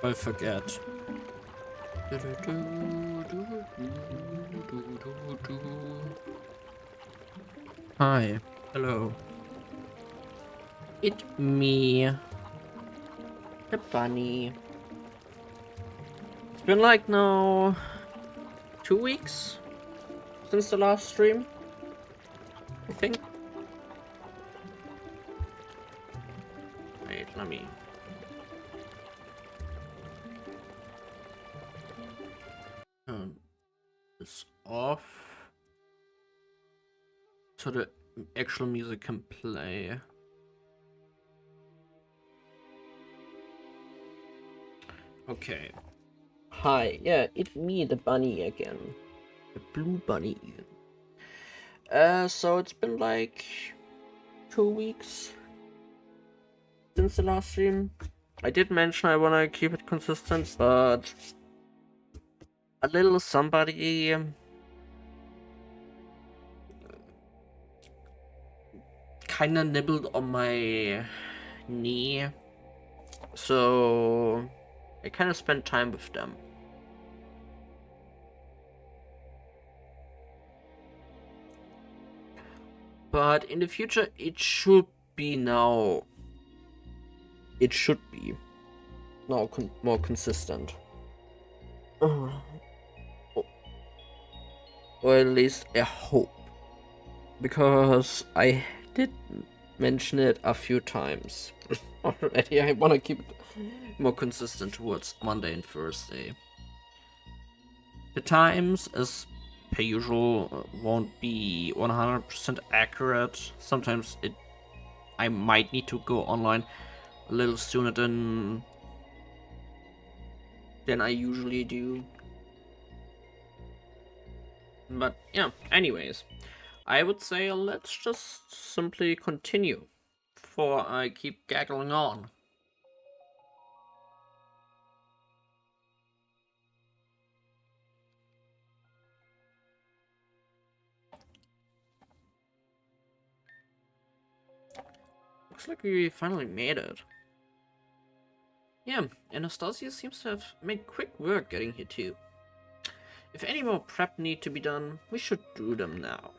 I forget. Hi. Hello. It's me, the bunny. It's been like now 2 weeks since the last stream, I think. Wait, let me. Turn this off so the actual music can play. Okay. Hi, yeah, it's me, the bunny again. The blue bunny. So it's been like 2 weeks since the last stream. I did mention I wanna keep it consistent, but a little somebody kinda nibbled on my knee, so I kinda spent time with them. But in the future, it should be now. It should be now more consistent. Or at least I hope. Because I did mention it a few times already. I want to keep it more consistent towards Monday and Thursday. The times, as per usual, won't be 100% accurate. Sometimes I might need to go online a little sooner than I usually do. But yeah, anyways, I would say let's just simply continue before I keep gaggling on. Looks like we finally made it. Yeah, Anastasia seems to have made quick work getting here too. If any more prep need to be done, we should do them now.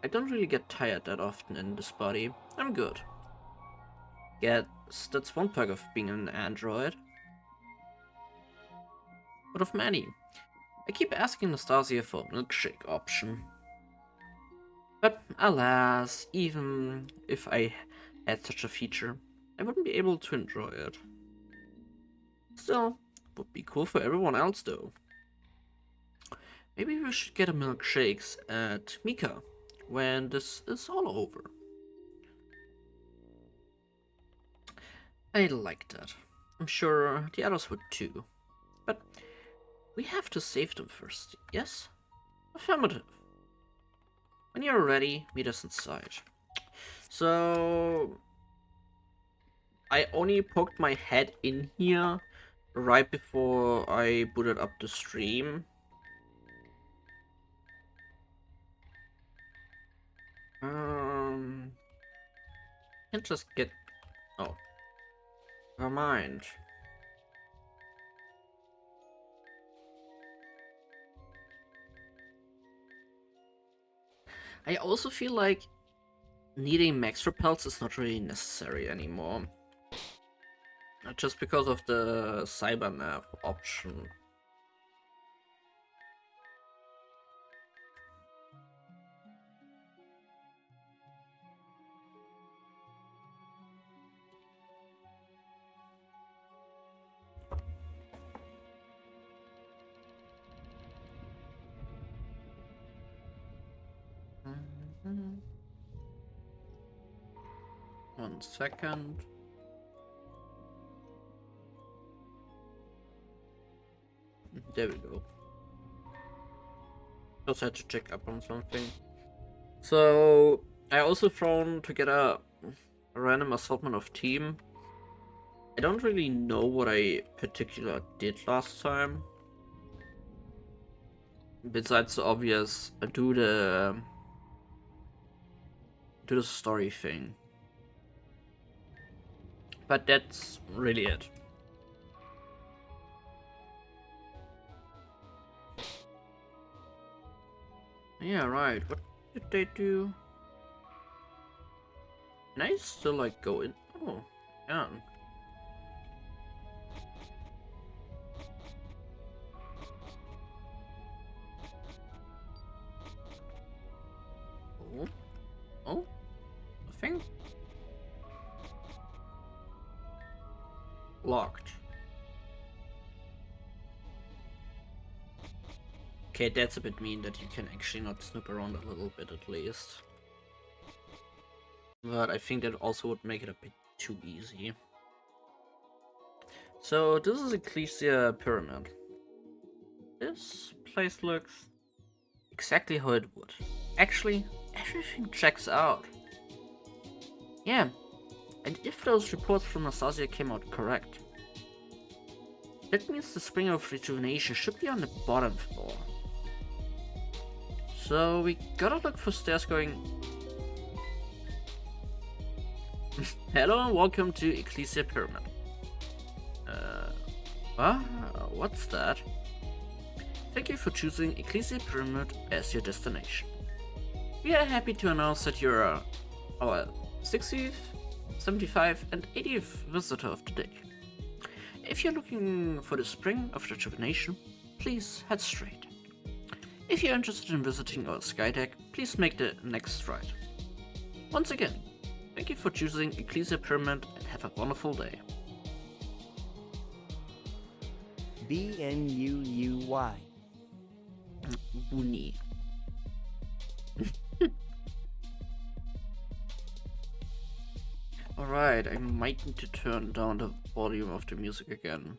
I don't really get tired that often in this body. I'm good. Guess that's one perk of being an android. But of many. I keep asking Anastasia for a milkshake option. But alas, even if I had such a feature, I wouldn't be able to enjoy it. Still, would be cool for everyone else though. Maybe we should get a milkshakes at Mika when this is all over. I like that. I'm sure the others would too. But we have to save them first, yes? Affirmative. When you're ready, meet us inside. So I only poked my head in here right before I booted up the stream. Can't just get. Oh, never mind. I also feel like needing max repels is not really necessary anymore. Just because of the cybernav option. Mhm. 1 second. There we go. Just had to check up on something. So I also thrown together a random assortment of team. I don't really know what I particular did last time. Besides the obvious, do the story thing. But that's really it. Yeah, right. What did they do? Can I still like go in? Oh, yeah. Oh, oh, nothing. Locked. Okay, that's a bit mean that you can actually not snoop around a little bit at least. But I think that also would make it a bit too easy. So this is Ecclesia Pyramid. This place looks exactly how it would. Actually, everything checks out. Yeah, and if those reports from Nastasia came out correct, that means the Spring of Rejuvenation should be on the bottom floor. So we gotta look for stairs going... Hello and welcome to Ecclesia Pyramid. What's that? Thank you for choosing Ecclesia Pyramid as your destination. We are happy to announce that you're our 60th, 75th and 80th visitor of the day. If you're looking for the Spring of Rejuvenation, please head straight. If you're interested in visiting our sky deck, please make the next right. Once again, thank you for choosing Ecclesia Pyramid and have a wonderful day. B-N-U-U-Y. Buni. Alright, I might need to turn down the volume of the music again.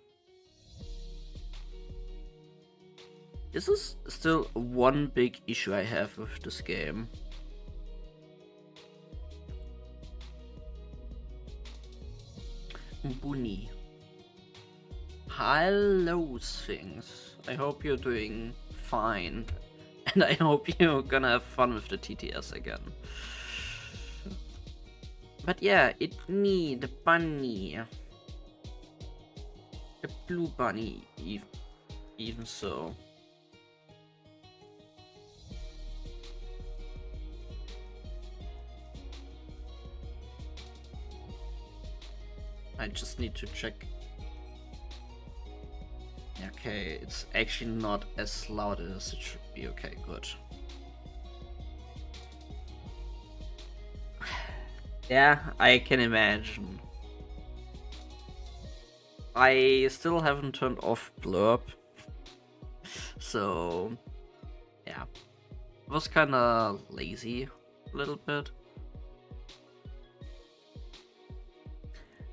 This is still one big issue I have with this game. Buni. Hello, Sphinx. I hope you're doing fine. And I hope you're gonna have fun with the TTS again. But yeah, it's me, the bunny. The blue bunny, even so. I just need to check. Okay, it's actually not as loud as it should be. Okay, good. Yeah, I can imagine. I still haven't turned off blurb. So, yeah. I was kinda lazy a little bit.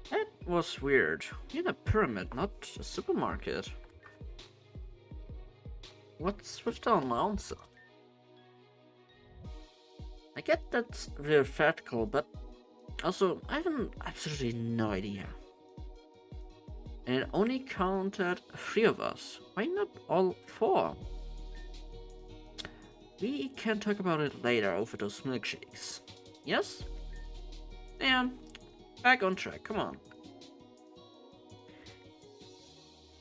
That was weird. We're in a pyramid, not a supermarket. What's with the announcer? I get that's very vertical, but also I have absolutely no idea. And it only counted 3 of us. Why not all 4? We can talk about it later over those milkshakes. Yes? Yeah, back on track, come on.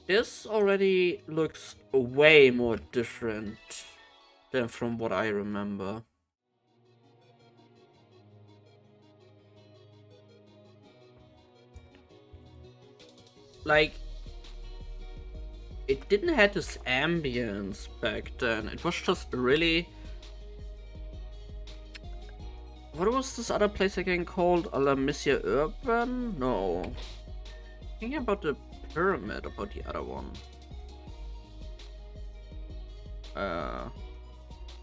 This already looks way more different than from what I remember. Like, it didn't have this ambience back then. It was just really... What was this other place again called? Alamisia Urban? No. Thinking about the pyramid, about the other one.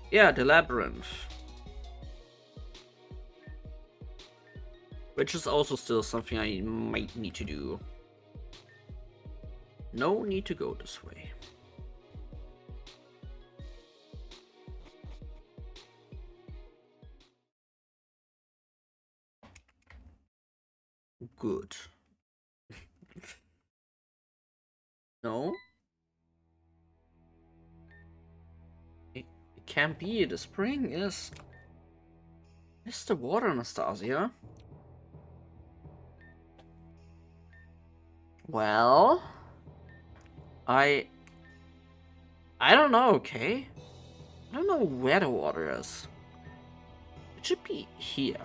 Yeah, the labyrinth. Which is also still something I might need to do. No need to go this way. Good. No? It can't be. The spring is... It's the water, Anastasia. Well, I I don't know, okay? I don't know where the water is. It should be here.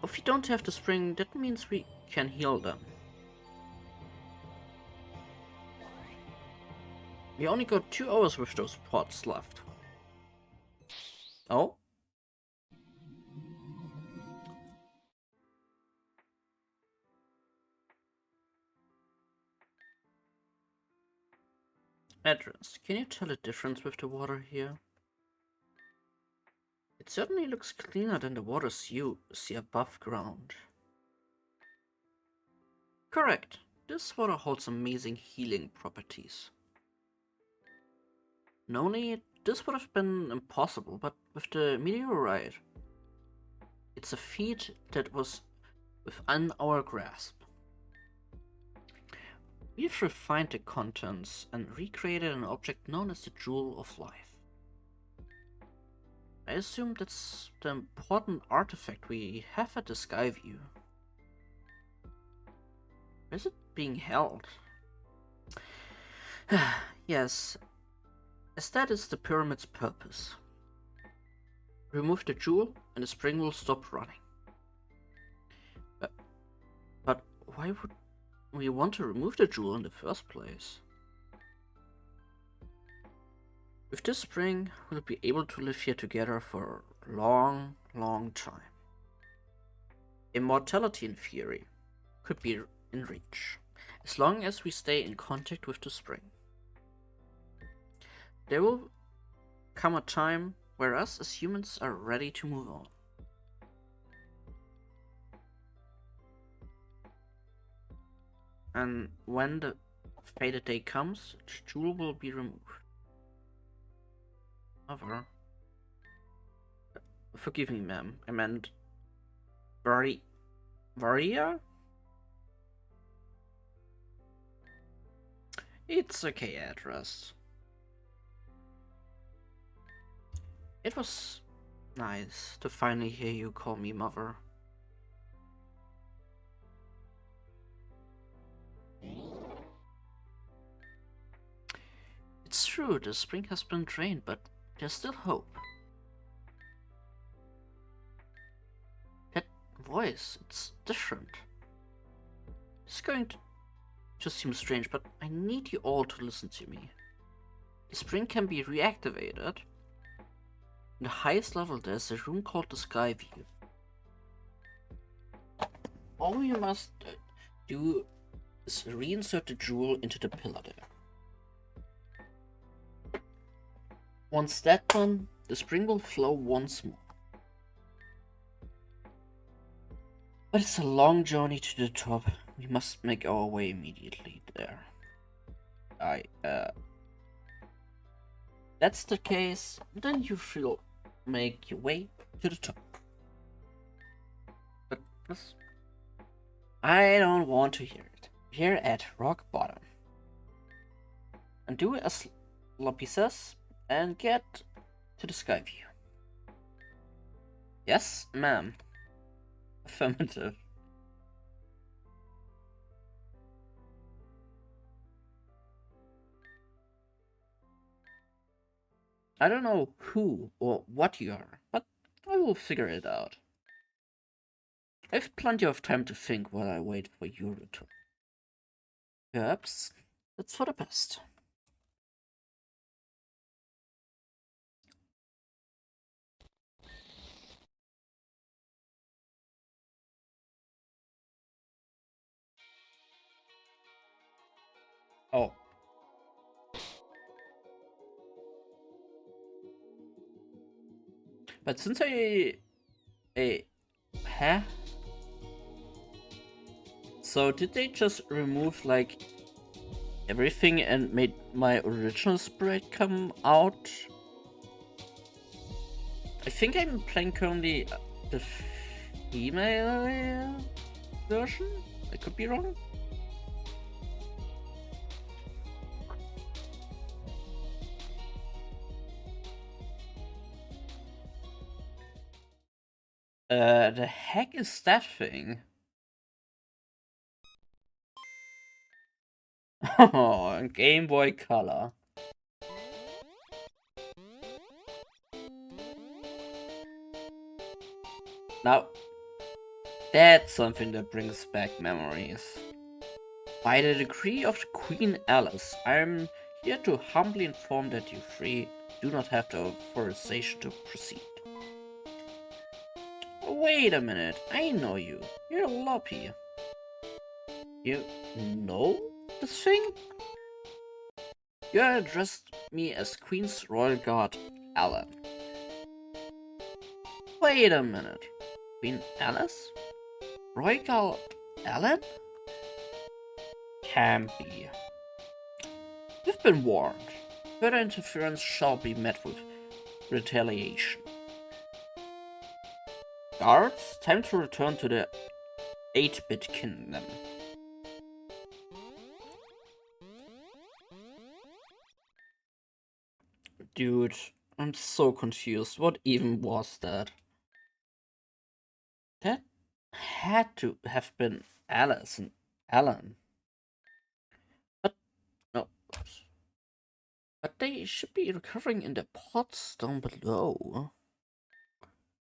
If we don't have the spring, that means we can heal them. We only got 2 hours with those pots left. Oh? Address. Can you tell the difference with the water here? It certainly looks cleaner than the waters you see above ground. Correct. This water holds amazing healing properties. Normally, this would have been impossible, but with the meteorite, it's a feat that was within our grasp. We've refined the contents and recreated an object known as the Jewel of Life. I assume that's the important artifact we have at the Skyview. Where is it being held? Yes, as that is the pyramid's purpose. Remove the jewel and the spring will stop running. But why would we want to remove the jewel in the first place? With this spring, we'll be able to live here together for a long, long time. Immortality in theory could be in reach, as long as we stay in contact with the spring. There will come a time where us as humans are ready to move on. And when the fated day comes, the jewel will be removed. However, forgive me, ma'am. I meant Varia? It's okay, Address. It was nice to finally hear you call me mother. It's true, the spring has been drained, but there's still hope. That voice, it's different. It's going to just seem strange, but I need you all to listen to me. The spring can be reactivated. In the highest level, there's a room called the Skyview. All you must do is reinsert the jewel into the pillar there. Once that's done, the spring will flow once more. But it's a long journey to the top. We must make our way immediately there. That's the case, then you will make your way to the top. But I don't want to hear it. We're at rock bottom. And do as Loppy says and get to the Skyview. Yes, ma'am. Affirmative. I don't know who or what you are, but I will figure it out. I've plenty of time to think while I wait for your return. Perhaps that's for the best. Oh. But since huh? So did they just remove like everything and made my original sprite come out? I think I'm playing currently the female version? I could be wrong. The heck is that thing? Oh, Game Boy Color. Now, that's something that brings back memories. By the decree of Queen Alice, I am here to humbly inform that you three do not have the authorization to proceed. Wait a minute, I know you. You're Loppy. You know this thing? You addressed me as Queen's Royal Guard, Alan. Wait a minute. Queen Alice? Royal Guard, Alan? Can't be. You've been warned. Further interference shall be met with retaliation. Guards, time to return to the 8-bit kingdom. Dude, I'm so confused. What even was that? That had to have been Alice and Alan. But no. Oops. But they should be recovering in the pots down below.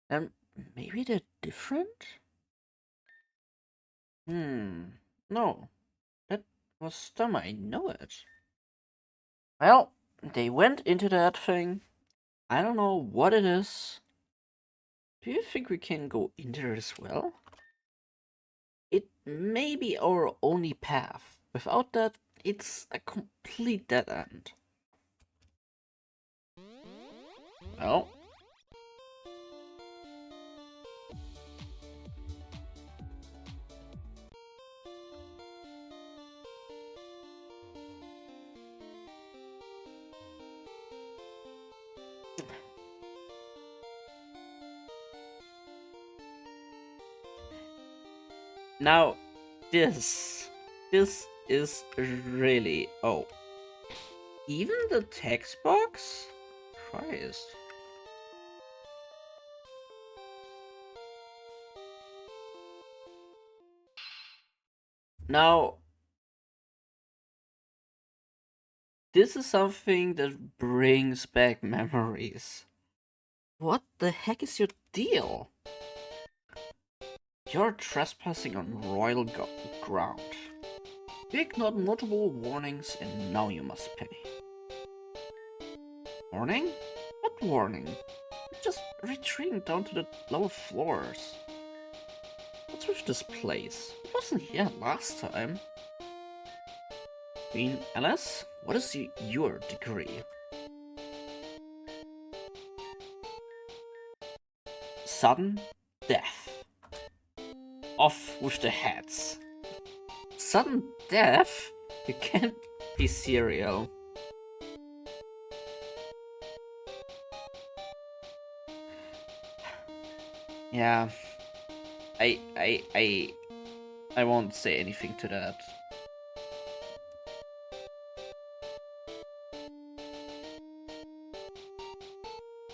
And maybe they're different? No. That was dumb, I know it. Well, they went into that thing. I don't know what it is. Do you think we can go in there as well? It may be our only path. Without that, it's a complete dead end. Well, now this is really even the text box? Christ. Now, this is something that brings back memories. What the heck is your deal? You're trespassing on royal ground. You ignored multiple warnings and now you must pay. Warning? What warning? You're just retreating down to the lower floors. What's with this place? It wasn't here last time. Queen Alice, what is your degree? Sudden death. Off with the heads. Sudden death? You can't be serial. Yeah. I won't say anything to that.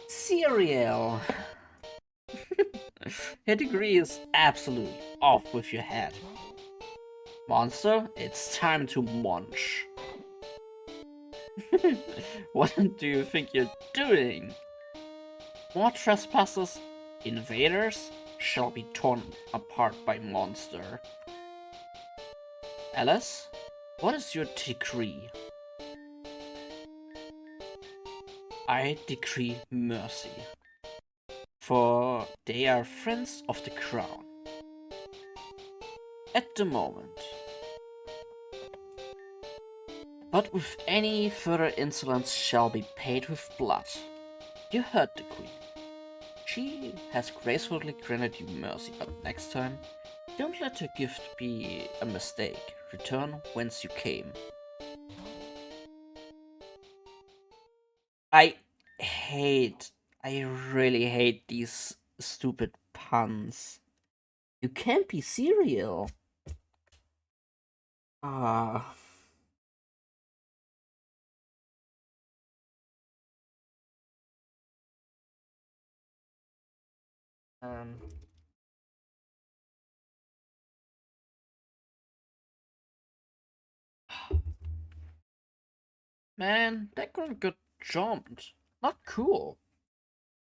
Serial. Your degree is absolutely off with your head. Monster, it's time to munch. What do you think you're doing? More trespassers, invaders, shall be torn apart by monster. Alice, what is your decree? I decree mercy. For they are friends of the crown. At the moment. But with any further insolence shall be paid with blood. You heard the queen. She has gracefully granted you mercy, but next time, don't let her gift be a mistake. Return whence you came. I really hate these stupid puns. You can't be serial. Ah. Um. Man, that girl got jumped. Not cool.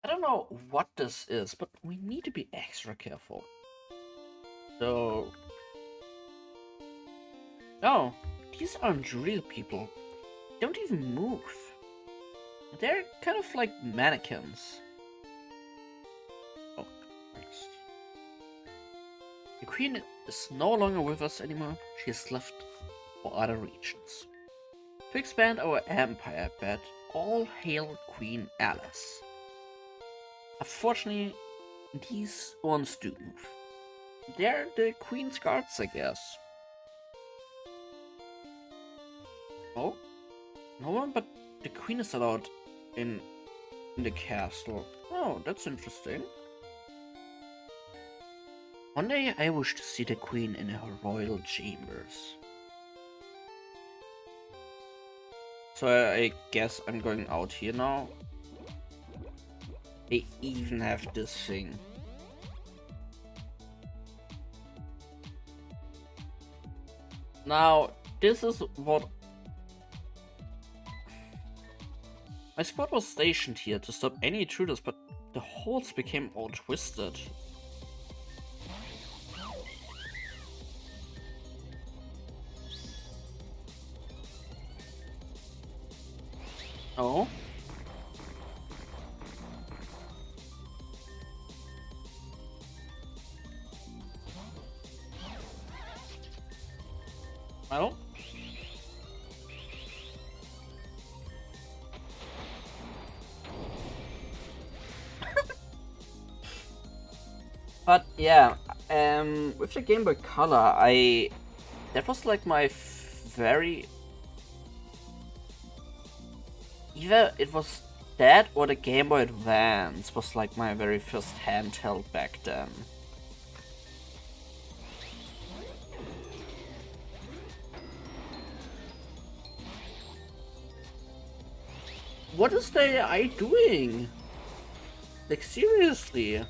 I don't know what this is, but we need to be extra careful. So... Oh, these aren't real people. They don't even move. They're kind of like mannequins. Oh, next. The queen is no longer with us anymore. She has left for other regions. To expand our empire a bit, all hail Queen Alice. Unfortunately, these ones do move. They're the queen's guards, I guess. Oh? No one but the queen is allowed in the castle. Oh, that's interesting. One day I wish to see the queen in her royal chambers. So I guess I'm going out here now. They even have this thing. Now, this is what... My squad was stationed here to stop any intruders, but the holes became all twisted. Oh? Well? But yeah, with the Game Boy Color, that was like my very... Either it was that or the Game Boy Advance was like my very first handheld back then. What is the AI doing? Like, seriously?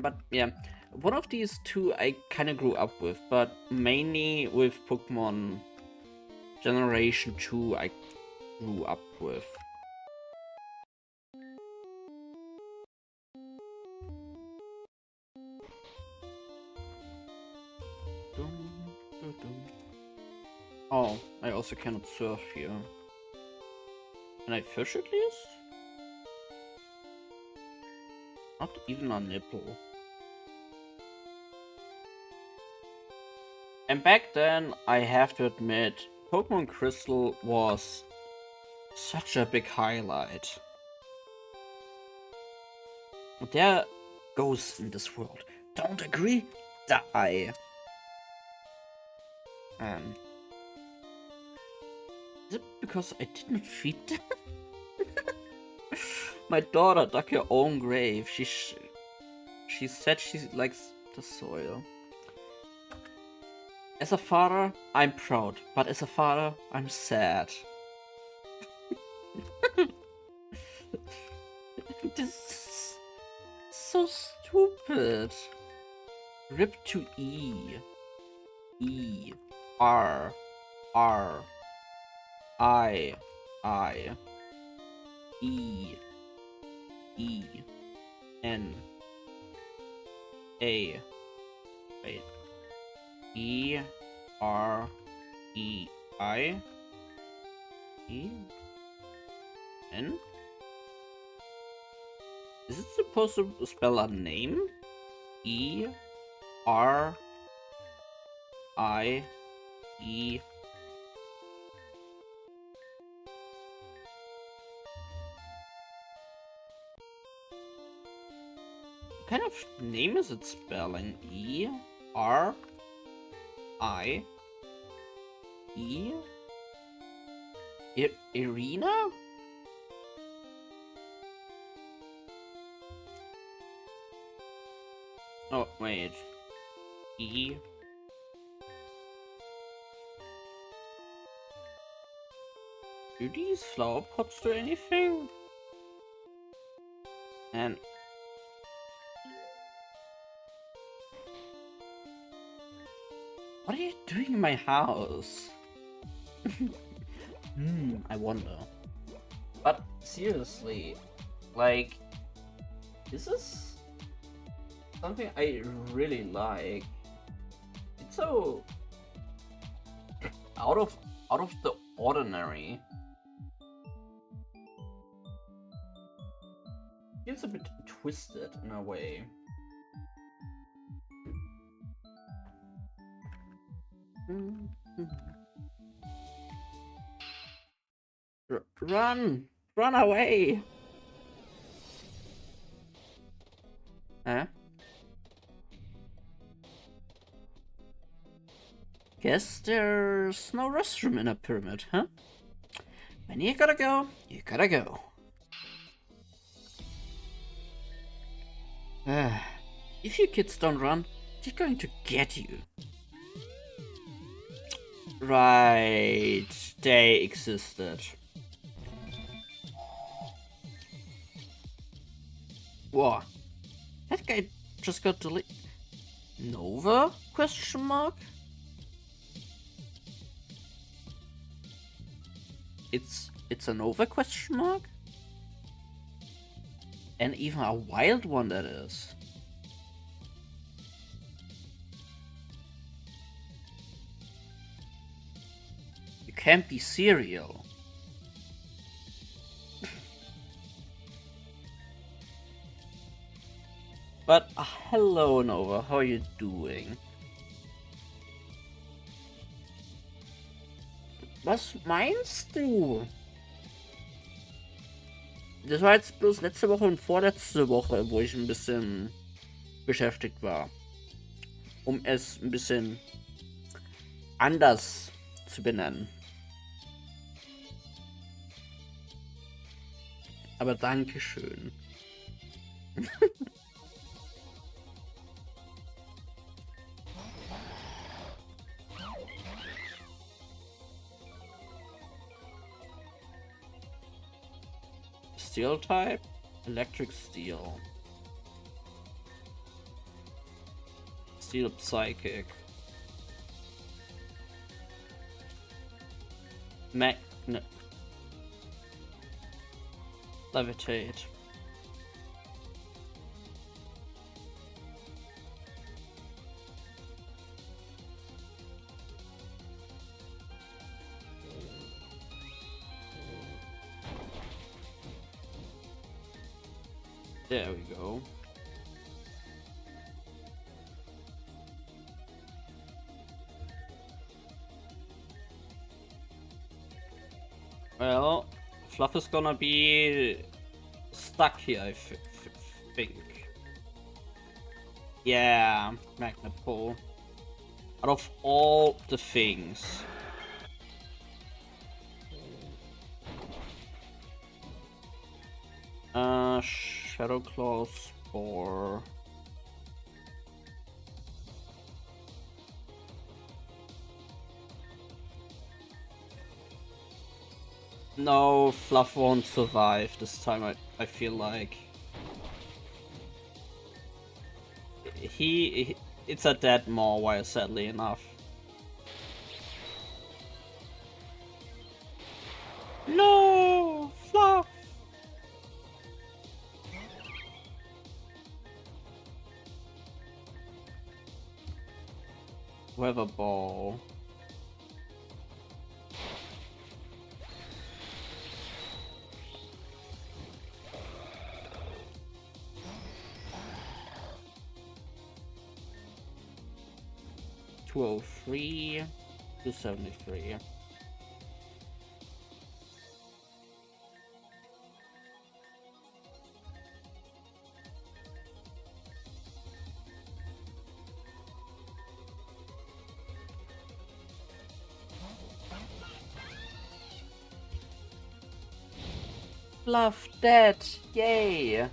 But yeah, one of these two I kind of grew up with, but mainly with Pokemon Generation 2 I grew up with. Oh, I also cannot surf here. Can I fish at least? Not even a nipple. And back then, I have to admit, Pokemon Crystal was such a big highlight. There are ghosts in this world. Don't agree? Die. Is it because I didn't feed them? My daughter dug her own grave. She said she likes the soil. As a father, I'm proud, but as a father, I'm sad. This is so stupid. Rip to E. E. R. R. I. E. E. N. A. Wait. E. R. E. I. E. N? Is it supposed to spell a name? E. R. I. E. What kind of name is it spelling? E. R. I. E. Irina? Oh, wait. E. Do these flower pots do anything? And what are you doing in my house? I wonder. But seriously, like, this is something I really like. It's so out of the ordinary. Feels a bit twisted in a way. Run! Run away! Huh? Guess there's no restroom in a pyramid, huh? When you gotta go, you gotta go. If you kids don't run, they're going to get you. Right, they existed. Whoa, that guy just got deleted. Nova? Question mark? It's a Nova question mark? And even a wild one that is. You can't be serial. But hello Nova, how are you doing? Was meinst du? Das war jetzt bloß letzte Woche und vorletzte Woche, wo ich ein bisschen beschäftigt war. Um es ein bisschen anders zu benennen. Aber Dankeschön. Steel type? Electric steel. Steel psychic. Magnet. Levitate. There we go. Well, Fluff is gonna be stuck here, I think. Yeah, magnet pull. Out of all the things. Shadow Claw Spore. No, Fluff won't survive this time, I feel like. It's a dead Mawile, sadly enough. No! Fluff! Weather ball. $203 to $73. Fluff dead! Yay!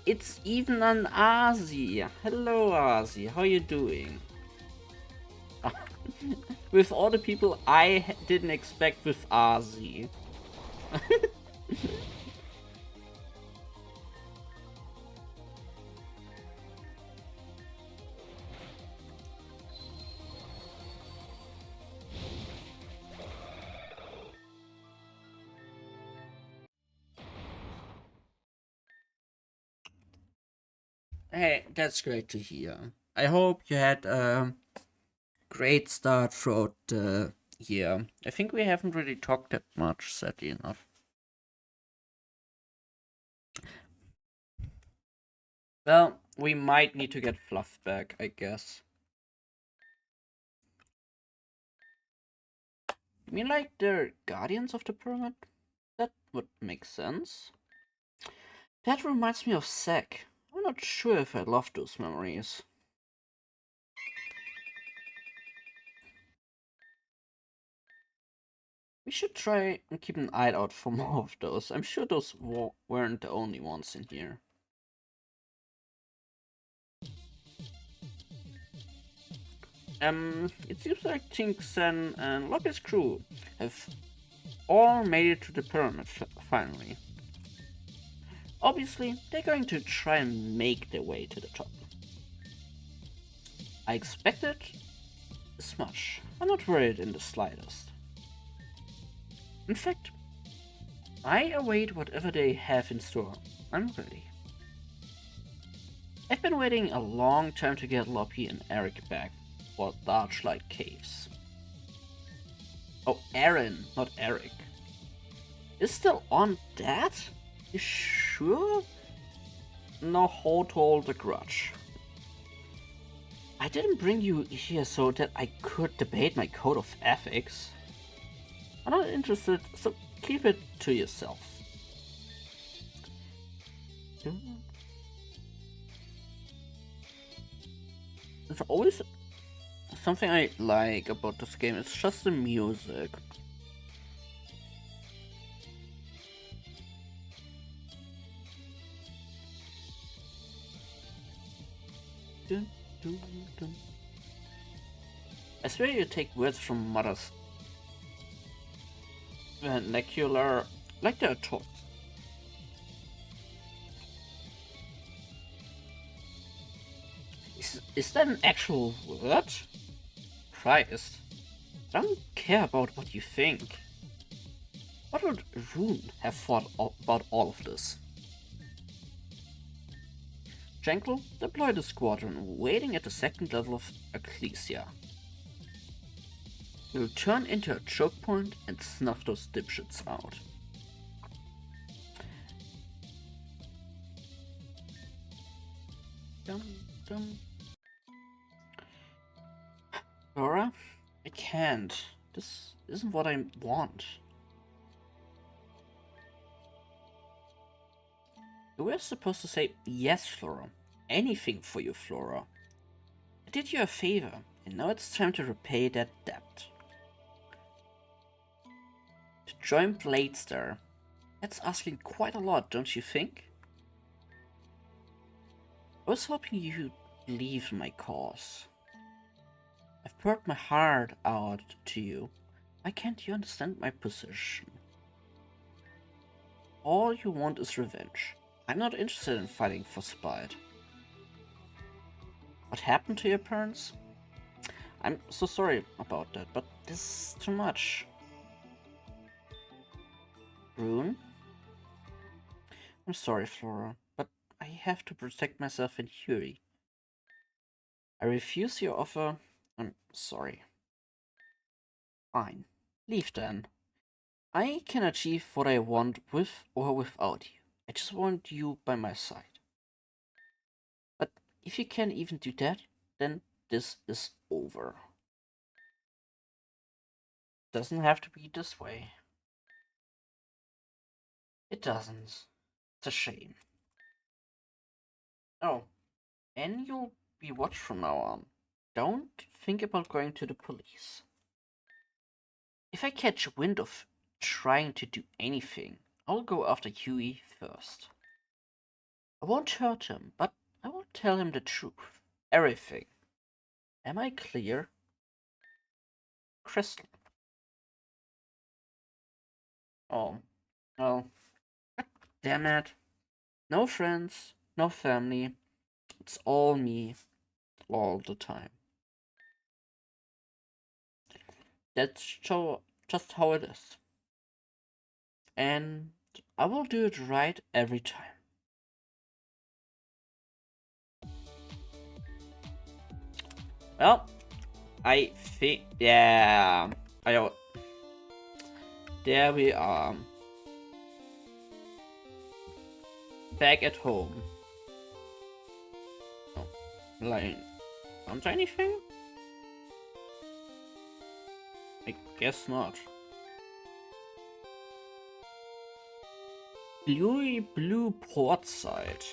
It's even an Aussie. Hello, Aussie. How you doing? With all the people I didn't expect with Aussie. Hey, that's great to hear. I hope you had a great start throughout the year. I think we haven't really talked that much, sadly enough. Well, we might need to get Fluff back, I guess. You mean like the Guardians of the Pyramid? That would make sense. That reminds me of Zack. I'm not sure if I love those memories. We should try and keep an eye out for more of those. I'm sure those weren't the only ones in here. It seems like Tinksen and Loki's crew have all made it to the pyramid finally. Obviously, they're going to try and make their way to the top. I expected as much. I'm not worried in the slightest. In fact, I await whatever they have in store. I'm ready. I've been waiting a long time to get Loppy and Eric back for Darchlight Caves. Oh, Aaron, not Eric. Is still on that? You sure? No, hold the grudge. I didn't bring you here so that I could debate my code of ethics. I'm not interested, so keep it to yourself. There's always something I like about this game. It's just the music. Dun, dun, dun. I swear you take words from Mother's vernacular like they're taught. Is that an actual word? Christ. I don't care about what you think. What would Rune have thought about all of this? Jankel, deploy the squadron waiting at the second level of Ecclesia. We'll turn into a choke point and snuff those dipshits out. Dum, dum. Laura, I can't. This isn't what I want. You were supposed to say yes, Flora. Anything for you, Flora. I did you a favor, and now it's time to repay that debt. To join Bladestar, that's asking quite a lot, don't you think? I was hoping you'd leave my cause. I've poured my heart out to you. Why can't you understand my position? All you want is revenge. I'm not interested in fighting for spite. What happened to your parents? I'm so sorry about that, but this is too much. Rune? I'm sorry, Flora, but I have to protect myself and Huey. I refuse your offer. I'm sorry. Fine. Leave then. I can achieve what I want with or without you. I just want you by my side. But if you can't even do that, then this is over. Doesn't have to be this way. It doesn't. It's a shame. Oh, and you'll be watched from now on. Don't think about going to the police. If I catch wind of trying to do anything, I'll go after Huey first. I won't hurt him, but I will tell him the truth. Everything. Am I clear? Crystal. Oh, well, damn it. No friends, no family. It's all me, all the time. That's just how it is. And I will do it right every time. Well, I think, yeah, I, there we are. Back at home. Oh, like, found anything? I guess not. Bluey blue port side.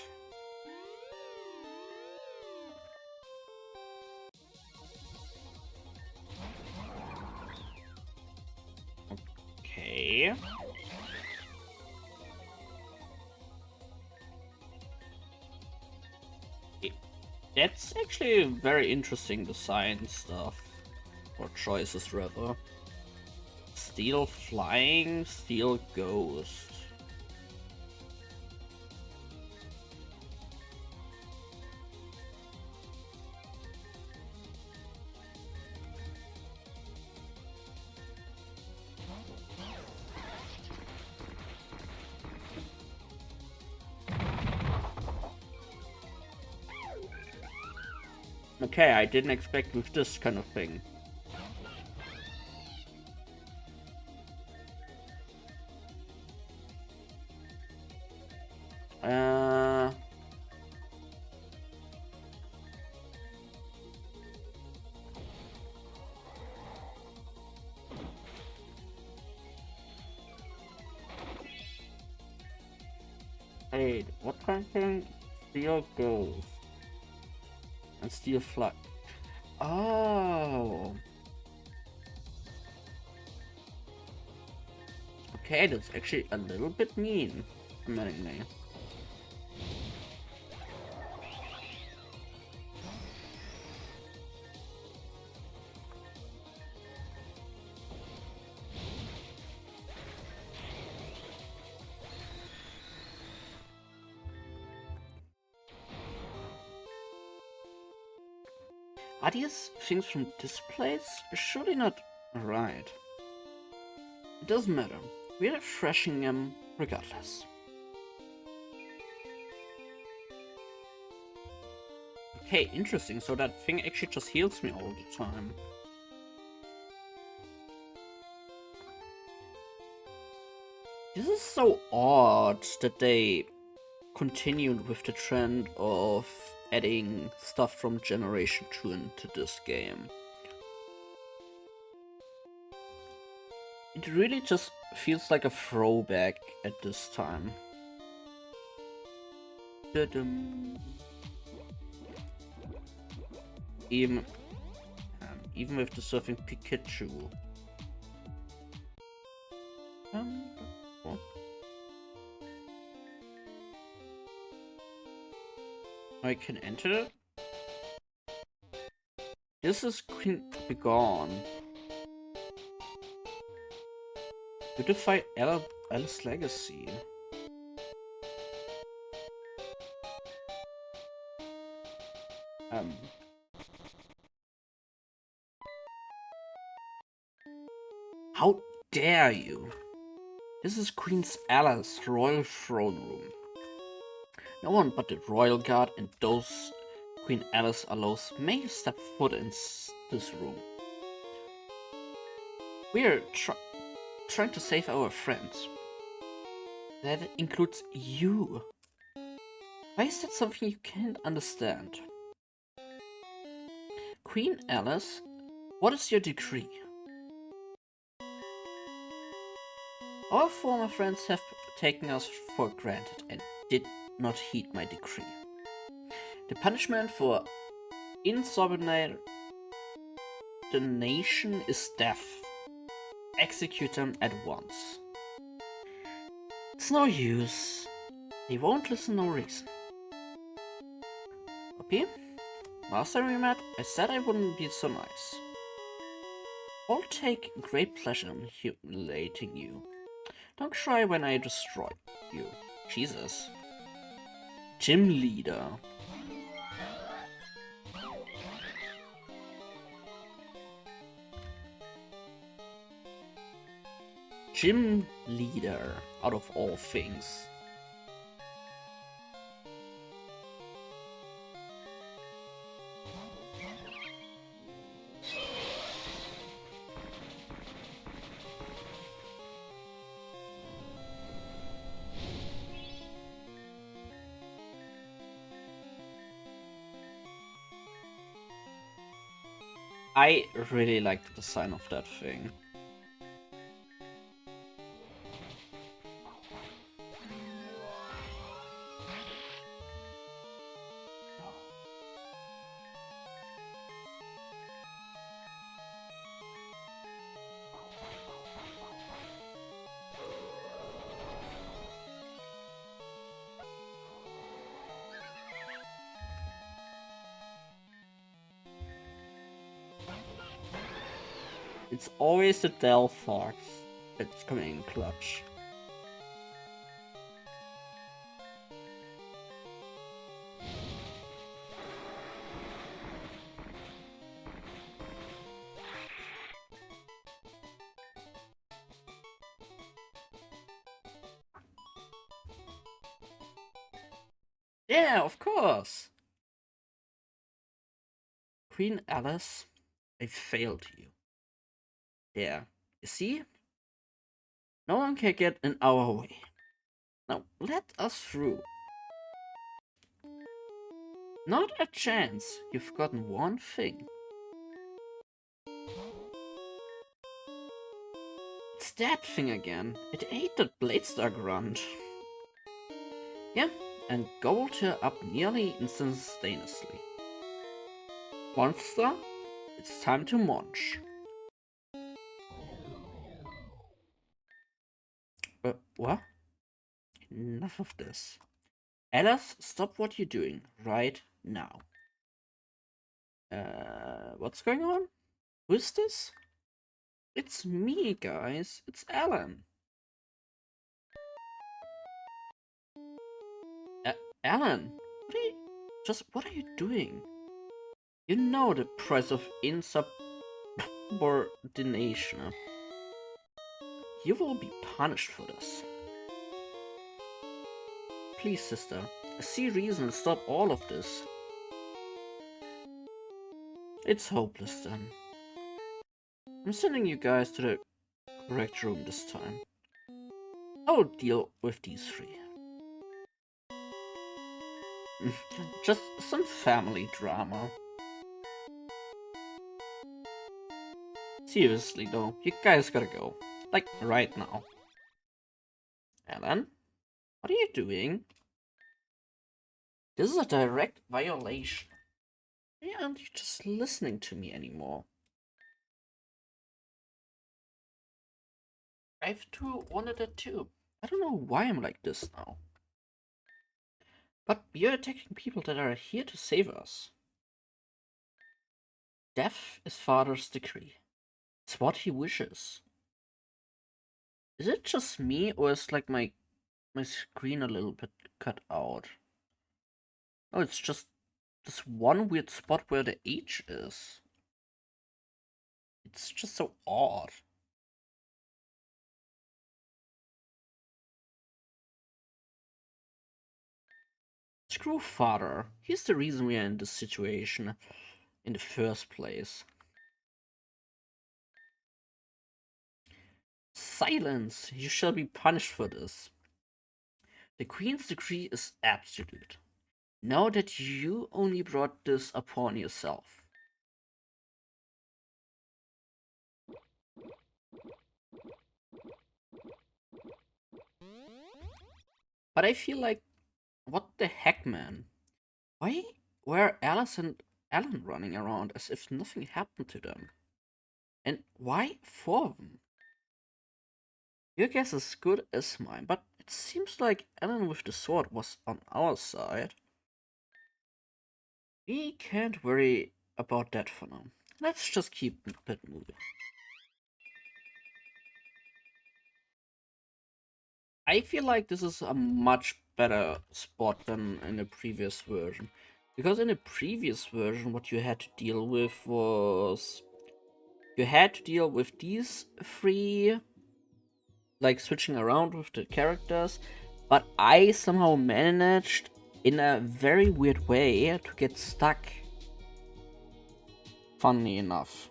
Okay. That's actually very interesting design stuff. Or choices rather. Steel flying, steel ghost. Okay, I didn't expect with this kind of thing. Uh... Wait, what kind of thing? Steel ghost. And steel fly. Oh. Okay, that's actually a little bit mean. Admittingly. Are these things from this place? Surely not right. It doesn't matter. We're refreshing them regardless. Okay, interesting. So that thing actually just heals me all the time. This is so odd that they continued with the trend of adding stuff from Generation 2 into this game. It really just feels like a throwback at this time. Even, even with the surfing Pikachu. What? I can enter it? This is Queen Begone. Beautify Alice Legacy. How dare you? This is Queen Alice's royal throne room. No one but the royal guard and those Queen Alice allows may step foot in this room. We're trying to save our friends. That includes you. Why is that something you can't understand? Queen Alice, what is your decree? Our former friends have taken us for granted and did not heed my decree. The punishment for insubordination is death. Execute them at once. It's no use. They won't listen, no reason. Happy? Last time we met, I said I wouldn't be so nice. I'll take great pleasure in humiliating you. Don't cry when I destroy you. Jesus. Gym leader. Gym leader, out of all things. I really like the design of that thing. It's always the Del Fox that's coming in clutch. Yeah, of course! Queen Alice, I failed you. There, you see? No one can get in our way. Now let us through. Not a chance. You've forgotten one thing. It's that thing again. It ate that Bladestar grunt. Yeah, and gobbled her up nearly instantaneously. Monster, it's time to munch. What? Enough of this. Alice, stop what you're doing right now. What's going on? Who's this? It's me, guys. It's Alan. Alan, what are you doing? You know the price of insubordination. You will be punished for this. Please, sister, I see reason to stop all of this. It's hopeless then. I'm sending you guys to the correct room this time. I'll deal with these three. Just some family drama. Seriously though, you guys gotta go. Like, right now. Alan? What are you doing? This is a direct violation. Why aren't you just listening to me anymore? I've wanted it too. I don't know why I'm like this now. But you're attacking people that are here to save us. Death is Father's decree. It's what he wishes. Is it just me, or is like my screen a little bit cut out? Oh, it's just this one weird spot where the H is. It's just so odd. Screw Father. He's the reason we are in this situation in the first place. Silence! You shall be punished for this. The Queen's decree is absolute. Know that you only brought this upon yourself. But I feel like, what the heck, man? Why were Alice and Alan running around as if nothing happened to them? And why four of them? Your guess is as good as mine, but it seems like Alan with the sword was on our side. We can't worry about that for now. Let's just keep it moving. I feel like this is a much better spot than in the previous version. Because in the previous version, what you had to deal with was you had to deal with these three, like switching around with the characters, but I somehow managed in a very weird way to get stuck. Funny enough.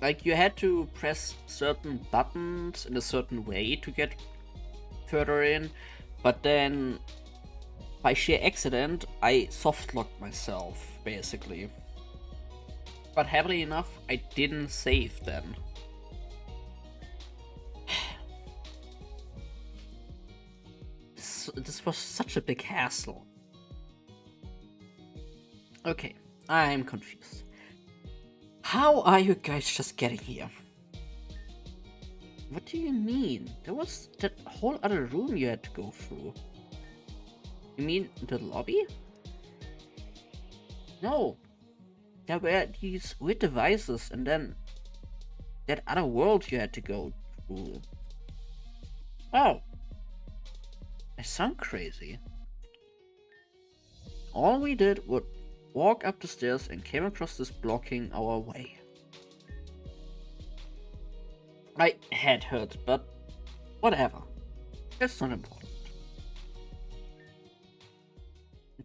Like you had to press certain buttons in a certain way to get further in, but then by sheer accident I soft locked myself basically. But happily enough, I didn't save then. This was such a big hassle. Okay, I'm confused. How are you guys just getting here? What do you mean? There was that whole other room you had to go through. You mean the lobby? No. There were these weird devices and then that other world you had to go through. Oh. I sound crazy. All we did was walk up the stairs and came across this blocking our way. My head hurts, but whatever. It's not important.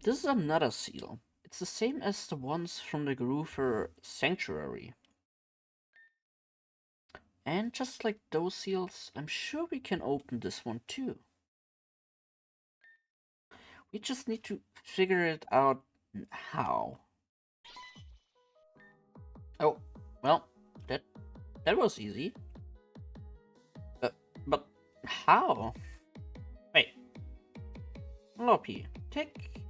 This is another seal. It's the same as the ones from the Groover Sanctuary. And just like those seals, I'm sure we can open this one too. We just need to figure it out how. Oh, well, that was easy. But how? Wait, Loppy, take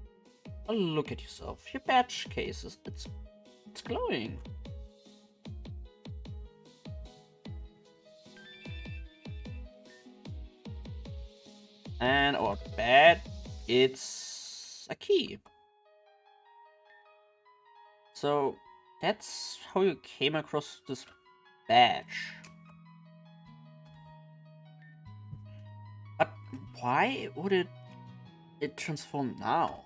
a look at yourself. Your badge case it's glowing. And our badge, it's a key. So that's how you came across this badge. But why would it transform now?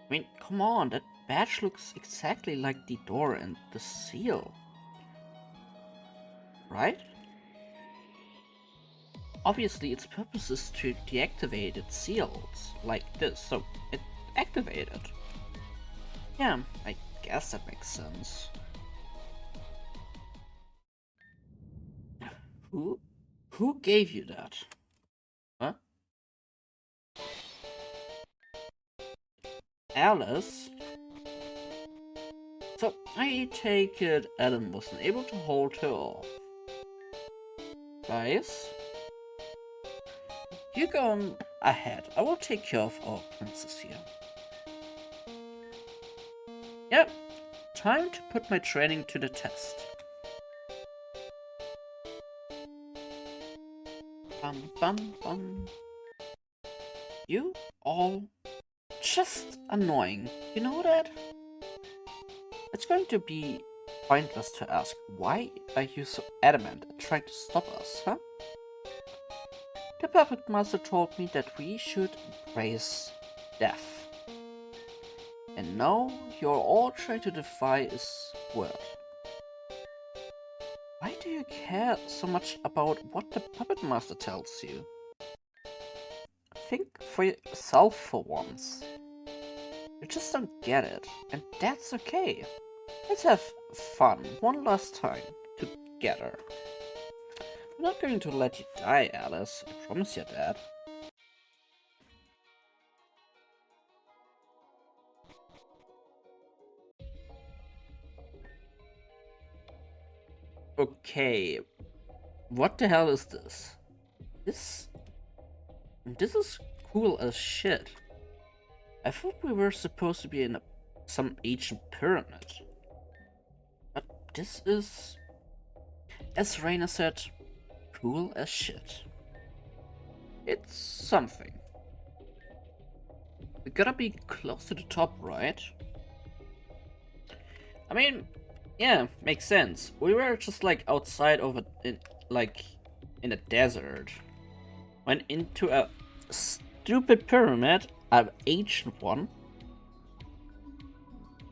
I mean, come on, that badge looks exactly like the door and the seal. Right? Obviously, its purpose is to deactivate its seals, like this, so it activated. Yeah, I guess that makes sense. Who? Who gave you that? Huh? Alice? So, I take it Ellen wasn't able to hold her off. Guys? You go on ahead. I will take care of our princess here. Yep, time to put my training to the test. Bum bum bum. You all just annoying. You know that? It's going to be pointless to ask, why are you so adamant at trying to stop us, huh? The puppet master told me that we should embrace death. And now you're all trying to defy his word. Why do you care so much about what the puppet master tells you? Think for yourself for once. You just don't get it, and that's okay. Let's have fun one last time together. I'm not going to let you die, Alice. I promise you that. Okay, what the hell is this? This is cool as shit. I thought we were supposed to be in some ancient pyramid. But this is, as Raina said, cool as shit. It's something. We gotta be close to the top, right? I mean, yeah, makes sense. We were just like outside of like in a desert. Went into a stupid pyramid, an ancient one.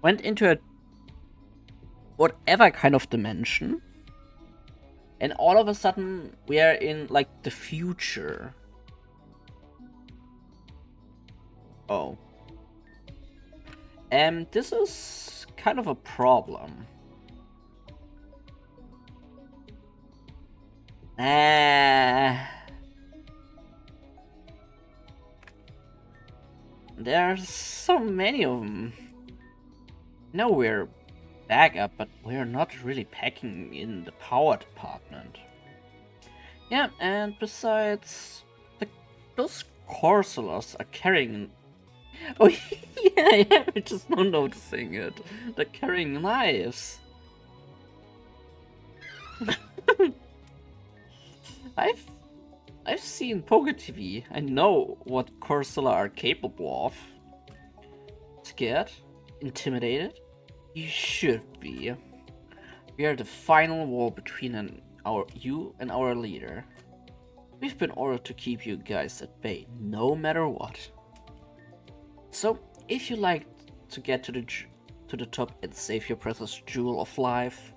Went into a whatever kind of dimension. And all of a sudden, we are in like the future. Oh. And this is kind of a problem. There's so many of them. No, we're back up, but we're not really packing in the power department. Yeah, and besides, those Corsolas are carrying. Oh, yeah, we're just not noticing it. They're carrying knives. I've I've seen Poker TV. I know what Corsola are capable of. Scared? Intimidated? You should be. We are the final wall between you and our leader. We've been ordered to keep you guys at bay, no matter what. So, if you like to get to the top and save your precious jewel of life,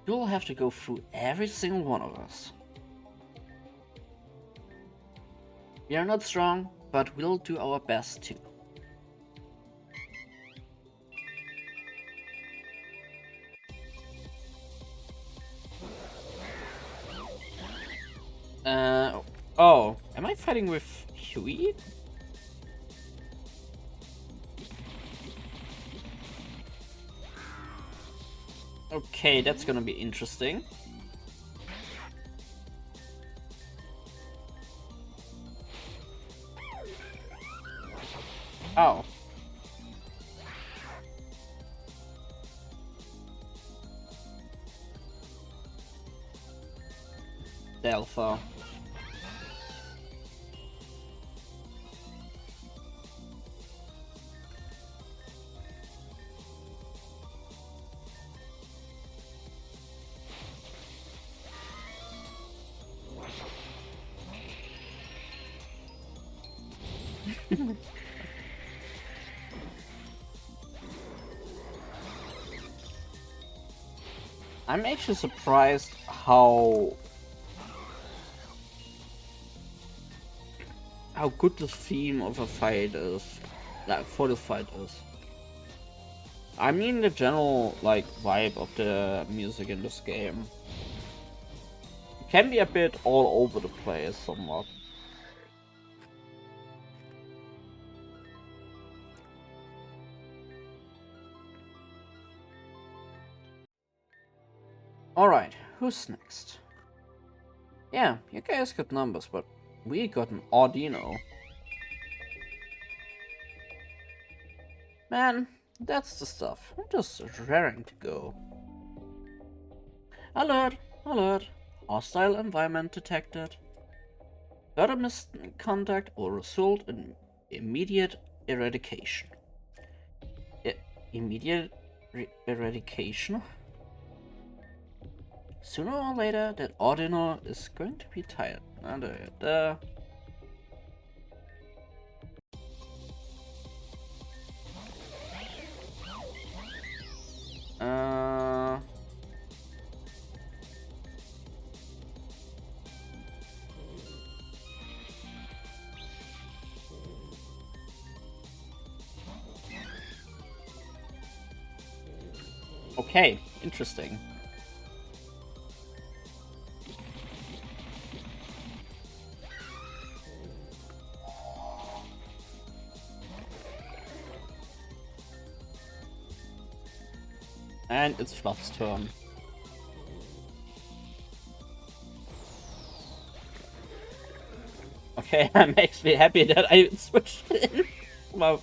you'll have to go through every single one of us. We are not strong, but we'll do our best too. Oh, am I fighting with Huey? Okay, that's gonna be interesting. Oh. Delpha. I'm actually surprised how good the theme of a fight is, like for the fight is. I mean the general like vibe of the music in this game. It can be a bit all over the place somewhat. Alright, who's next? Yeah, you guys got numbers, but we got an Audino. Man, that's the stuff. I'm just raring to go. Alert! Alert! Hostile environment detected. Further misconduct will result in immediate eradication. Immediate eradication? Sooner or later, that Audino is going to be tired. Okay, interesting. And it's Fluff's turn. Okay, that makes me happy that I switched in. Well,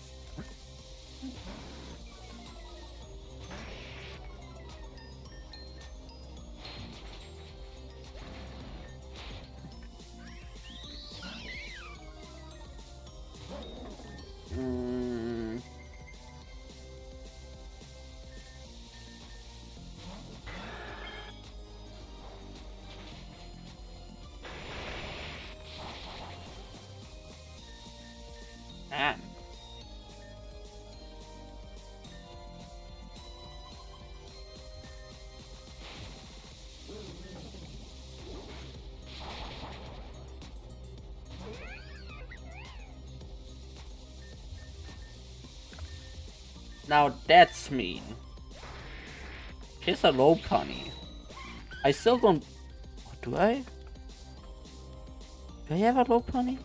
Now that's mean. She's a low pony. I still don't... Do I? Do I have a low pony?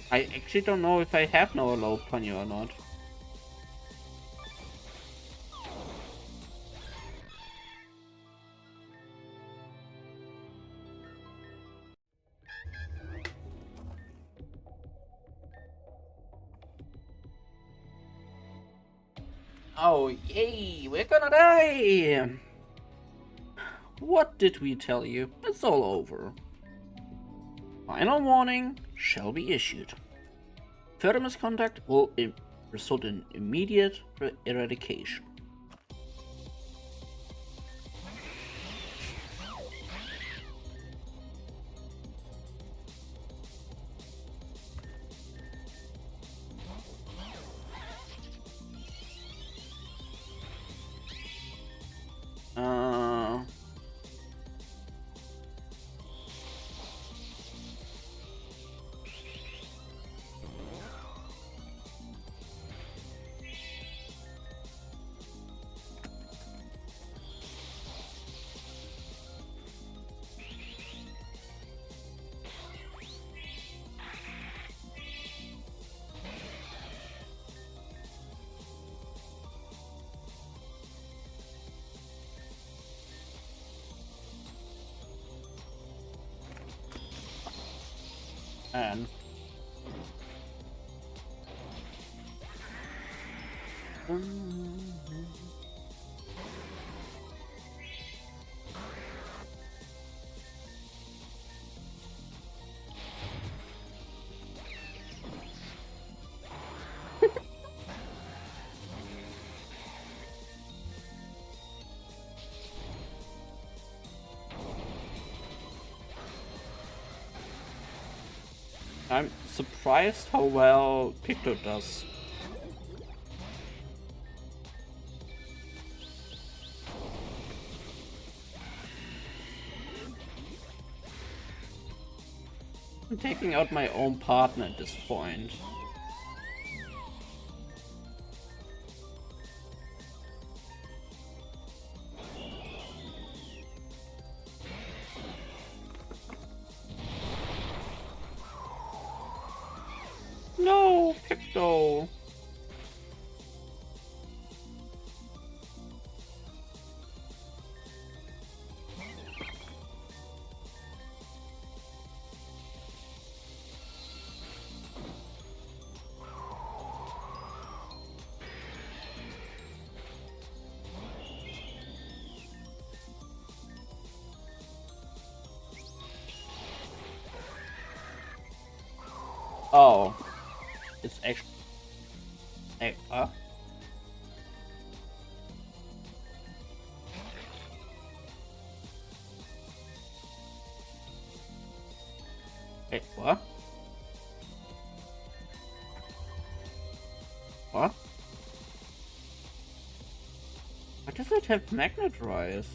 I actually don't know if I have no low pony or not. Oh, yay! We're gonna die! What did we tell you? It's all over. Final warning shall be issued. Further misconduct will result in immediate eradication. Uh... and... I'm surprised how well Picto does. I'm taking out my own partner at this point. No, Picto! Oh, it's actually... Huh? Wait, what? What? Why does it have Magnet Rise?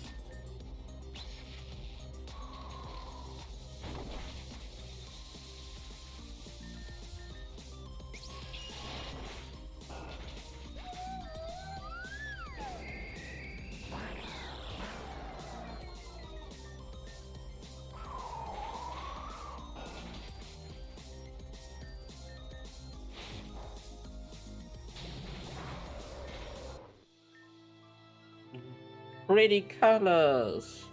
Pretty colors!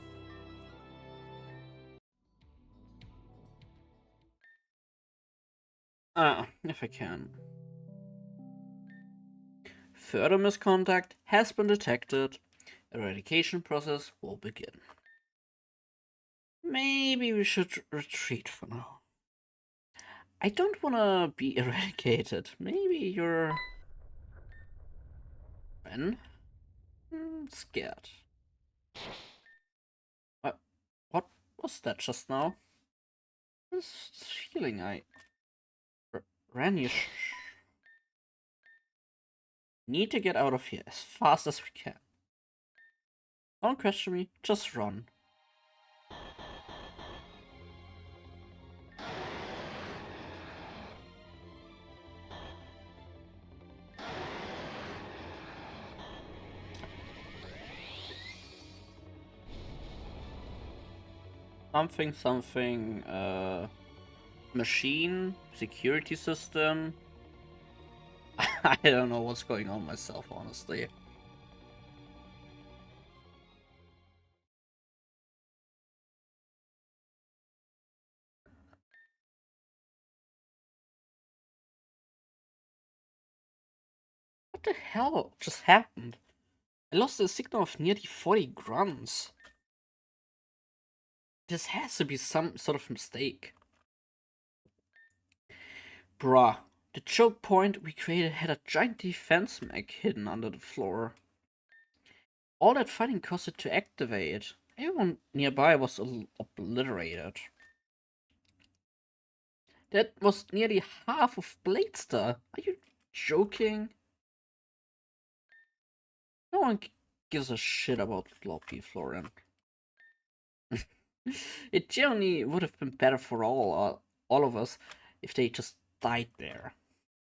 If I can. Further misconduct has been detected. Eradication process will begin. Maybe we should retreat for now. I don't wanna be eradicated. Maybe you're... Ben? Scared. What was that just now? This feeling I Ren, you need to get out of here as fast as we can. Don't question me, just run. Something, machine, security system. I don't know what's going on myself, honestly. What the hell just happened? I lost a signal of nearly 40 grunts. This has to be some sort of mistake. Bruh, the choke point we created had a giant defense mech hidden under the floor. All that fighting caused it to activate. Everyone nearby was obliterated. That was nearly half of Bladestar. Are you joking? No one gives a shit about Floppy Florian. It genuinely would have been better for all of us if they just died there.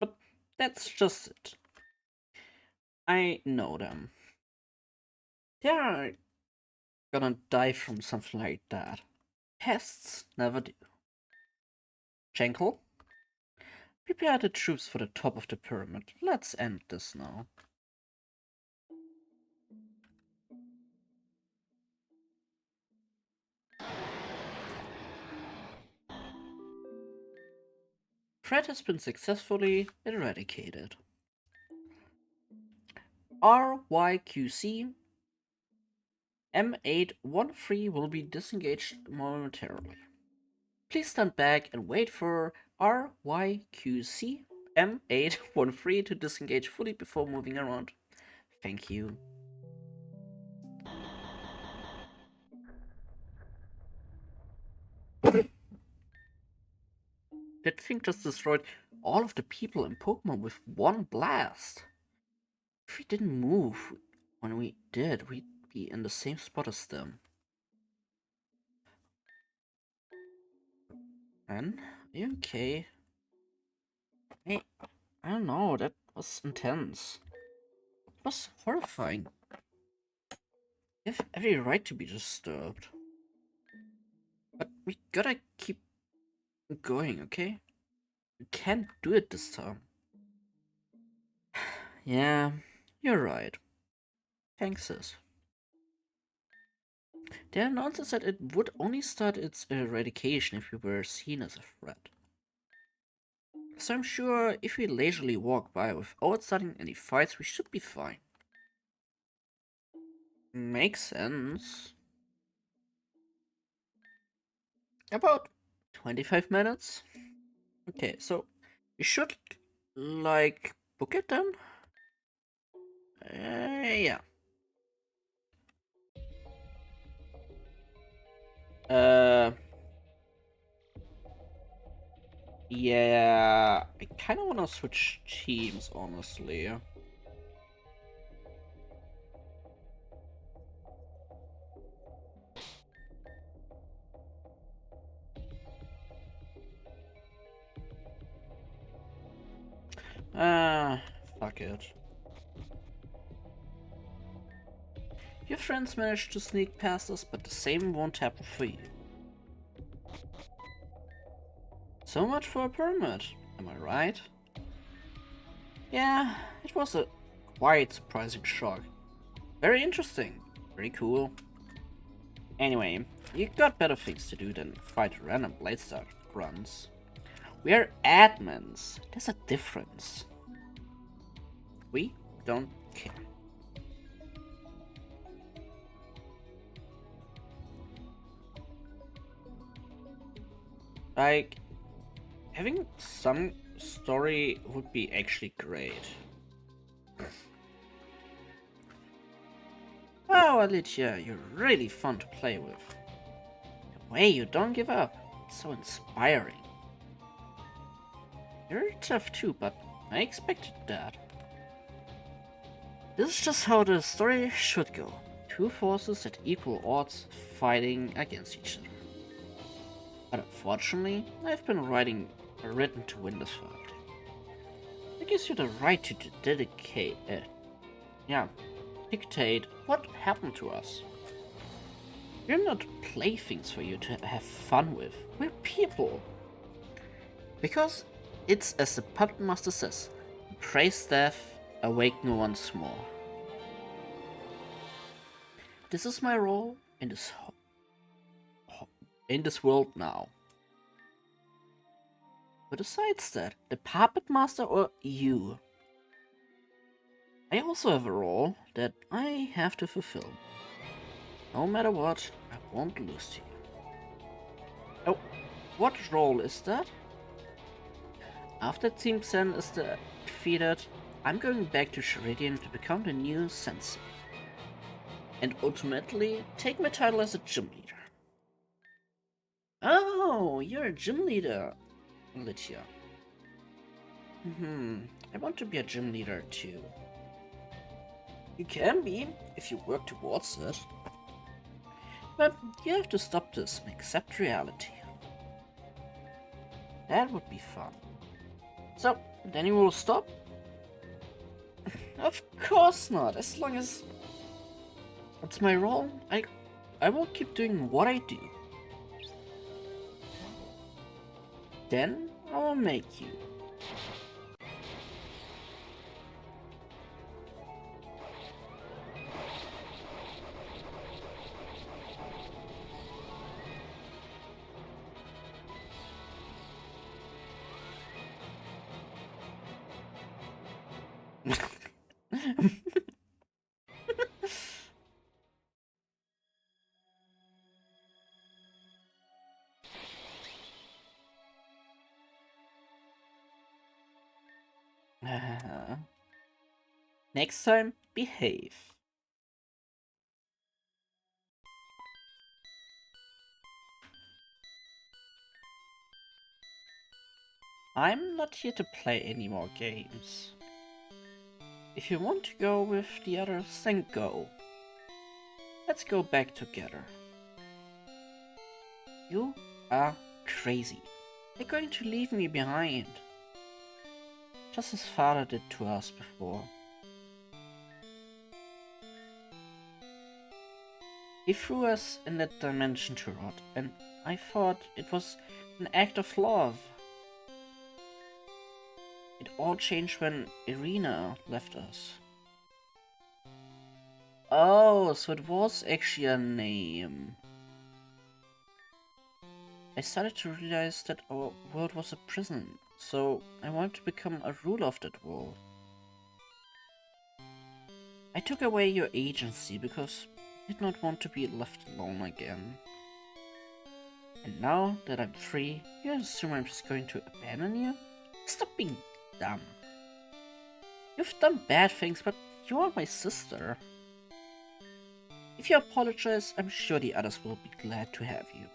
But that's just it. I know them. They're gonna die from something like that. Pests never do. Jankel, prepare the troops for the top of the pyramid. Let's end this now. Threat has been successfully eradicated. RYQC M813 will be disengaged momentarily. Please stand back and wait for RYQC M813 to disengage fully before moving around. Thank you. That thing just destroyed all of the people in Pokemon with one blast. If we didn't move when we did, we'd be in the same spot as them. Man, are you okay? Hey, I don't know, that was intense. It was horrifying. You have every right to be disturbed. But we gotta keep going, okay? We can't do it this time. Yeah, you're right. Thanks, sis. The announcer said it would only start its eradication if we were seen as a threat. So I'm sure if we leisurely walk by without starting any fights, we should be fine. Makes sense. About 25 minutes? Okay, so we should, like, book it then? Yeah. Uh, yeah, I kind of want to switch teams, honestly. Fuck it. Your friends managed to sneak past us, but the same won't happen for you. So much for a pyramid, am I right? Yeah, it was a quite surprising shock. Very interesting, very cool. Anyway, you got better things to do than fight random Bladestar grunts. We are admins, there's a difference. We don't care. Like, having some story would be actually great. Wow, Alicia, you're really fun to play with. The way you don't give up, it's so inspiring. You're tough too, but I expected that. This is just how the story should go. Two forces at equal odds fighting against each other. But unfortunately, I've been written to win this fight. It gives you the right to dictate what happened to us. We're not playthings for you to have fun with. We're people. Because it's as the puppet master says, praise death, awaken once more. This is my role in this world now. Who decides that? The puppet master or you? I also have a role that I have to fulfill. No matter what, I won't lose to you. Oh, what role is that? After Team Sen is defeated, I'm going back to Sheridian to become the new sensei. And ultimately, take my title as a gym leader. Oh, you're a gym leader, Lydia. I want to be a gym leader too. You can be, if you work towards it. But you have to stop this and accept reality. That would be fun. So, then you will stop? Of course not, as long as it's my role, I will keep doing what I do. Then I will make you. Next time, behave. I'm not here to play any more games. If you want to go with the others, then go. Let's go back together. You are crazy. You're going to leave me behind. Just as father did to us before. He threw us in that dimension to rot, and I thought it was an act of love. It all changed when Irina left us. Oh, so it was actually a name. I started to realize that our world was a prison, so I wanted to become a ruler of that world. I took away your agency because I did not want to be left alone again. And now that I'm free, you assume I'm just going to abandon you? Stop being dumb. You've done bad things, but you are my sister. If you apologize, I'm sure the others will be glad to have you.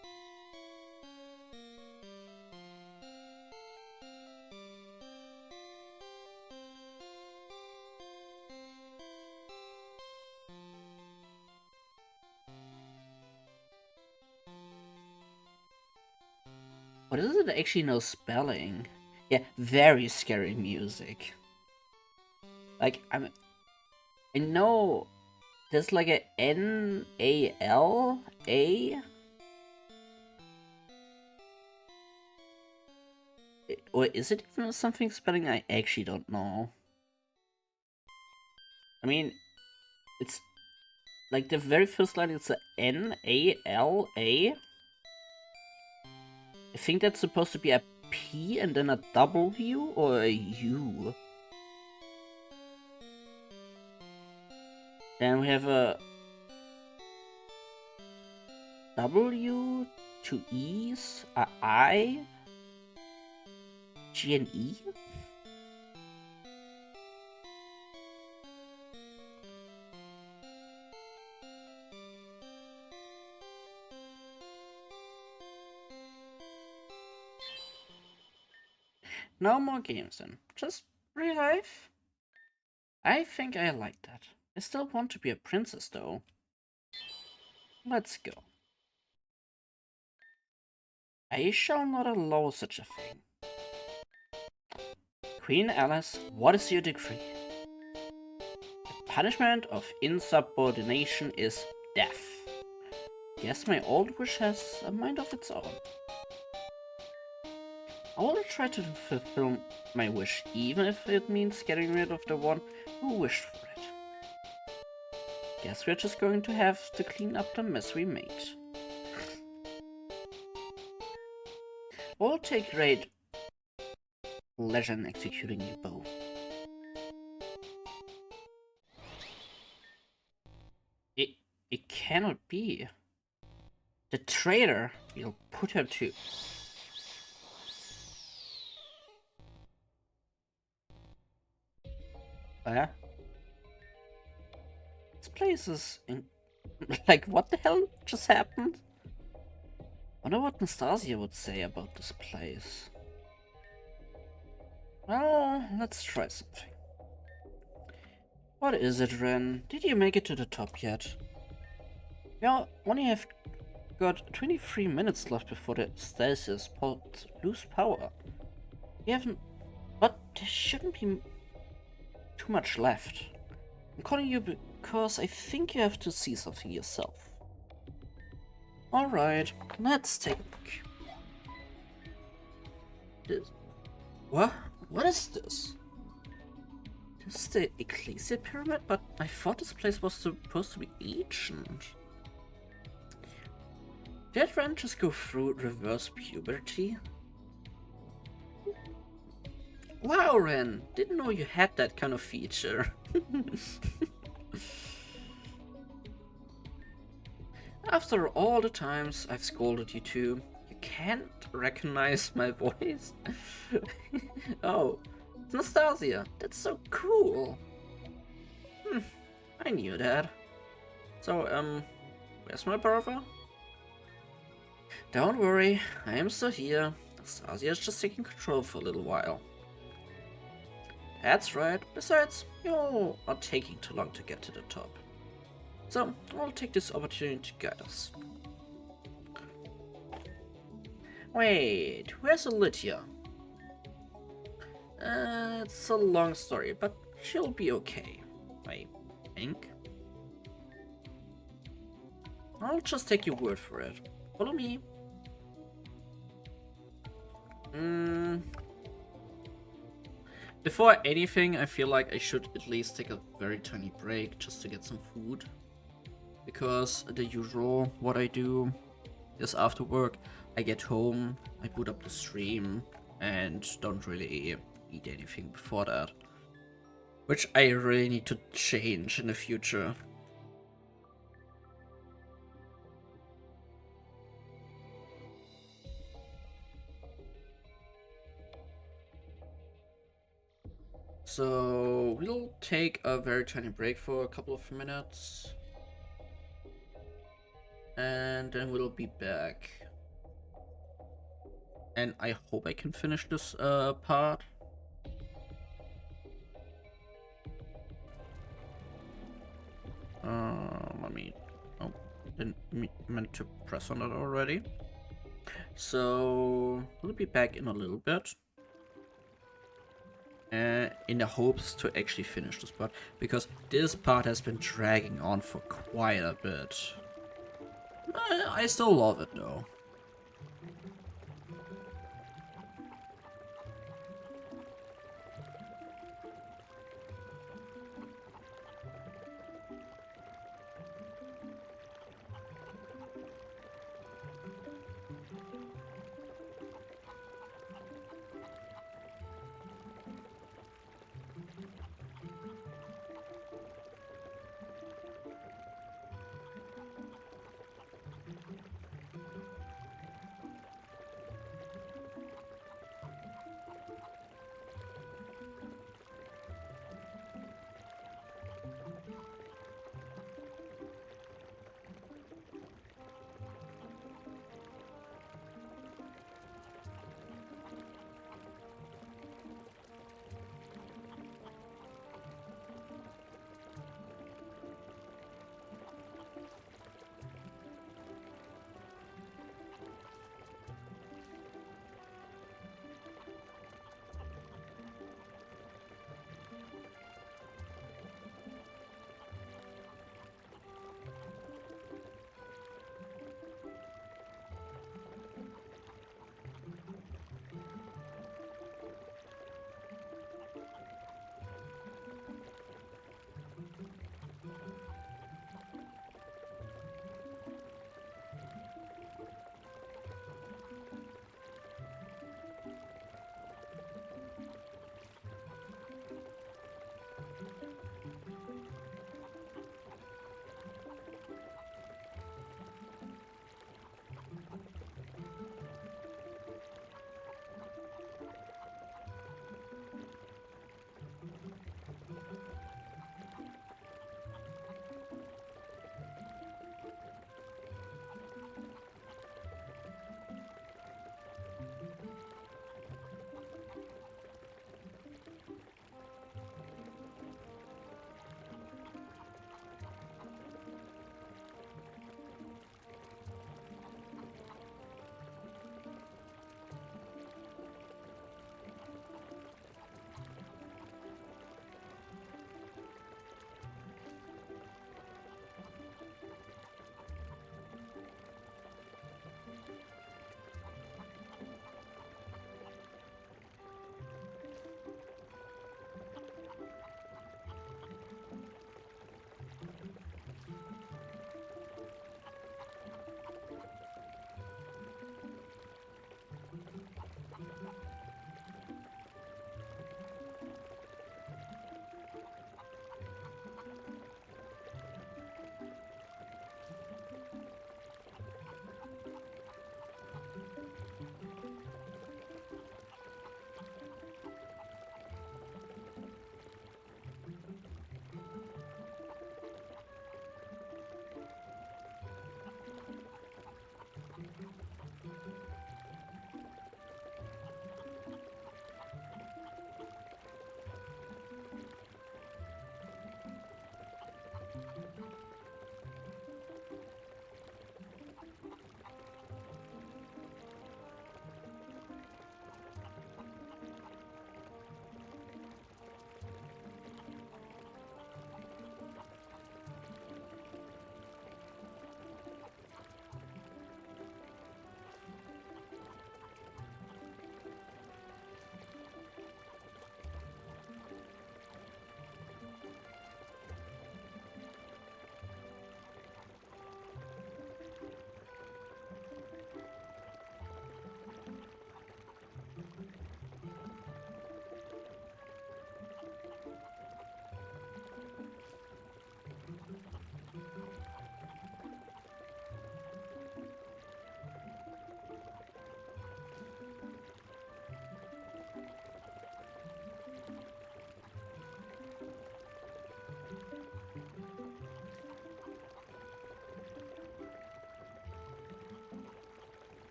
What is it actually no spelling? Yeah, very scary music. Like, I know there's like a N-A-L-A? Or is it even something spelling I actually don't know? I mean, it's like the very first line is a N-A-L-A. I think that's supposed to be a P and then a W or a U. Then we have a W, two E's, a I, G and E. No more games then. Just real life? I think I like that. I still want to be a princess though. Let's go. I shall not allow such a thing. Queen Alice, what is your decree? The punishment of insubordination is death. Guess my old wish has a mind of its own. I will try to fulfill my wish, even if it means getting rid of the one who wished for it. Guess we're just going to have to clean up the mess we made. We'll take great pleasure in executing you both. It cannot be. The traitor will put her to. This place is in. Like, what the hell just happened? Wonder what Nastasia would say about this place. Well, let's try something. What is it, Ren? Did you make it to the top yet? Yeah, only have got 23 minutes left before the stasis pods lose power. We haven't. But there shouldn't be too much left. I'm calling you because I think you have to see something yourself. Alright, let's take a look. This. What? What is this? This is the Ecclesia Pyramid, but I thought this place was supposed to be ancient. Did Ren just go through reverse puberty? Wow, Ren! Didn't know you had that kind of feature. After all the times I've scolded you two, you can't recognize my voice? Oh, it's Nastasia. That's so cool. I knew that. So, where's my brother? Don't worry, I am still here. Nastasia is just taking control for a little while. That's right. Besides, you are taking too long to get to the top. So, I'll take this opportunity to guide us. Wait, where's Lydia? It's a long story, but she'll be okay, I think. I'll just take your word for it. Follow me. Before anything, I feel like I should at least take a very tiny break just to get some food. Because the usual, what I do is after work, I get home, I boot up the stream, and don't really eat anything before that. Which I really need to change in the future. So we'll take a very tiny break for a couple of minutes. And then we'll be back. And I hope I can finish this part. Let me. Oh, didn't meant to press on it already. So we'll be back in a little bit. In the hopes to actually finish this part, because this part has been dragging on for quite a bit. I still love it though.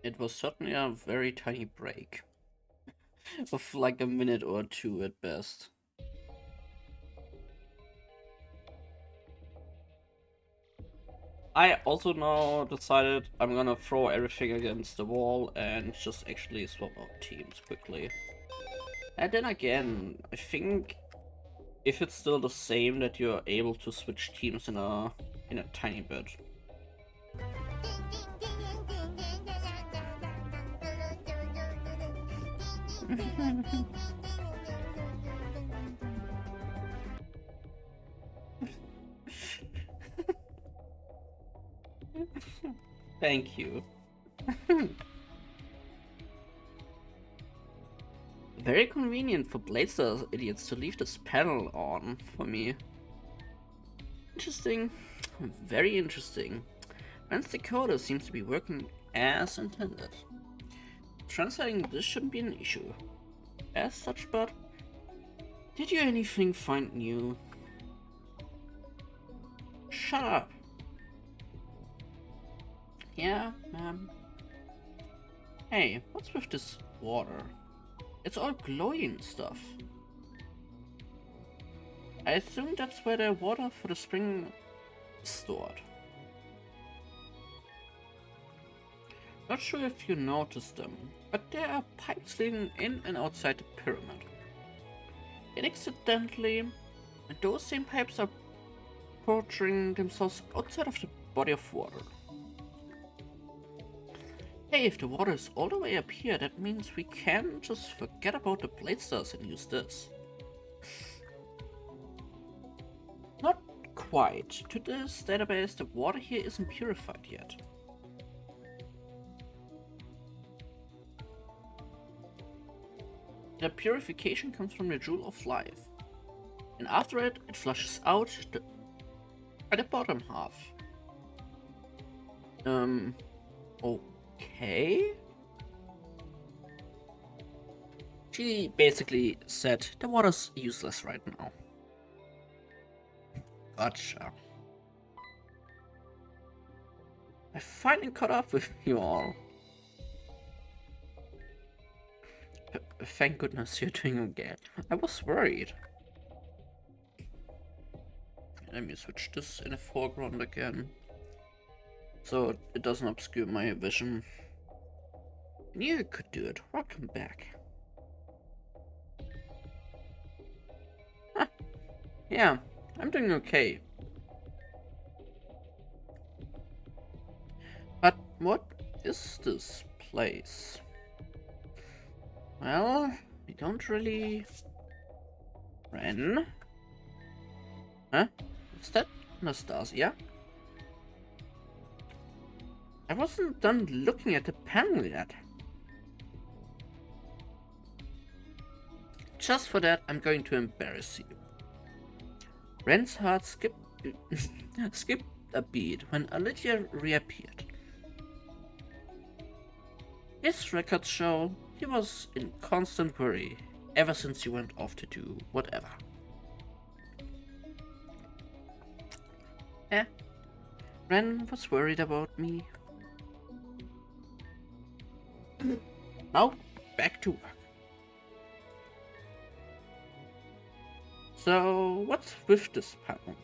It was certainly a very tiny break of like a minute or two at best. I also now decided I'm gonna throw everything against the wall and just actually swap out teams quickly. And then again, I think if it's still the same that you're able to switch teams in a tiny bit. Thank you. Very convenient for Blazers idiots to leave this panel on for me. Interesting. Very interesting. Rand's decoder seems to be working as intended. Translating this shouldn't be an issue. As such, but did you anything find new? Shut up. Yeah, ma'am. Hey, what's with this water? It's all glowing stuff. I assume that's where the water for the spring is stored. Not sure if you noticed them, but there are pipes leading in and outside the pyramid. Incidentally, those same pipes are portraying themselves outside of the body of water. Hey, if the water is all the way up here, that means we can just forget about the blade stars and use this. Not quite. To this database, the water here isn't purified yet. The purification comes from the Jewel of Life, and after it flushes out at the bottom half. Okay? She basically said the water's useless right now. Gotcha. I finally caught up with you all. Thank goodness you're doing okay. I was worried. Let me switch this in the foreground again, so it doesn't obscure my vision. Knew you could do it. Welcome back. Huh. Yeah, I'm doing okay. But what is this place? Well, we don't really... Ren? Huh? Is that Anastasia? I wasn't done looking at the panel yet. Just for that, I'm going to embarrass you. Ren's heart skipped a beat when Olivia reappeared. His records show he was in constant worry ever since he went off to do whatever. Ren was worried about me. Now, back to work. So, what's with this panel?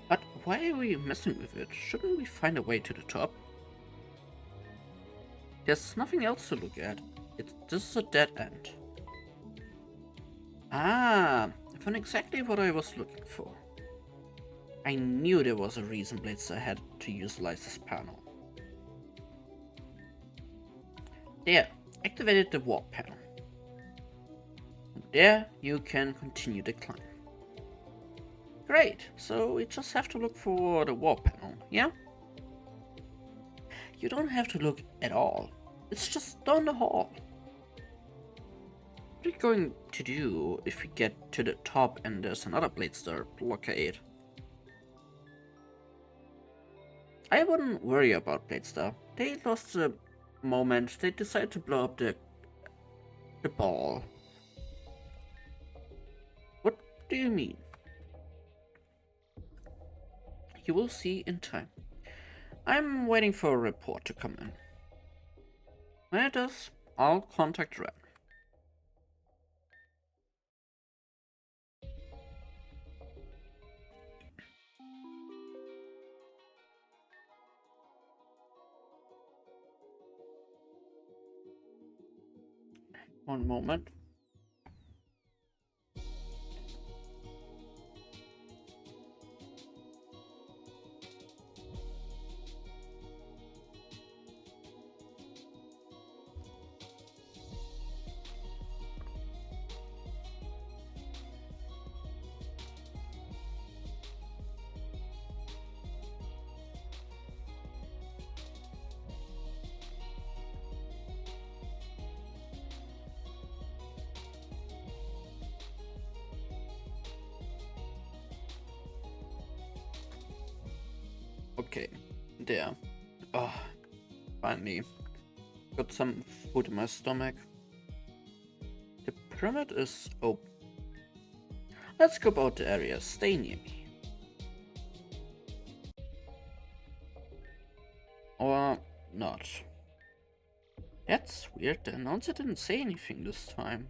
But why are we messing with it? Shouldn't we find a way to the top? There's nothing else to look at. This is a dead end. Ah, I found exactly what I was looking for. I knew there was a reason Blitzer had to utilize this panel. There, activated the warp panel. There, you can continue the climb. Great, so we just have to look for the warp panel, yeah? You don't have to look at all. It's just down the hall. What are you going to do if we get to the top and there's another Bladestar blockade? I wouldn't worry about Bladestar. They lost the moment they decided to blow up the ball. What do you mean? you will see in time. I'm waiting for a report to come in. When it does, I'll contact Ren. One moment. Okay, there. Oh, finally. Got some food in my stomach. The pyramid is open. Let's scope out the area. Stay near me. Or not. That's weird. The announcer didn't say anything this time.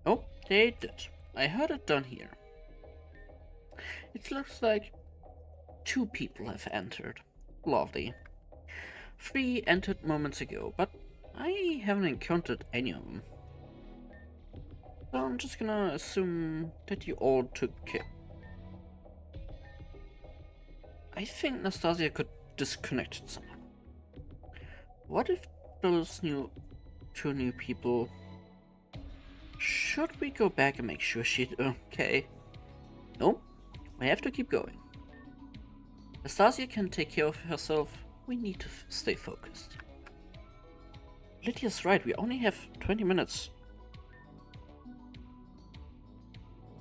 Oh, they did. I heard it down here. It looks like 2 people have entered. Lovely. 3 entered moments ago, but I haven't encountered any of them. So I'm just gonna assume that you all took care. I think Nastasia could disconnect it somehow. What if those 2 new people... Should we go back and make sure she's okay? Nope, we have to keep going. Nastasia can take care of herself. We need to stay focused. Lydia's right, we only have 20 minutes.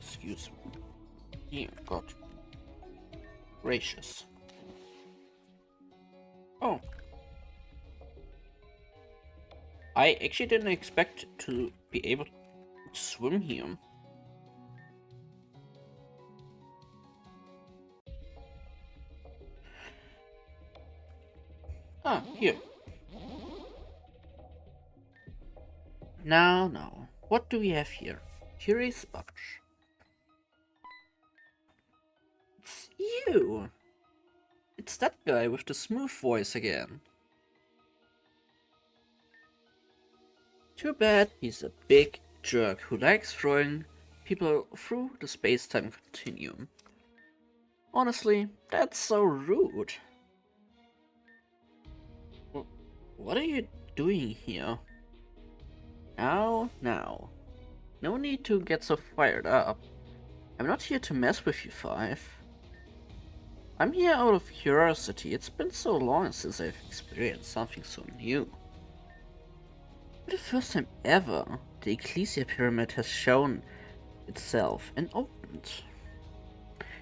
Excuse me. Oh, God. Gracious. Oh. I actually didn't expect to be able to swim here. Ah, here. Now. What do we have here? Curious sponge. It's you! It's that guy with the smooth voice again. Too bad he's a big jerk who likes throwing people through the space-time continuum. Honestly, that's so rude. What are you doing here? Now. No need to get so fired up. I'm not here to mess with you, 5. I'm here out of curiosity. It's been so long since I've experienced something so new. For the first time ever, the Ecclesia Pyramid has shown itself and opened.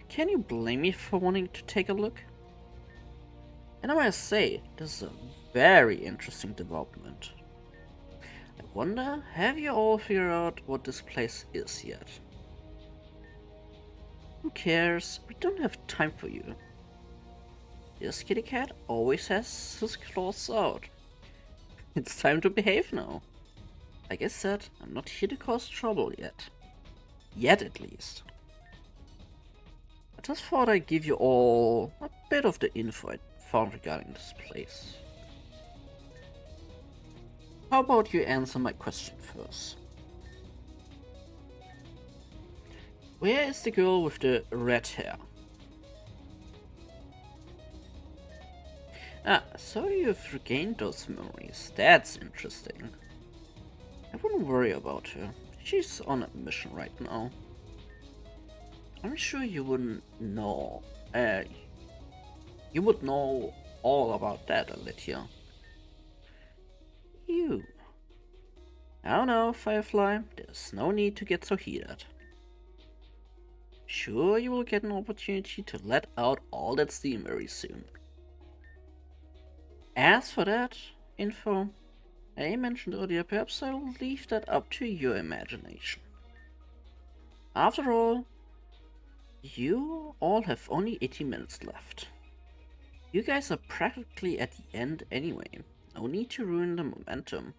Can you blame me for wanting to take a look? And I must say, this is a very interesting development. I wonder, have you all figured out what this place is yet? Who cares? We don't have time for you. This kitty cat always has his claws out. It's time to behave now. Like I said, I'm not here to cause trouble yet. Yet at least. I just thought I'd give you all a bit of the info I found regarding this place. How about you answer my question first? Where is the girl with the red hair? Ah, so you've regained those memories. That's interesting. I wouldn't worry about her. She's on a mission right now. I'm sure you wouldn't know. You would know all about that, Alitia. You. Oh no, Firefly. There's no need to get so heated. Sure, you will get an opportunity to let out all that steam very soon. As for that info I mentioned earlier, perhaps I will leave that up to your imagination. After all, You all have only 80 minutes left. You guys are practically at the end anyway. No need to ruin the momentum.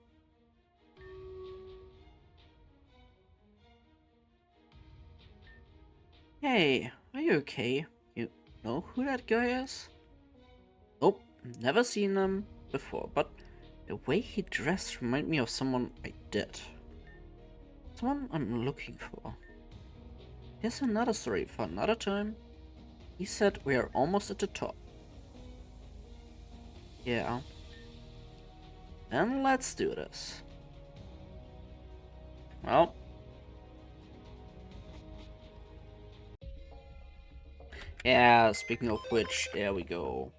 Hey, are you okay? You know who that guy is? Nope, never seen him before, but the way he dressed reminded me of someone I did. Someone I'm looking for. Here's another story for another time. He said we are almost at the top. Yeah. Then let's do this. Well. Yeah, speaking of which, there we go.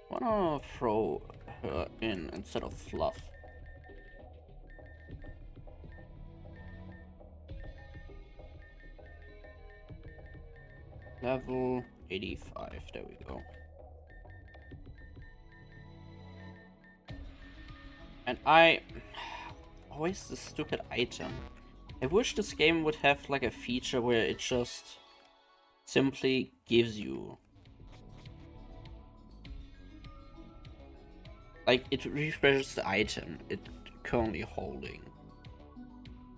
Wanna throw her in instead of Fluff. Level 85, there we go. And always this stupid item. I wish this game would have like a feature where it just simply gives you. Like, it refreshes the item it's currently holding.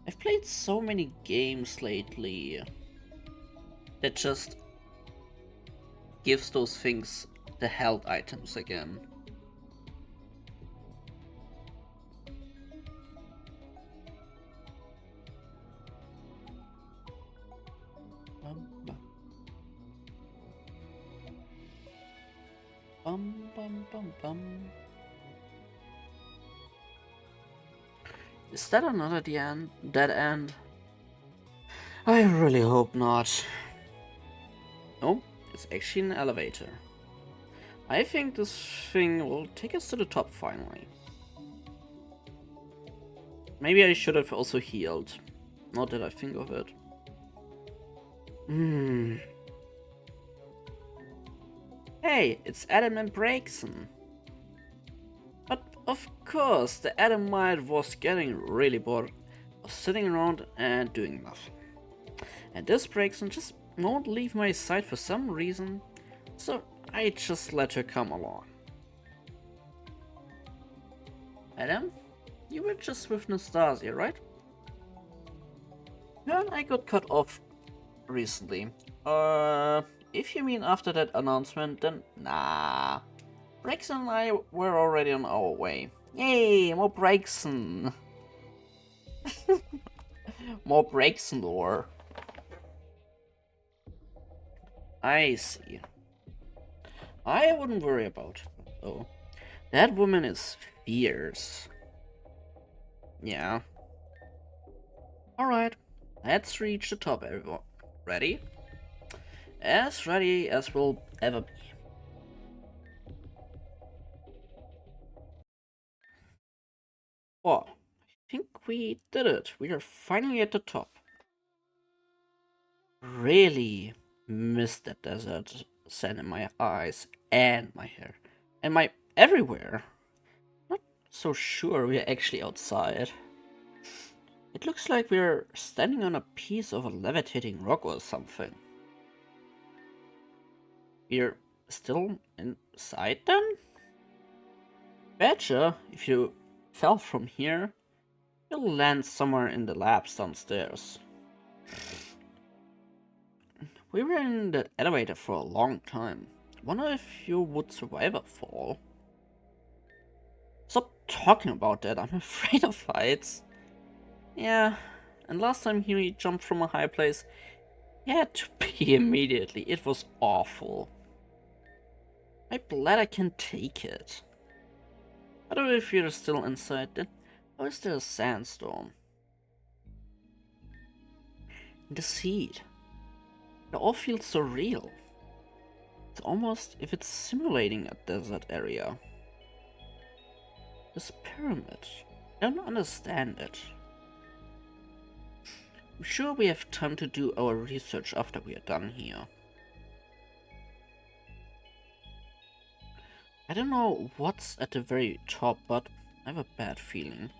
I've played so many games lately that just gives those things the health items again. Bum, bum. Bum, bum, bum, bum. Is that another dead end? I really hope not. Nope, it's actually an elevator. I think this thing will take us to the top finally. Maybe I should have also healed. Not that I think of it. Hey, it's Adam and Brakeson. But of course, the Adamite was getting really bored of sitting around and doing nothing. And this Brakeson just won't leave my side for some reason, so I just let her come along. Adam, you were just with Nastasia, right? Yeah, I got cut off recently. If you mean after that announcement, then nah. Brakeson and I were already on our way. Yay, more Brakeson! More Brakeson lore. I see. I wouldn't worry about it, though. That woman is fierce. Yeah. Alright, let's reach the top, everyone. Ready? As ready as we'll ever be. Oh, I think we did it. We are finally at the top. Really missed that desert sand in my eyes and my hair. And my everywhere. Not so sure we're actually outside. It looks like we're standing on a piece of a levitating rock or something. We're still inside then? Betcha, if you fell from here, you'll land somewhere in the labs downstairs. We were in that elevator for a long time. Wonder if you would survive a fall. Stop talking about that, I'm afraid of heights. Yeah, and last time he jumped from a high place, he had to pee immediately. It was awful. My bladder can take it. I don't know if you're still inside then. How is there a sandstorm? The seed. It all feels so real. It's almost if it's simulating a desert area. This pyramid. I don't understand it. I'm sure we have time to do our research after we are done here. I don't know what's at the very top, but I have a bad feeling.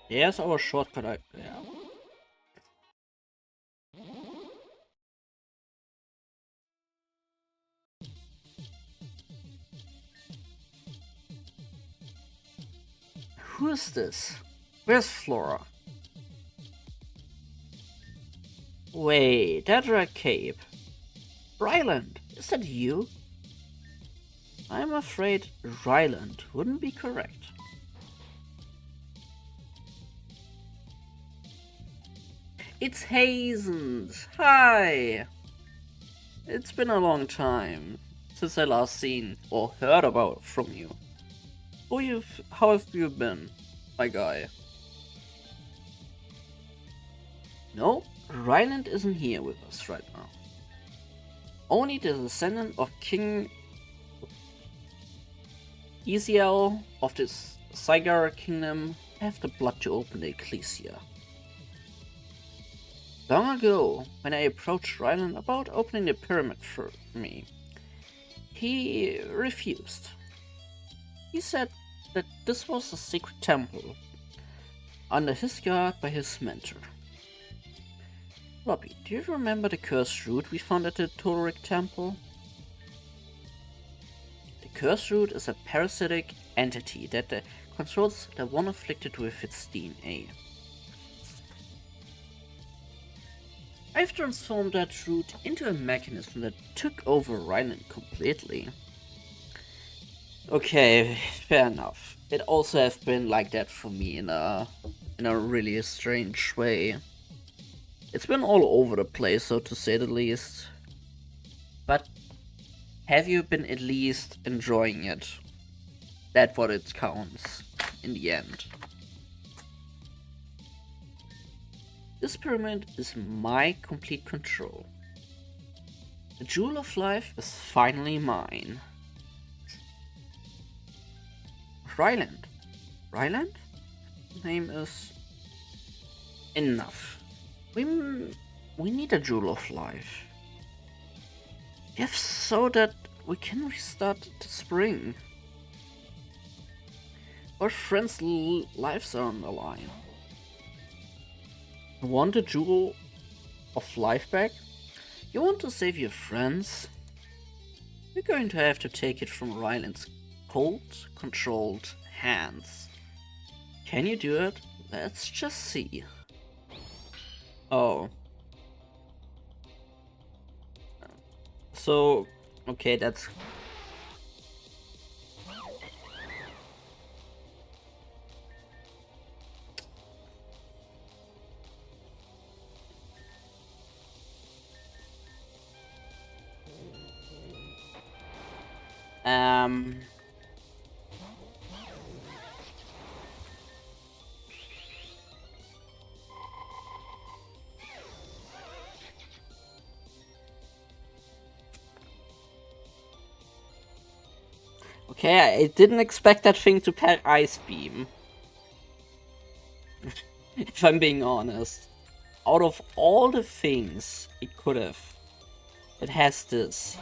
There's our shortcut. Yeah. Who is this? Where's Flora? Wait, that red cape. Ryland, is that you? I'm afraid Ryland wouldn't be correct. It's Hazen! Hi! It's been a long time since I last seen or heard about from you. How have you been, my guy? No, Ryland isn't here with us right now. Only the descendant of King Eziel of this Cygar kingdom have the blood to open the Ecclesia. Long ago, when I approached Ryland about opening the pyramid for me, he refused. He said that this was a secret temple, under his guard by his mentor. Robbie, do you remember the cursed root we found at the Tolric temple? The cursed root is a parasitic entity that controls the one afflicted with its DNA. I've transformed that root into a mechanism that took over Ryland completely. Okay, fair enough. It also has been like that for me in a really strange way. It's been all over the place, so to say the least. But have you been at least enjoying it? That's what it counts in the end. This pyramid is my complete control. The jewel of life is finally mine. Ryland. Ryland? Name is... Enough. We need a jewel of life. If so that we can restart the spring. Our friends' lives are on the line. You want the jewel of life back? You want to save your friends? You're going to have to take it from Ryland's cold, controlled hands. Can you do it? Let's just see. Oh. So, okay, that's... Okay, I didn't expect that thing to pair Ice Beam. If I'm being honest. Out of all the things it could have, it has this.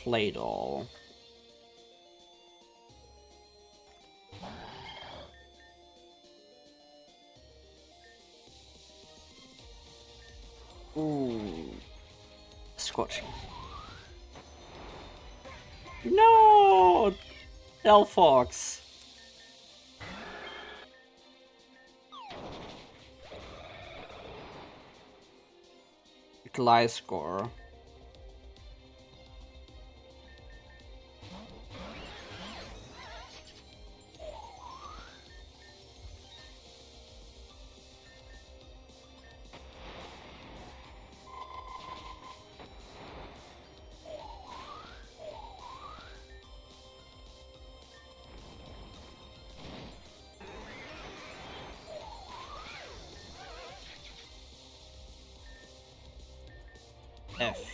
Claydol. Ooh. Scorching. No! Delphox. Gliscor. F.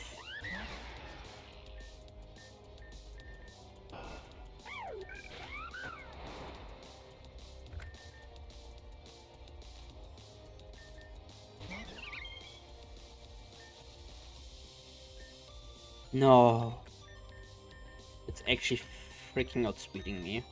No. It's actually freaking outspeeding me.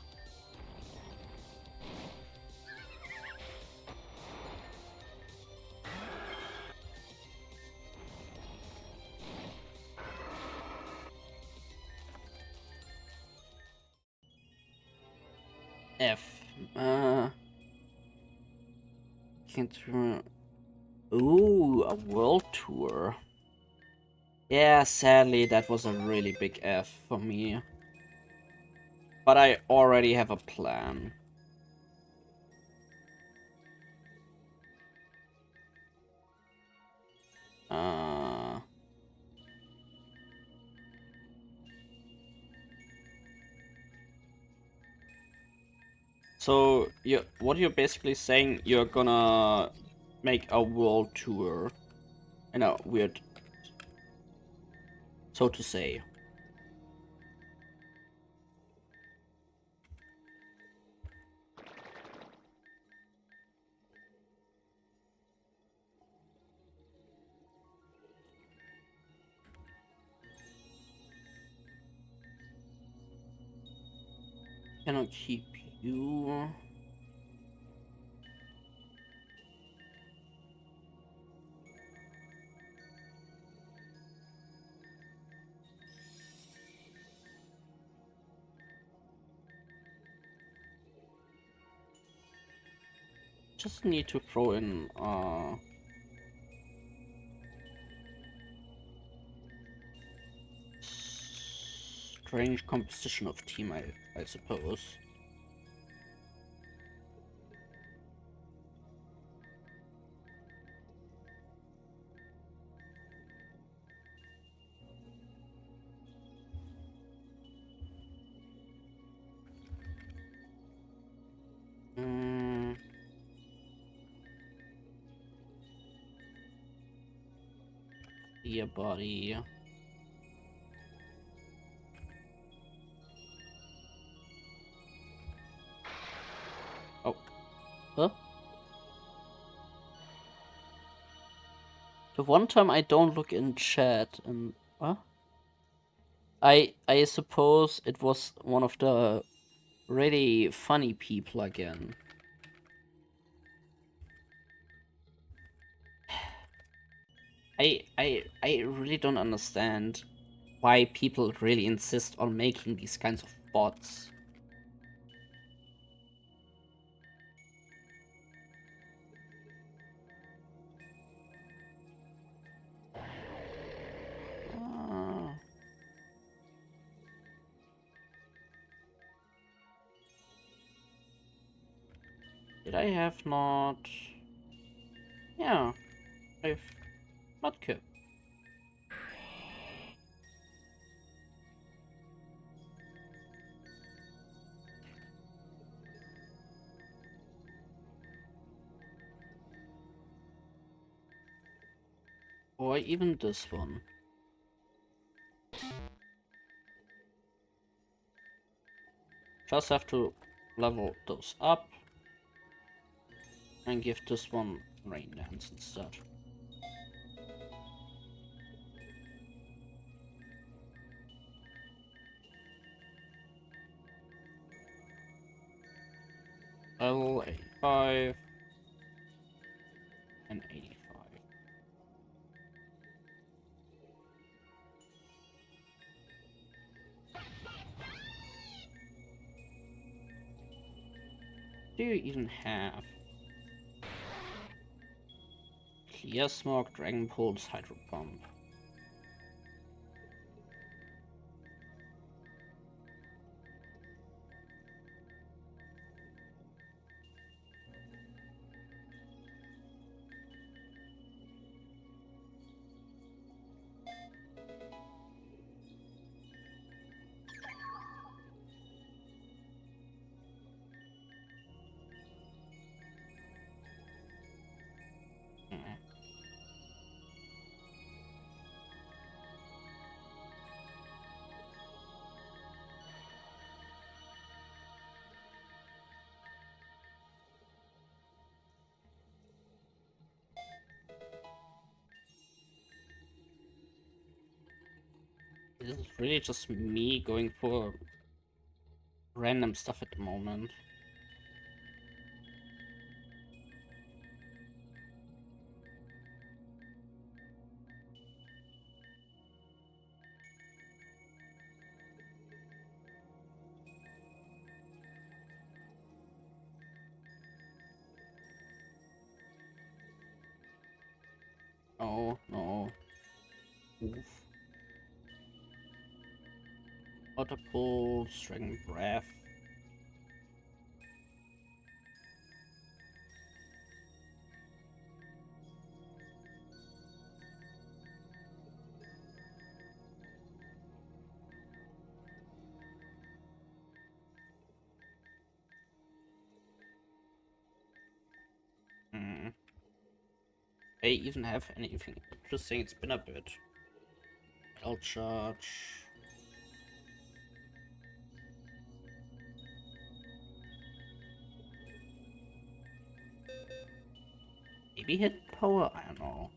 F. Can't. Ooh, a world tour. Yeah, sadly, that was a really big F for me. But I already have a plan. So what you're basically saying, you're gonna make a world tour in a weird, so to say. Cannot keep you. Just need to throw in strange composition of team, I suppose. Your body. Oh. Huh? The one time I don't look in chat and what? I suppose it was one of the really funny people again. I really don't understand why people really insist on making these kinds of bots. Did I have not? Yeah, I've not kept. Or even this one. Just have to level those up and give this one Rain Dance instead. Level 85 and 85. Do you even have Clear Smoke, Dragon Pulse, Hydro Pump? This is really just me going for random stuff at the moment. Oh, no. Oof. Audible, Dragon Breath. Hmm. I even have anything interesting. It's been a bit. I'll charge. Maybe hit power? I don't know.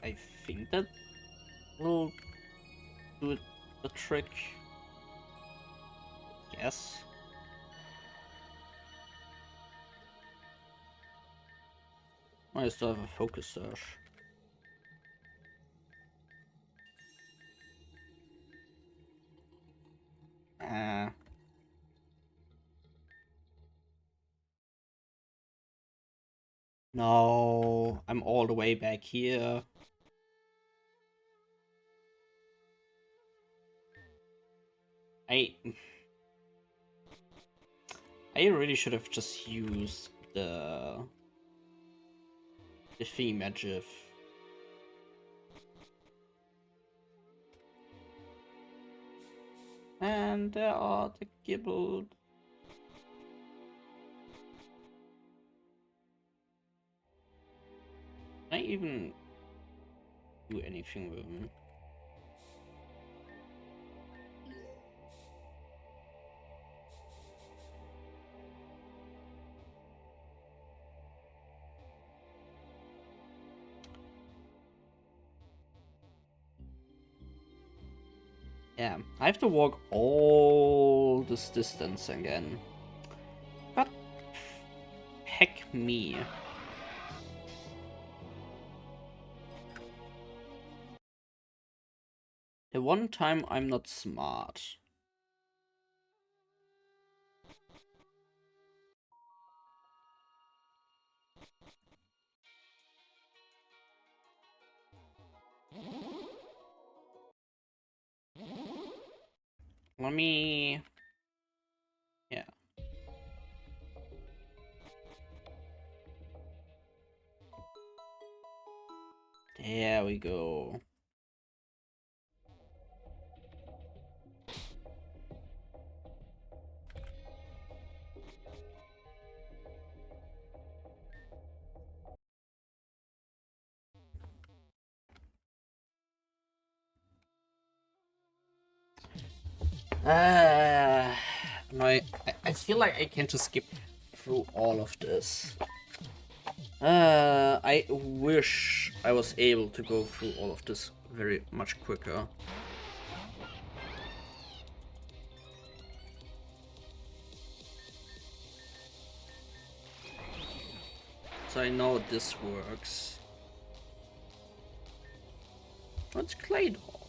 I think that will do the trick. Yes. I still have a focus search. Uh, no, I'm all the way back here. I I really should have just used the theme magic. And there are the gibbled. Can I even do anything with them? Yeah, I have to walk all this distance again. But heck me. The one time I'm not smart. Let me... Yeah. There we go. No, I feel like I can just skip through all of this. I wish I was able to go through all of this very much quicker. So I know this works. What's Claydol?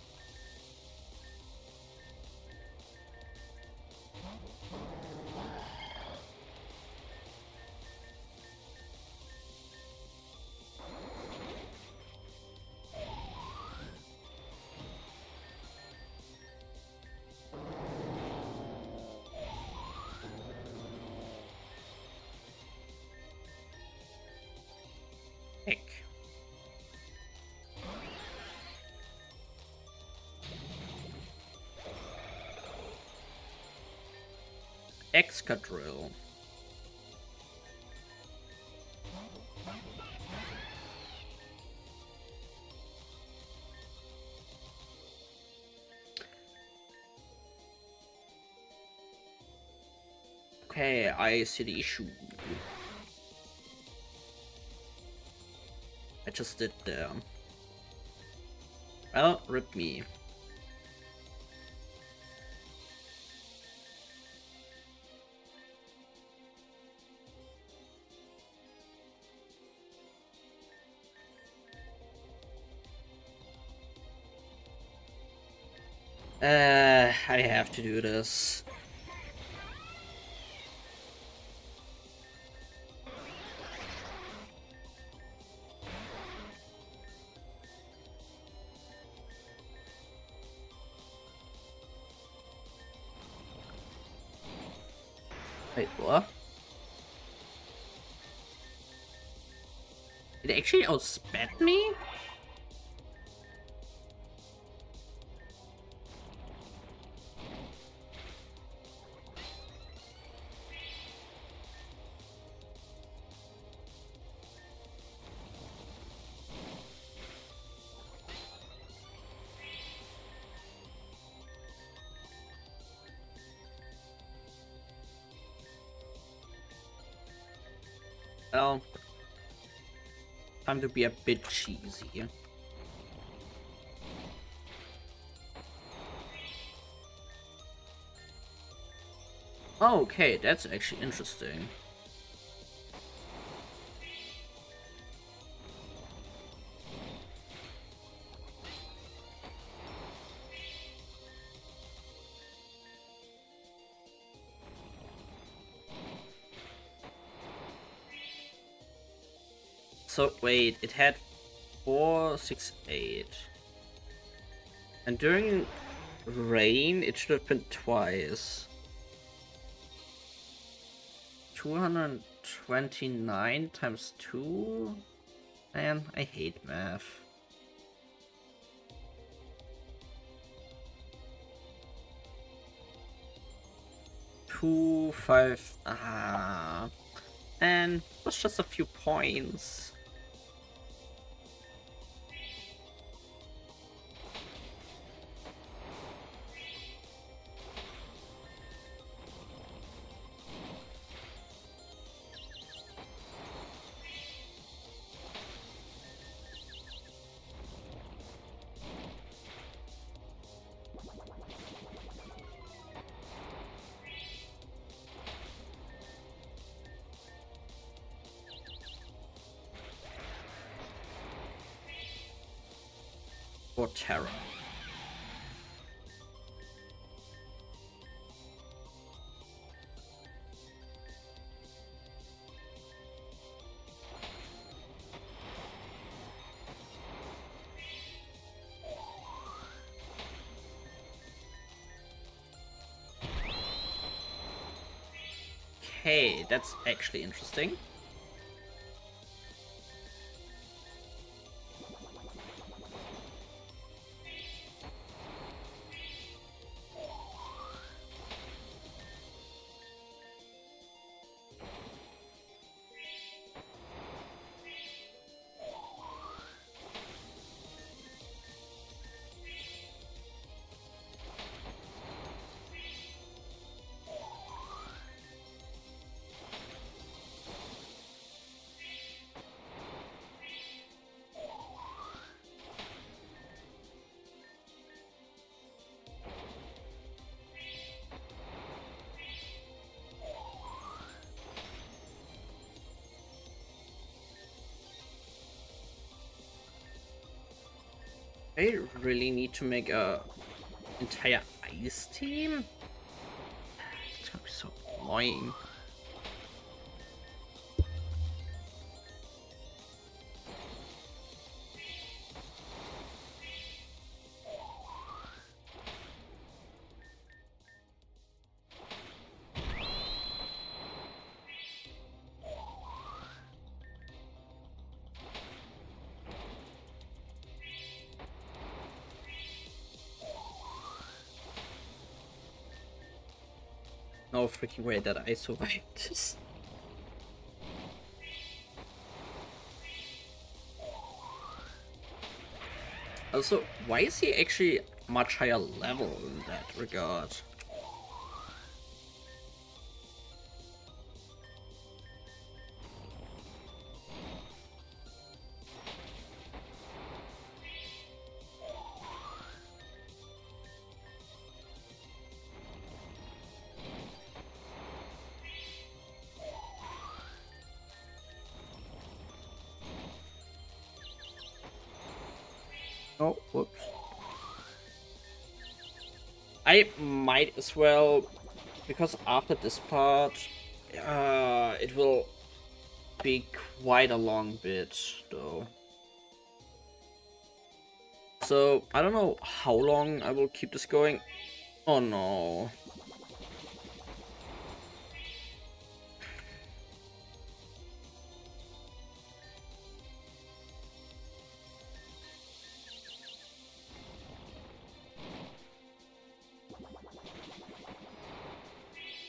Excadrill. Okay, I see the issue. I just did there. Well, rip me. I have to do this. Wait, what? It actually outsped me? Well, time to be a bit cheesy. Oh, okay, that's actually interesting. So wait, it had 4, 6, 8. And during rain, it should have been twice. 229 times 2? Man, I hate math. 2, 5, and it was just a few points. For Terra. Okay, that's actually interesting. I really need to make a entire ice team? It's gonna be so annoying. no freaking way that I survived this. Also, why is he actually much higher level in that regard? Oh, whoops. I might as well, because after this part, it will be quite a long bit, though. So, I don't know how long I will keep this going. Oh no.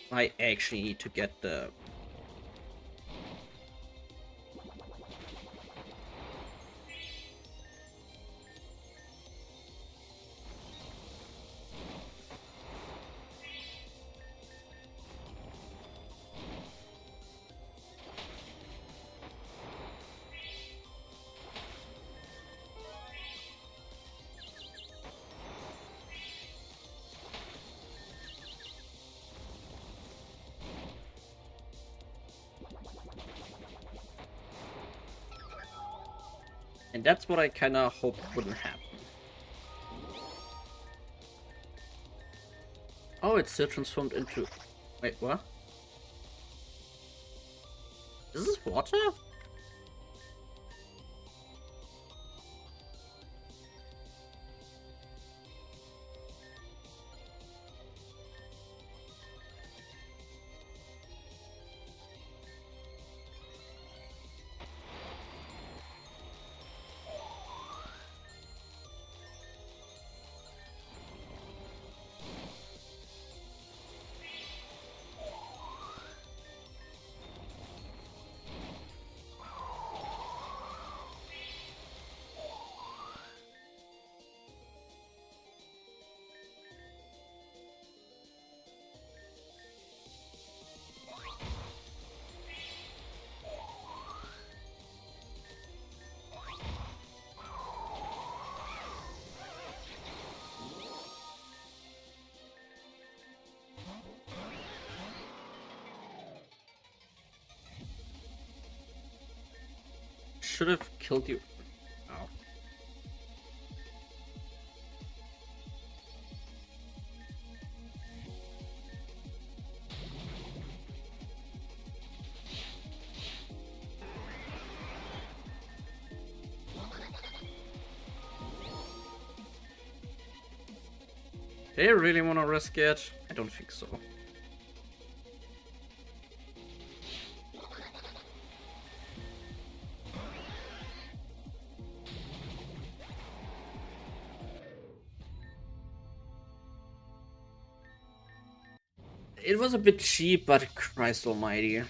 I actually need to get the... And that's what I kinda hoped wouldn't happen. Oh, it's still transformed into... Wait, what? Is this water? Should have killed you. Oh. They really want to risk it? I don't think so. It was a bit cheap, but Christ almighty.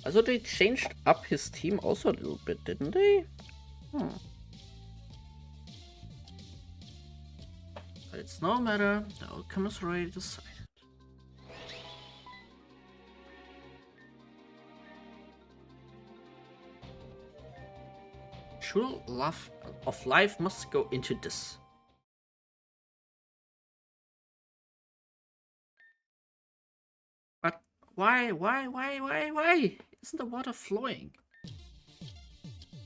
Also, they changed up his team also a little bit, didn't they? Hmm. But it's no matter, the outcome is already decided. True love of life must go into this. But why? Isn't the water flowing?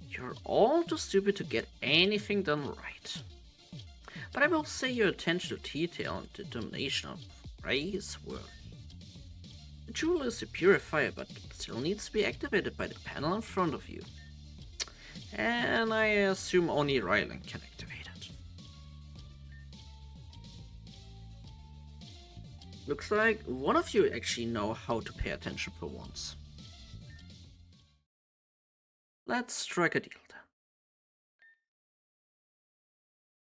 You're all too stupid to get anything done right. But I will say your attention to detail and determination are praiseworthy. The jewel is a purifier, but still needs to be activated by the panel in front of you. And I assume only Rylan can activate it. Looks like one of you actually know how to pay attention for once. Let's strike a deal then.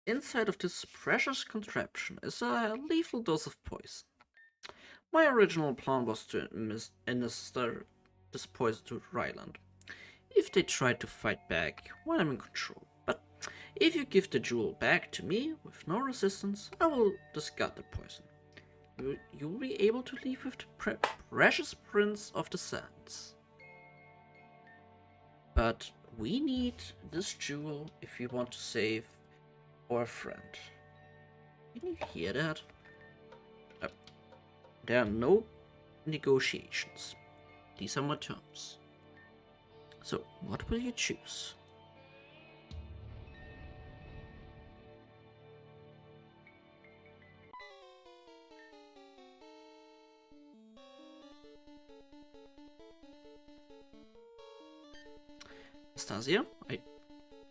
Inside of this precious contraption is a lethal dose of poison. My original plan was to administer this poison to Ryland if they try to fight back when I'm in control. But if you give the jewel back to me with no resistance, I will discard the poison. You'll be able to leave with the precious Prince of the Sands. But we need this jewel if we want to save our friend. Can you hear that? There are no negotiations. These are my terms. So, what will you choose? Stasia?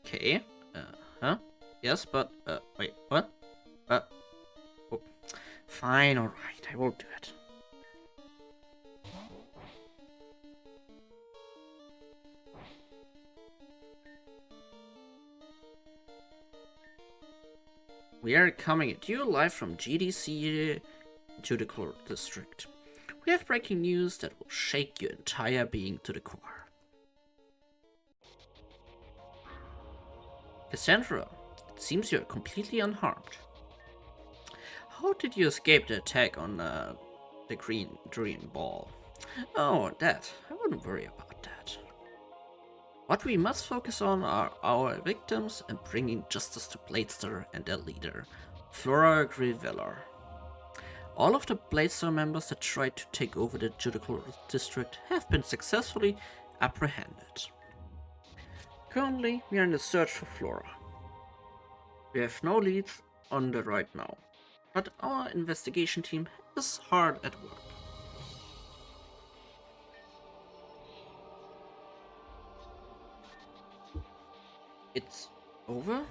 Okay. Huh? Yes, but, wait, what? Oh. Fine, alright, I will do it. We are coming at you live from GDC to the Core District. We have breaking news that will shake your entire being to the core. Cassandra, it seems you're completely unharmed. How did you escape the attack on the Green Dream Ball? Oh, that. I wouldn't worry about that. What we must focus on are our victims and bringing justice to Bladestar and their leader, Flora Griveller. All of the Bladestar members that tried to take over the Judicial District have been successfully apprehended. Currently, we are in the search for Flora. We have no leads on the right now, but our investigation team is hard at work. It's over?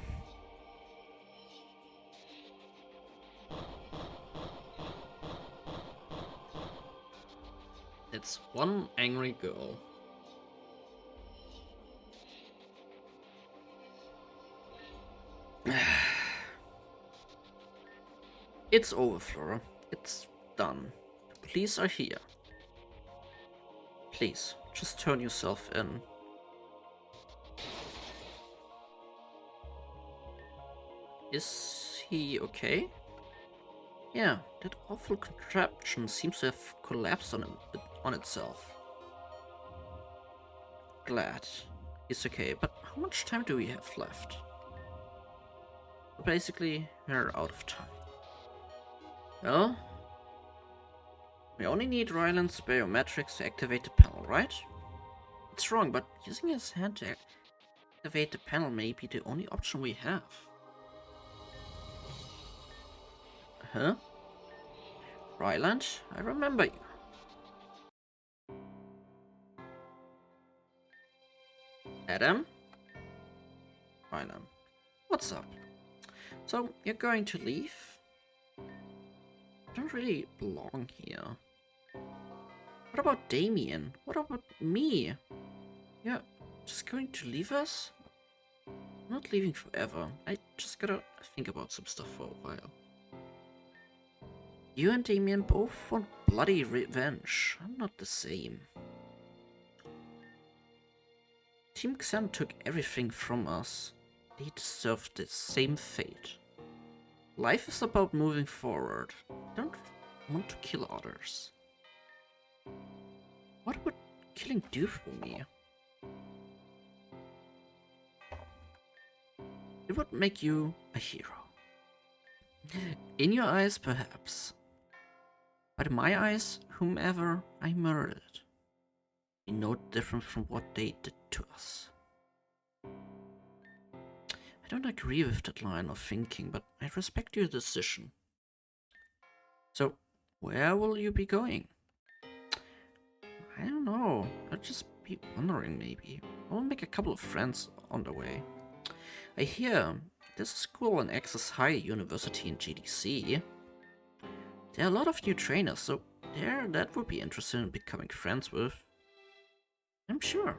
It's one angry girl. It's over, Flora. It's done. The police are here. Please, just turn yourself in. Is he okay? Yeah, that awful contraption seems to have collapsed on itself. Glad. It's okay, but how much time do we have left? Basically, we're out of time. Well, we only need Ryland's biometrics to activate the panel, right? It's wrong, but using his hand to activate the panel may be the only option we have. Huh? Ryland, I remember you. Adam? Ryland, what's up? So, you're going to leave? I don't really belong here. What about Damien? What about me? You're just going to leave us? I'm not leaving forever. I just gotta think about some stuff for a while. You and Damien both want bloody revenge. I'm not the same. Team Xam took everything from us. They deserve the same fate. Life is about moving forward. I don't want to kill others. What would killing do for me? It would make you a hero. In your eyes, perhaps. But in my eyes, whomever I murdered be no different from what they did to us. I don't agree with that line of thinking, but I respect your decision. So, where will you be going? I don't know. I'll just be wondering, maybe. I'll make a couple of friends on the way. I hear there's a school in Access High University in GDC. There are a lot of new trainers, so that would be interesting in becoming friends with. I'm sure.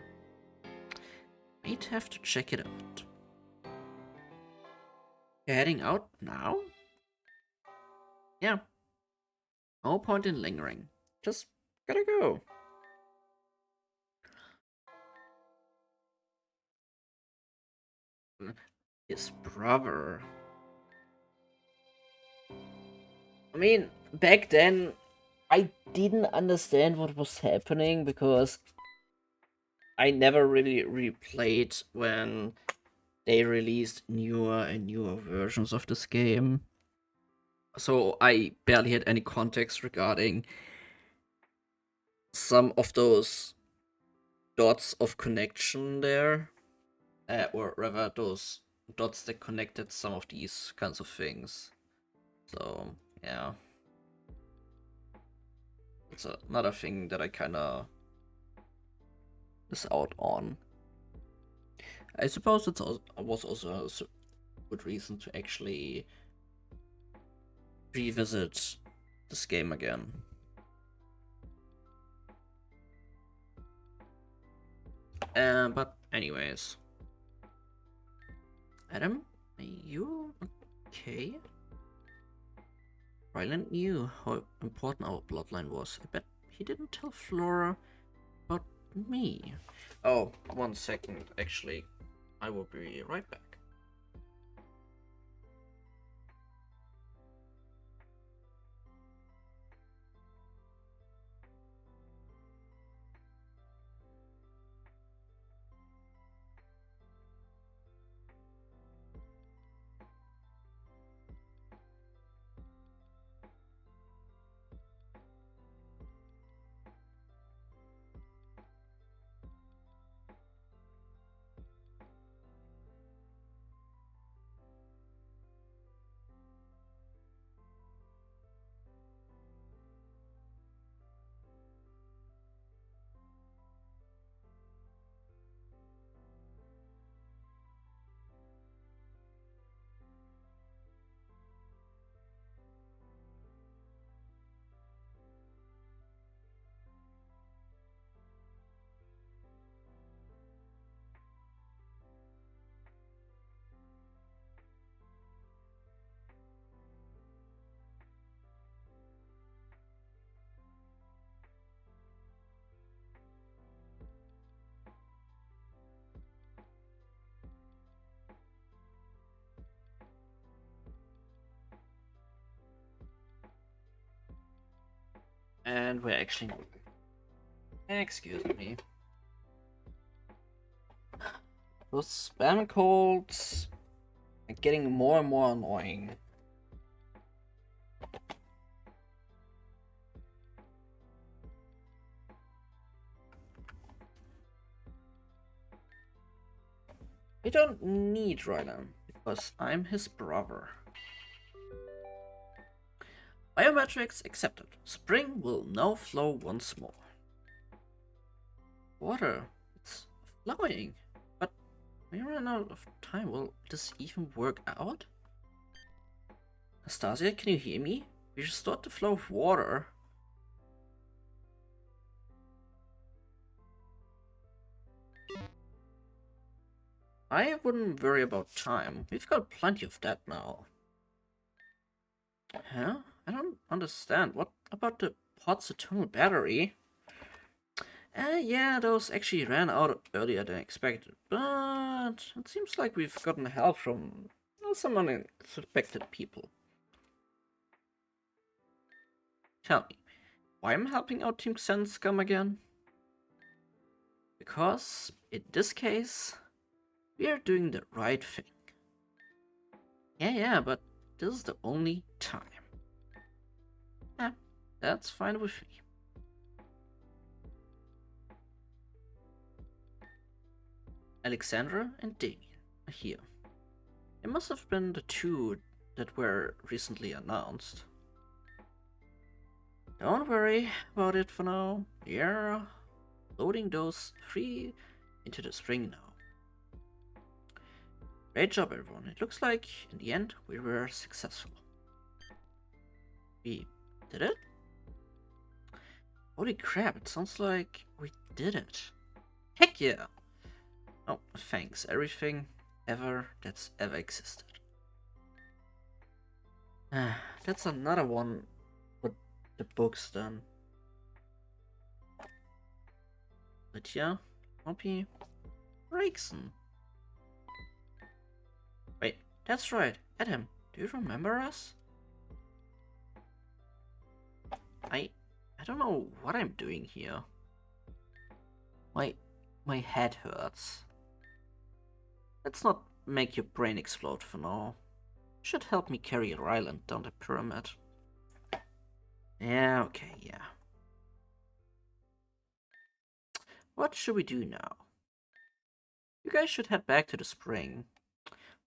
Might have to check it out. You're heading out now? Yeah. No point in lingering. Just gotta go. His brother. I mean, back then, I didn't understand what was happening because I never really replayed when they released newer and newer versions of this game. So I barely had any context regarding some of those dots of connection there, or rather those dots that connected some of these kinds of things. So yeah, it's another thing that I kind of miss out on. I suppose it was also a good reason to actually revisit this game again. But anyways, Adam, are you okay? Ryland knew how important our bloodline was. I bet he didn't tell Flora about me. Oh, 1 second, actually. I will be right back. And we're actually. Excuse me. Those spam calls are getting more and more annoying. I don't need Rylan, because I'm his brother. Biometrics accepted. Spring will now flow once more. Water. It's flowing. But we ran out of time. Will this even work out? Nastasia, can you hear me? We restored the flow of water. I wouldn't worry about time. We've got plenty of that now. Huh? I don't understand. What about the pod's eternal battery? Yeah, those actually ran out earlier than expected, but it seems like we've gotten help from some unexpected people. Tell me, why am I helping out Team Xen Scum again? Because, in this case, we are doing the right thing. Yeah, but this is the only time. Yeah, that's fine with me. Alexandra and Damien are here. They must have been the two that were recently announced. Don't worry about it for now. We're loading those three into the spring now. Great job, everyone. It looks like, in the end, we were successful. We did it? Holy crap, it sounds like we did it. Heck yeah! Oh, thanks. Everything ever that's ever existed. That's another one with the books then. Lydia, Poppy, Gregson. Wait, that's right. Adam, do you remember us? I I don't know what I'm doing here. My my head hurts. Let's not make your brain explode for now. Should help me carry Ryland down the pyramid. Yeah, okay, yeah. What should we do now? You guys should head back to the spring.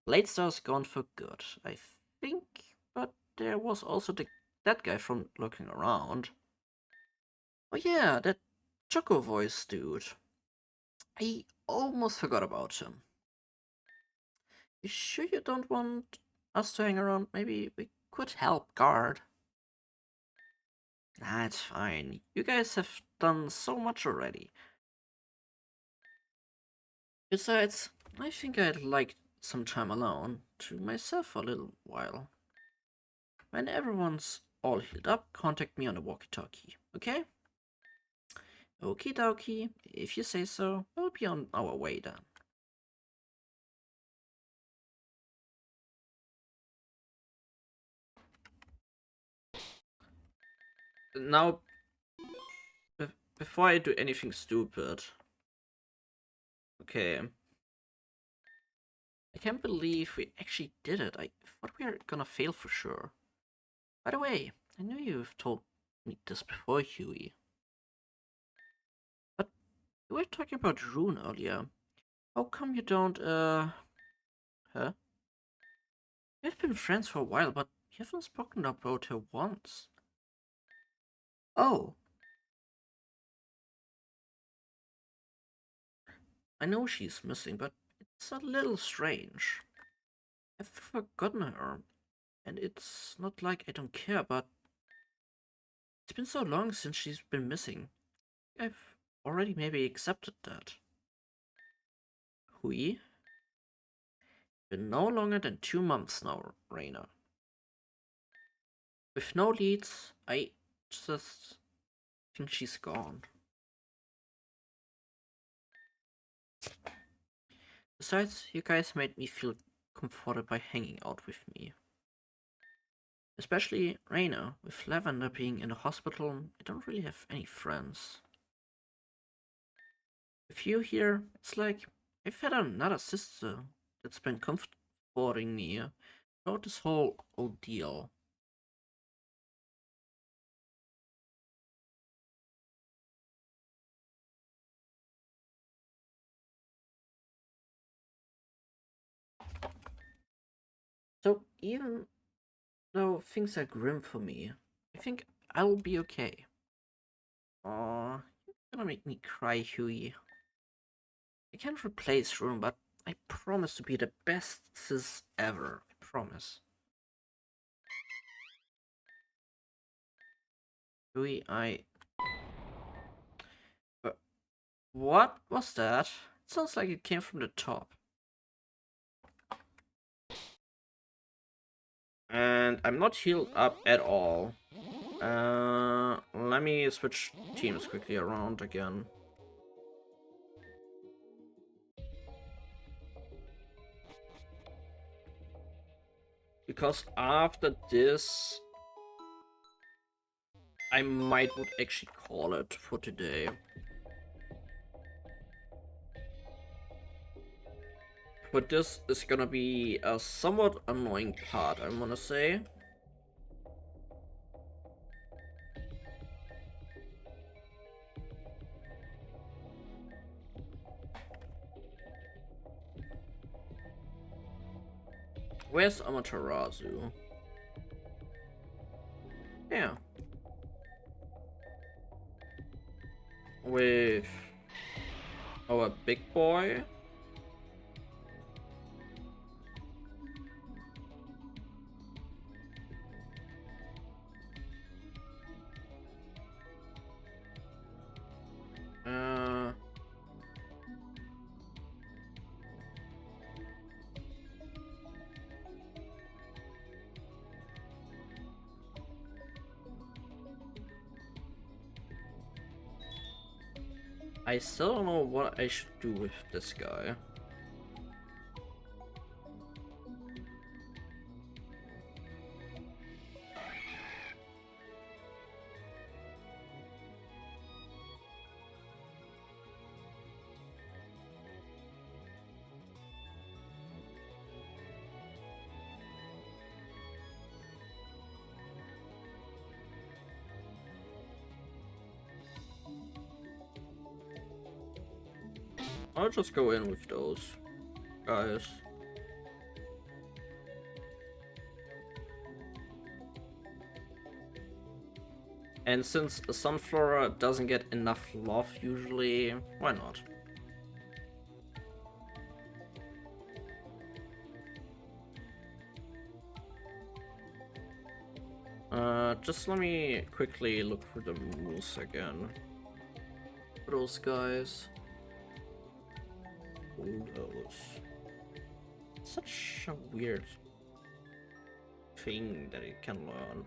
Bladestar's gone for good, I think, but there was also that guy from looking around. Oh yeah, that Choco Voice dude. I almost forgot about him. You sure you don't want us to hang around? Maybe we could help guard. That's fine. You guys have done so much already. Besides, I think I'd like some time alone to myself for a little while. When everyone's all healed up, contact me on the walkie-talkie, okay? Okie dokie, if you say so, we'll be on our way then. Now, before I do anything stupid, okay, I can't believe we actually did it. I thought we were gonna fail for sure. By the way, I knew you've told me this before, Huey. But we were talking about Rune earlier. How come you don't, huh? We've been friends for a while, but you haven't spoken about her once. Oh, I know she's missing, but it's a little strange. I've forgotten her, and it's not like I don't care, but it's been so long since she's been missing. I've already maybe accepted that. Hui? Been no longer than 2 months now, Raina. With no leads, I just think she's gone. Besides, you guys made me feel comforted by hanging out with me. Especially Raina. With Lavender being in the hospital, I don't really have any friends. With you here, it's like I've had another sister that's been comforting me throughout this whole ordeal. So even though things are grim for me, I think I'll be okay. Aw, you're gonna make me cry, Huey. I can't replace Rune, but I promise to be the best sis ever. I promise. Huey, uh, what was that? It sounds like it came from the top. And I'm not healed up at all. Let me switch teams quickly around again. Because after this, I might would actually call it for today. But this is gonna be a somewhat annoying part, I wanna say. Where's Amaterasu? Yeah. With our big boy. Uh, I still don't know what I should do with this guy. I'll just go in with those guys. And since Sunflora doesn't get enough love usually, why not? Just let me quickly look for the moves again. Those guys. Those. Such a weird thing that you can learn.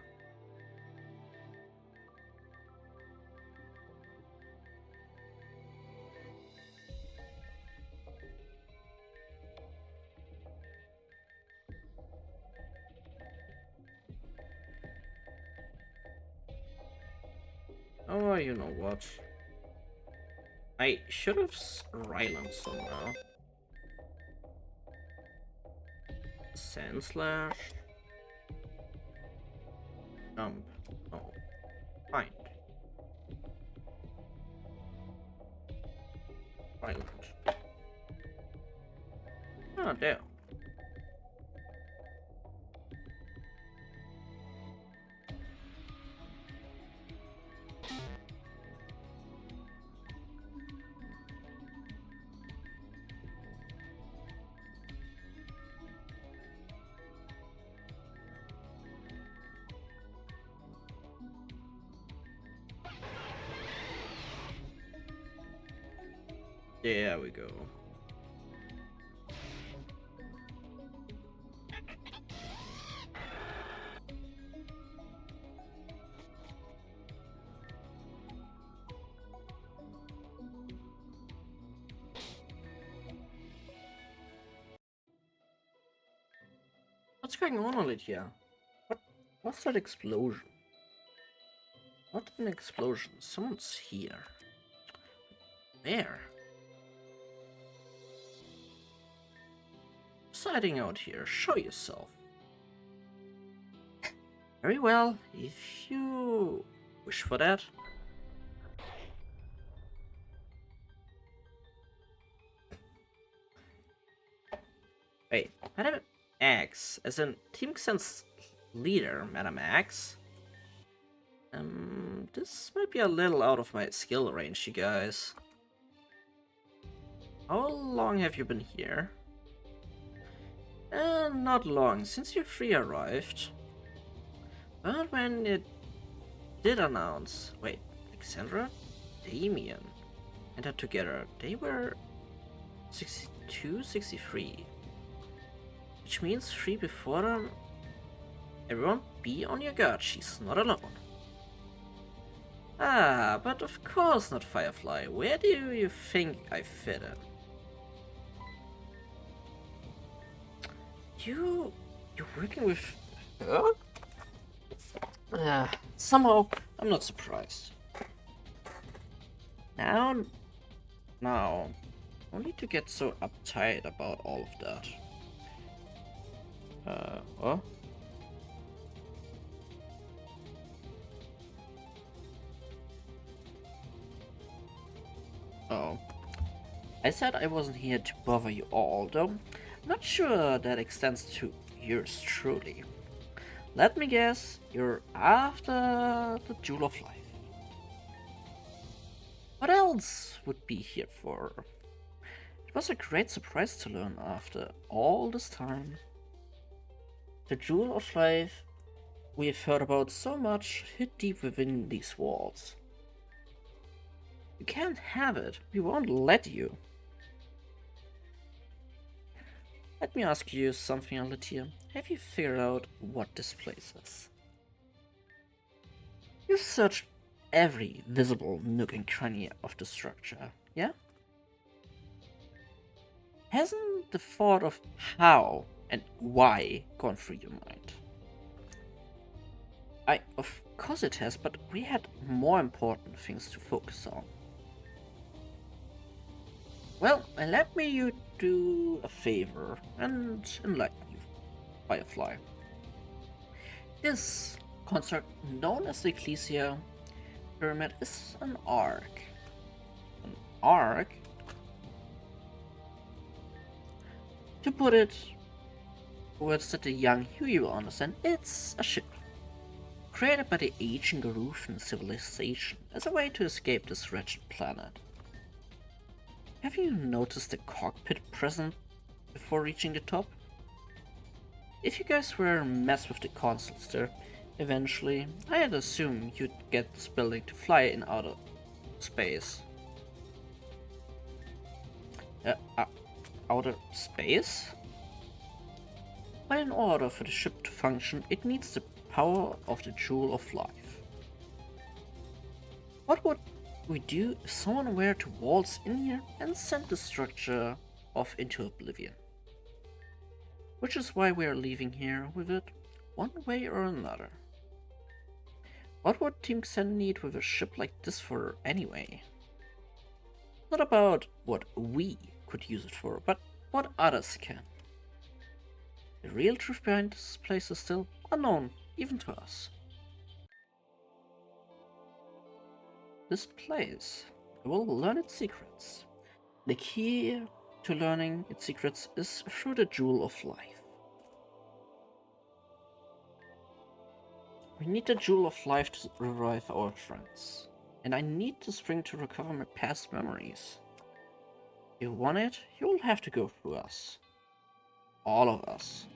Oh, you know what? I should have Rylan somehow. Sand Slash. Jump. Oh. Find. Ryland. Oh, there. There we go. What's going on over here? What's that explosion? What an explosion. Someone's here. Where? Siding out here. Show yourself. Very well, if you wish for that. Wait, Madam X, as in Team Xen's leader, Madam X. This might be a little out of my skill range, you guys. How long have you been here? Not long, since you three arrived. But when it did announce... Wait, Alexandra? Damien entered together. They were 62, 63. Which means 3 before them. Everyone be on your guard, she's not alone. Ah, but of course not, Firefly. Where do you think I fit in? You're working with her? Somehow, I'm not surprised. Now, no need to get so uptight about all of that. What? Oh. I said I wasn't here to bother you all, though. Not sure that extends to yours truly. Let me guess, you're after the Jewel of Life. What else would be here for? It was a great surprise to learn after all this time. The Jewel of Life we've heard about so much hid deep within these walls. You can't have it. We won't let you. Let me ask you something, Alatia. Have you figured out what this place is? You've searched every visible nook and cranny of the structure. Yeah? Hasn't the thought of how and why gone through your mind? Of course it has, but we had more important things to focus on. Well, let me you do a favor and enlighten you, Firefly. This construct known as the Ecclesia Pyramid is an arc. An arc? To put it words that the young Huey will understand, it's a ship. Created by the ancient Garuthan civilization as a way to escape this wretched planet. Have you noticed the cockpit present before reaching the top? If you guys were a mess with the consoles there, eventually, I'd assume you'd get this building to fly in outer space. Outer space? But in order for the ship to function, it needs the power of the Jewel of Life. What would we do if someone were to waltz in here and send the structure off into oblivion? Which is why we are leaving here with it, one way or another. What would Team Xen need with a ship like this for anyway? Not about what we could use it for, but what others can. The real truth behind this place is still unknown, even to us. This place will learn its secrets. The key to learning its secrets is through the Jewel of Life. We need the Jewel of Life to revive our friends, and I need the spring to recover my past memories. If you want it, you will have to go through us. All of us.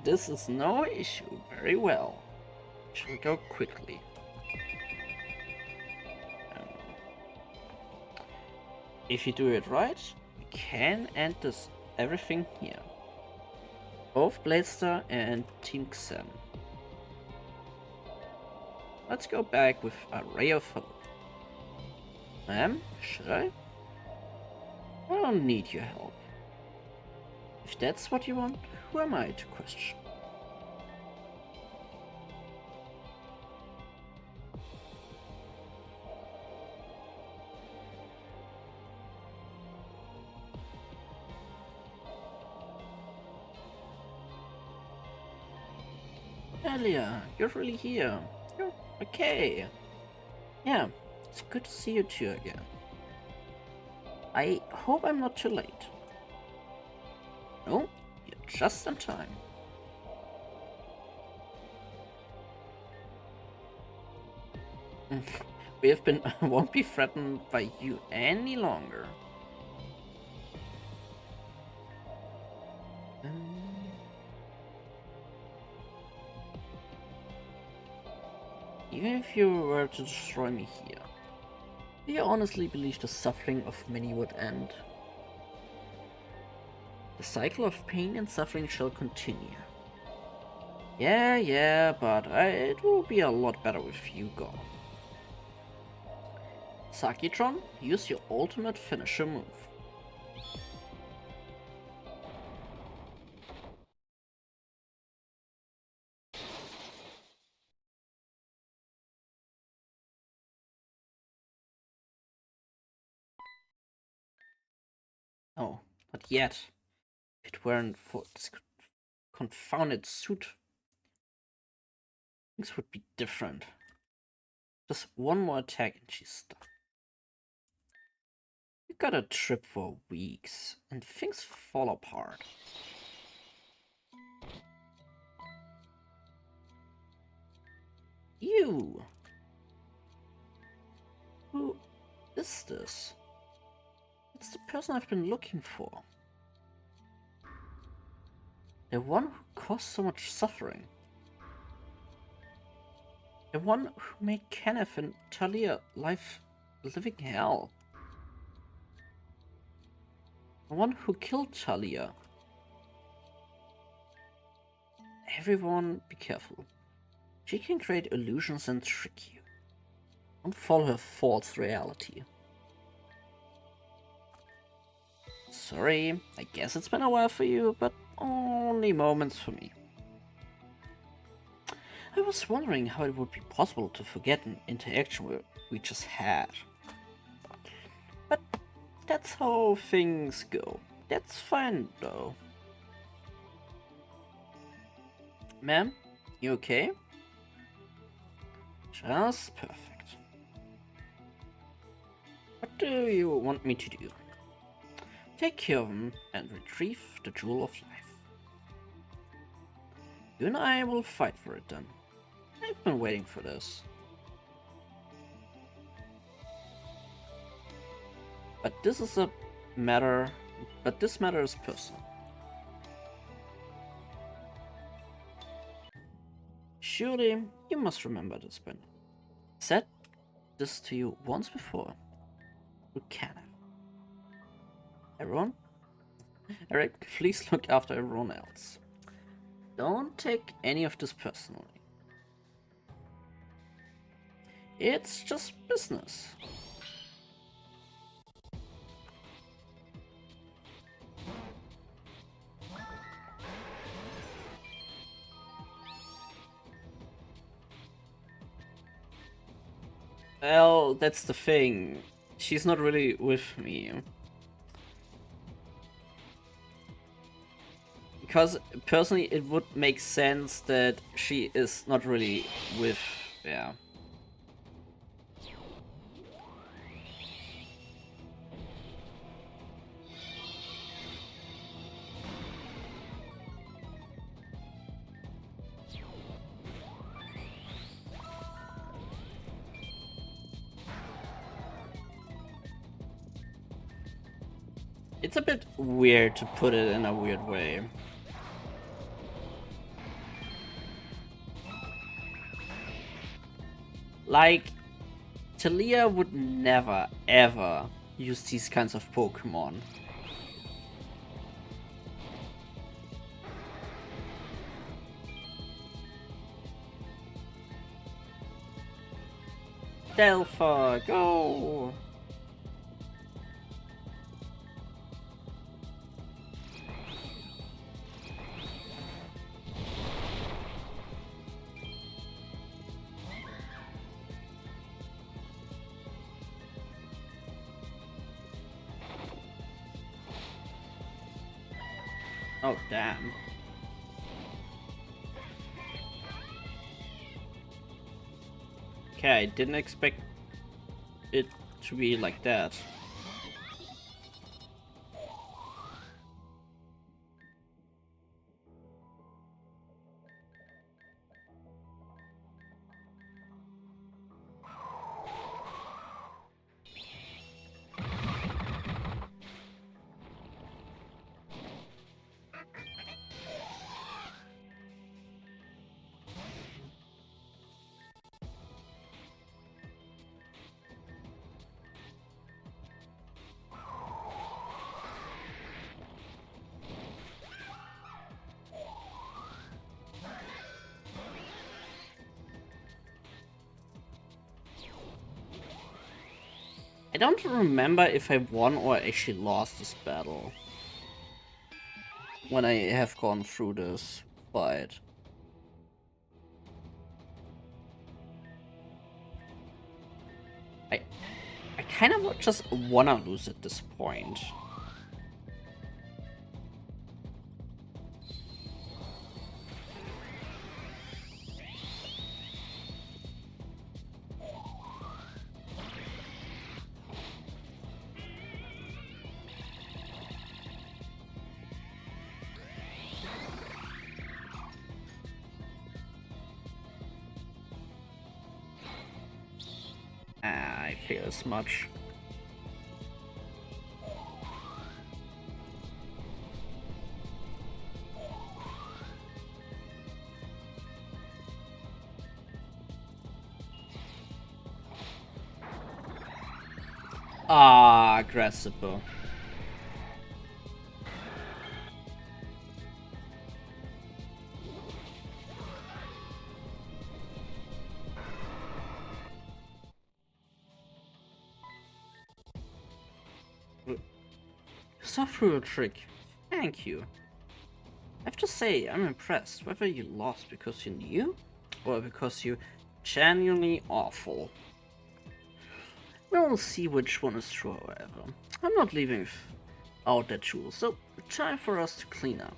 This is no issue. Very well. Shall we go quickly? If you do it right, we can end this everything here. Both Bladestar and Team Xen. Let's go back with a ray of hope. Ma'am, should I? I don't need your help. If that's what you want, who am I to question? Elia, you're really here. You're okay. Yeah, it's good to see you two again. I hope I'm not too late. No, you're just in time. We have been won't be threatened by you any longer. Even if you were to destroy me here, do you honestly believe the suffering of many would end? The cycle of pain and suffering shall continue. Yeah, but it will be a lot better with you gone. Sakitron, use your ultimate finisher move. Oh, not yet. If it weren't for this confounded suit, things would be different. Just one more attack and she's done. We got a trip for weeks, and things fall apart. You! Who is this? It's the person I've been looking for. The one who caused so much suffering. The one who made Kenneth and Talia life living hell. The one who killed Talia. Everyone be careful. She can create illusions and trick you. Don't follow her false reality. Sorry, I guess it's been a while for you, but only moments for me. I was wondering how it would be possible to forget an interaction we just had. But that's how things go. That's fine, though. Ma'am, you okay? Just perfect. What do you want me to do? Take care of him and retrieve the jewel of life. You and I will fight for it then. I've been waiting for this. But this matter is personal. Surely you must remember this, Ben. I said this to you once before. You can have. Everyone? Eric, please look after everyone else. Don't take any of this personally. It's just business. Well, that's the thing. She's not really with me. Because personally, it would make sense that she is not really with. Yeah. It's a bit weird to put it in a weird way. Like, Talia would never, ever use these kinds of Pokemon. Delpha, go! Oh, damn. Okay, I didn't expect it to be like that. I don't remember if I won or actually lost this battle when I have gone through this fight. I I kind of just wanna lose at this point. I feel as much. Ah, Grasshopper. saw through a trick. Thank you. I have to say, I'm impressed whether you lost because you knew or because you genuinely awful. We'll see which one is true, however. I'm not leaving out that jewel, so time for us to clean up.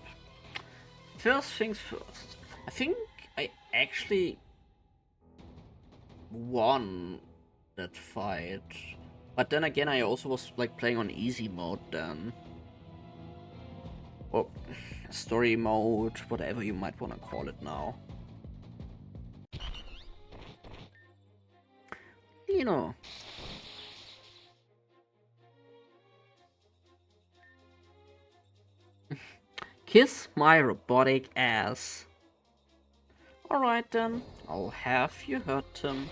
First things first. I think I actually won that fight. But then again, I also was like playing on easy mode then. Or story mode, whatever you might want to call it now. You know. Kiss my robotic ass. Alright then, I'll have you hurt him.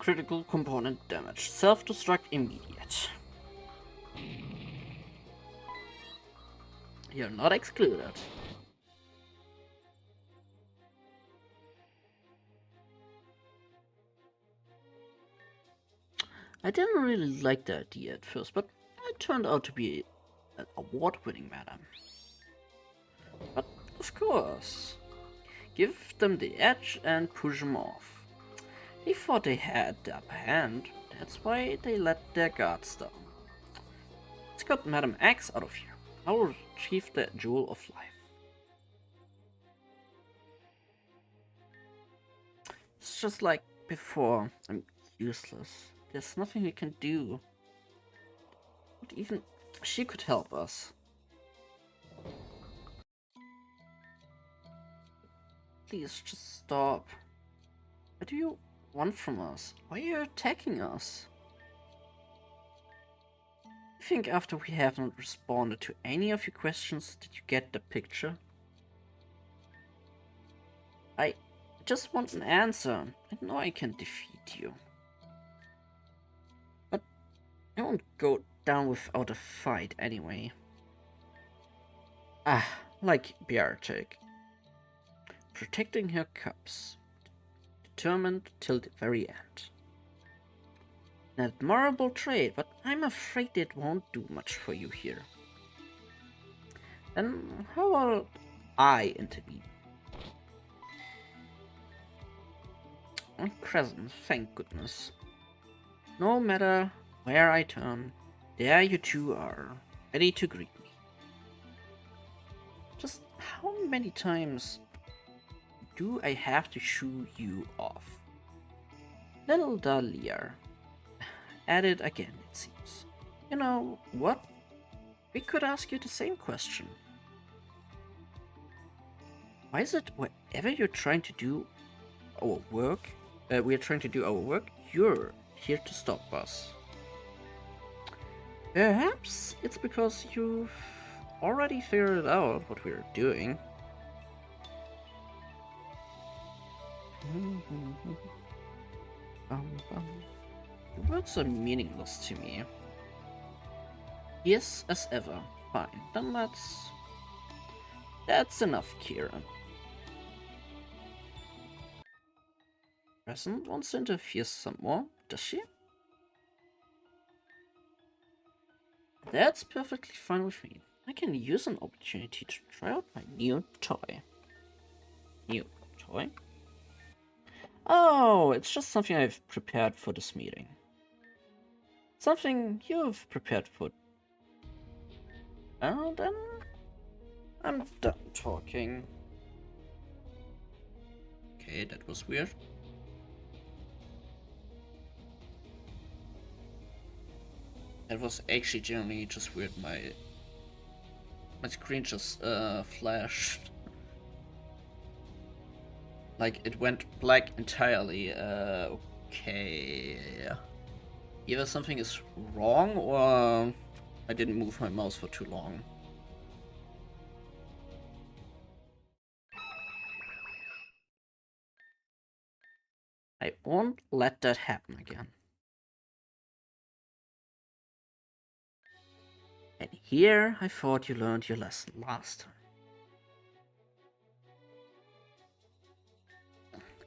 Critical component damage. Self-destruct immediate. You're not excluded. I didn't really like the idea at first, but it turned out to be an award-winning madam. But of course, give them the edge and push them off. They thought they had the upper hand, that's why they let their guards down. Let's get Madam X out of here. I will retrieve the Jewel of Life. It's just like before, I'm useless. There's nothing we can do. Not even she could help us. Please, just stop. What do you want from us? Why are you attacking us? I think after we haven't responded to any of your questions, did you get the picture? I just want an answer. I know I can defeat you. But I won't go down without a fight anyway. Ah, like Beartic. Protecting her cubs. Determined till the very end. An admirable trait, but I'm afraid it won't do much for you here. Then how about I intervene? On Crescent, thank goodness. No matter where I turn, there you two are, ready to greet me. Just how many times do I have to shoo you off? Little Dahlia. At it again, it seems. You know what? We could ask you the same question. Why is it whenever you're trying to do our work, we're trying to do our work, you're here to stop us? Perhaps it's because you've already figured out what we're doing. The words are meaningless to me. Yes, as ever. Fine, then that's enough, Kieran. Crescent wants to interfere some more, does she? That's perfectly fine with me. I can use an opportunity to try out my new toy. New toy? Oh, it's just something I've prepared for this meeting. Something you've prepared for. Oh, then I'm done talking. Okay, that was weird. That was actually generally just weird. My screen just flashed. Like it went black entirely. Okay. Either something is wrong or I didn't move my mouse for too long. I won't let that happen again. And here I thought you learned your lesson last time.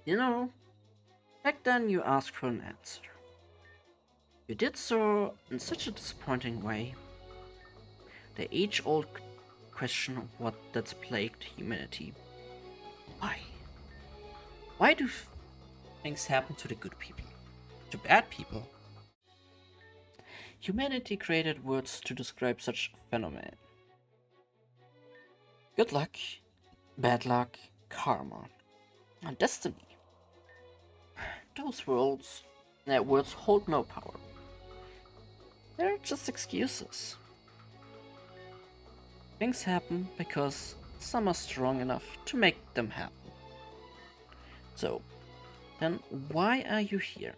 You know, back then you asked for an answer. You did so in such a disappointing way. The age-old question of what that's plagued humanity. Why? Why do things happen to the good people? To bad people? Humanity created words to describe such phenomenon. Good luck, bad luck, karma, and destiny. Those words hold no power. They're just excuses. Things happen because some are strong enough to make them happen. So, then why are you here?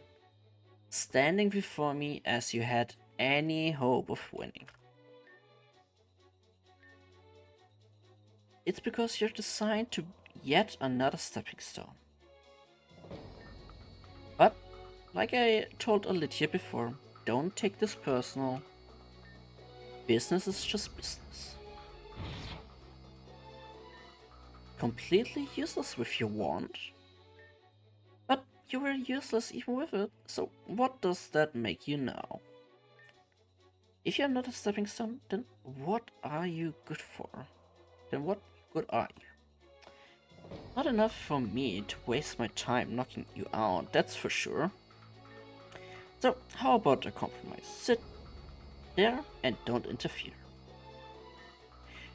Standing before me as you had any hope of winning. It's because you're designed to yet another stepping stone. But, like I told Alicia before, don't take this personal. Business is just business. Completely useless with your wand. But you were useless even with it, so what does that make you now? If you're not a stepping stone, then what are you good for? Then what good are you? Not enough for me to waste my time knocking you out, that's for sure. So how about a compromise? Sit there and don't interfere.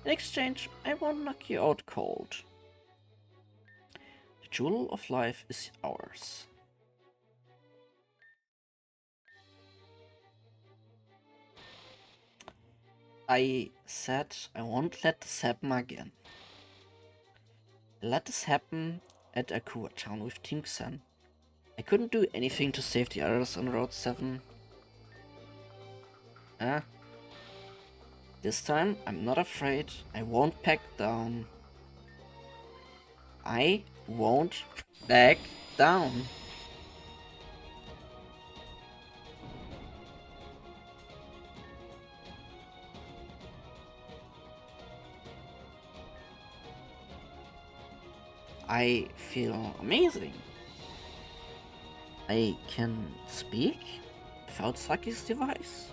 In exchange, I won't knock you out cold. The jewel of life is ours. I said I won't let this happen again. I let this happen at Akua Town with Team Xen. I couldn't do anything to save the others on Route 7. This time I'm not afraid. I won't back down. I won't back down. I feel amazing. I can speak without Saki's device.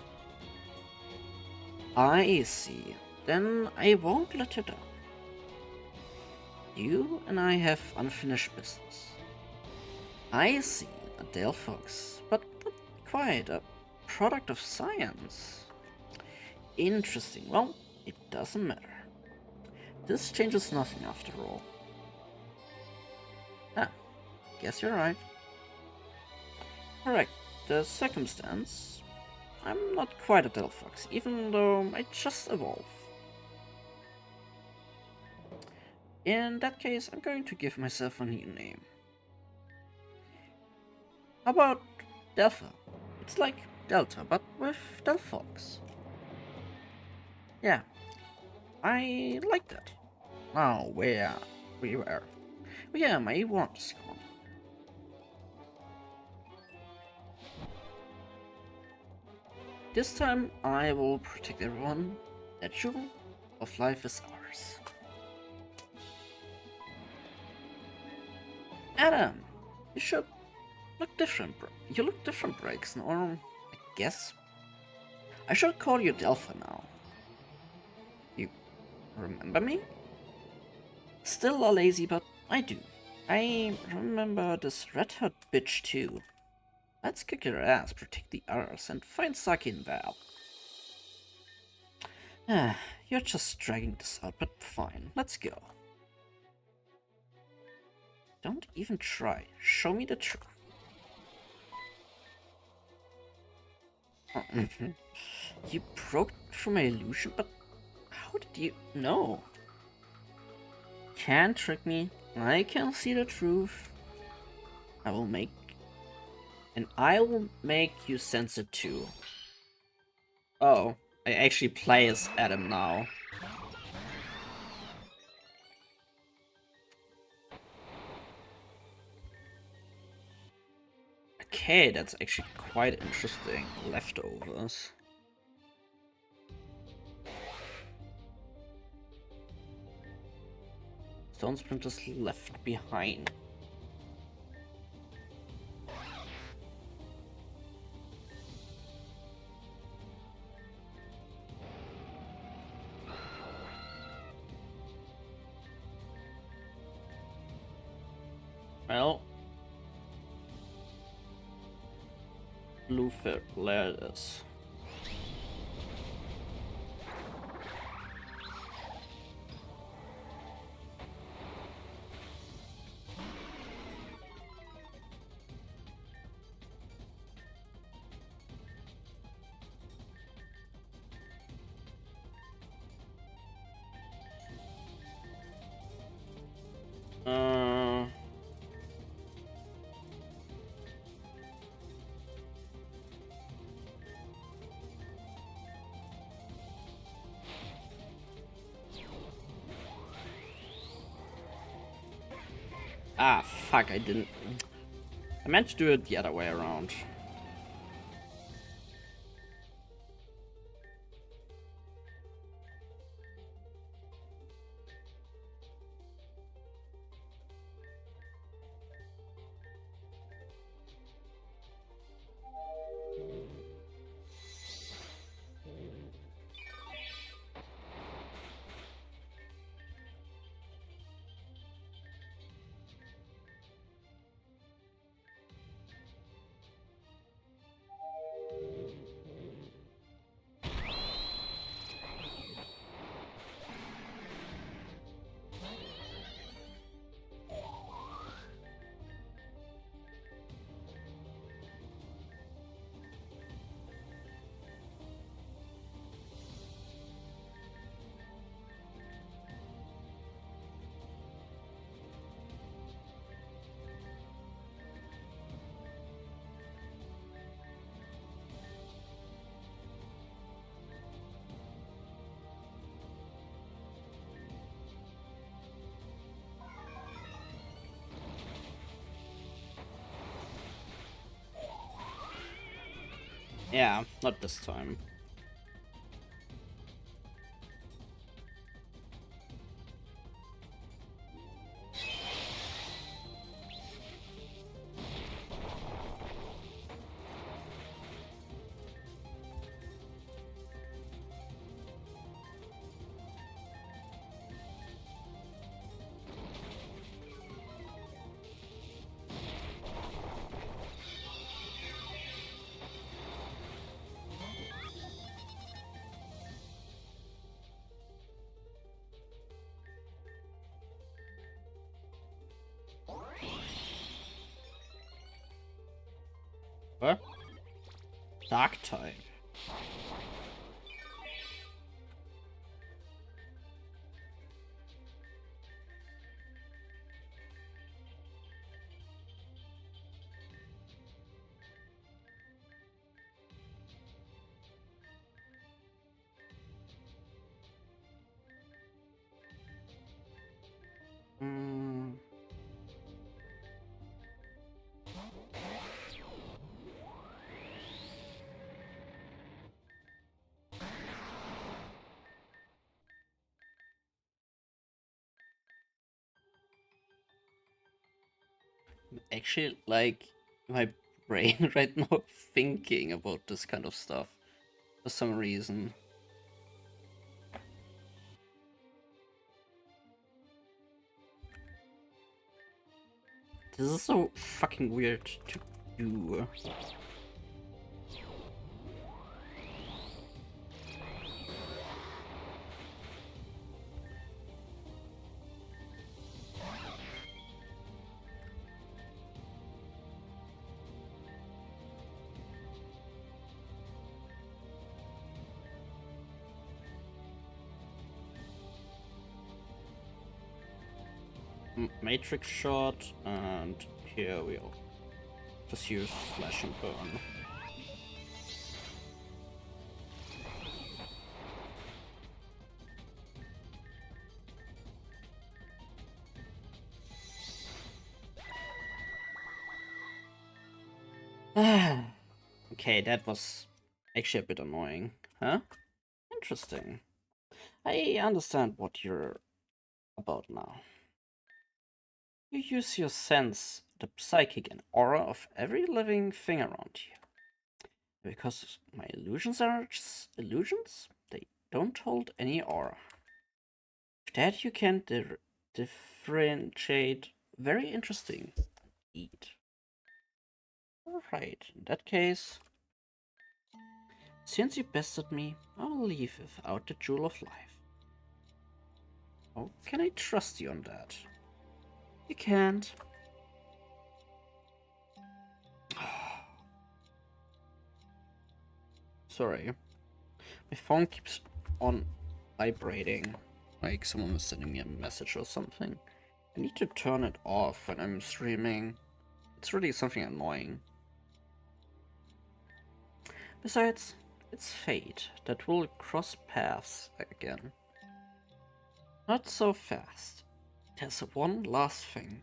I see. Then I won't let you down. You and I have unfinished business. I see, a Dale Fox, but not quite a product of science. Interesting. Well, it doesn't matter. This changes nothing after all. Ah, guess you're right. Correct. The circumstance. I'm not quite a Dale Fox, even though I just evolved. In that case, I'm going to give myself a new name. How about Delta? It's like Delta, but with Delphox. Yeah, I like that. Now, we were. Where my wand is gone. This time, I will protect everyone. That jewel of life is ours. Adam, you should look different, bro. You look different, Briggs, or I guess I should call you Delpha now. You remember me? Still a lazy, but I do. I remember this red-haired bitch too. Let's kick her ass, protect the others, and find Saki and Val. You're just dragging this out, but fine, let's go. Don't even try. Show me the truth. You broke through my illusion, but how did you know? Can't trick me. I can see the truth. I will make you sense it too. Oh, I actually play as Adam now. Okay, that's actually quite interesting. Leftovers. Stone Sprinters left behind. Well, Lufer, let us. Uh, fuck, I didn't. I meant to do it the other way around. Yeah, not this time. What? Dark type. Mm. Actually, like, my brain right now thinking about this kind of stuff for some reason. This is so fucking weird to do. Matrix shot, and here we'll just use slash and burn. Okay, that was actually a bit annoying, huh? Interesting. I understand what you're about now. You use your sense, the psychic and aura of every living thing around you. Because my illusions are just illusions, they don't hold any aura. With that you can differentiate. Very interesting. eat. Alright, in that case, since you bested me, I'll leave without the Jewel of Life. How can I trust you on that? You can't. Sorry. My phone keeps on vibrating. Like someone was sending me a message or something. I need to turn it off when I'm streaming. It's really something annoying. Besides, it's fate that will cross paths again. Not so fast. There's one last thing.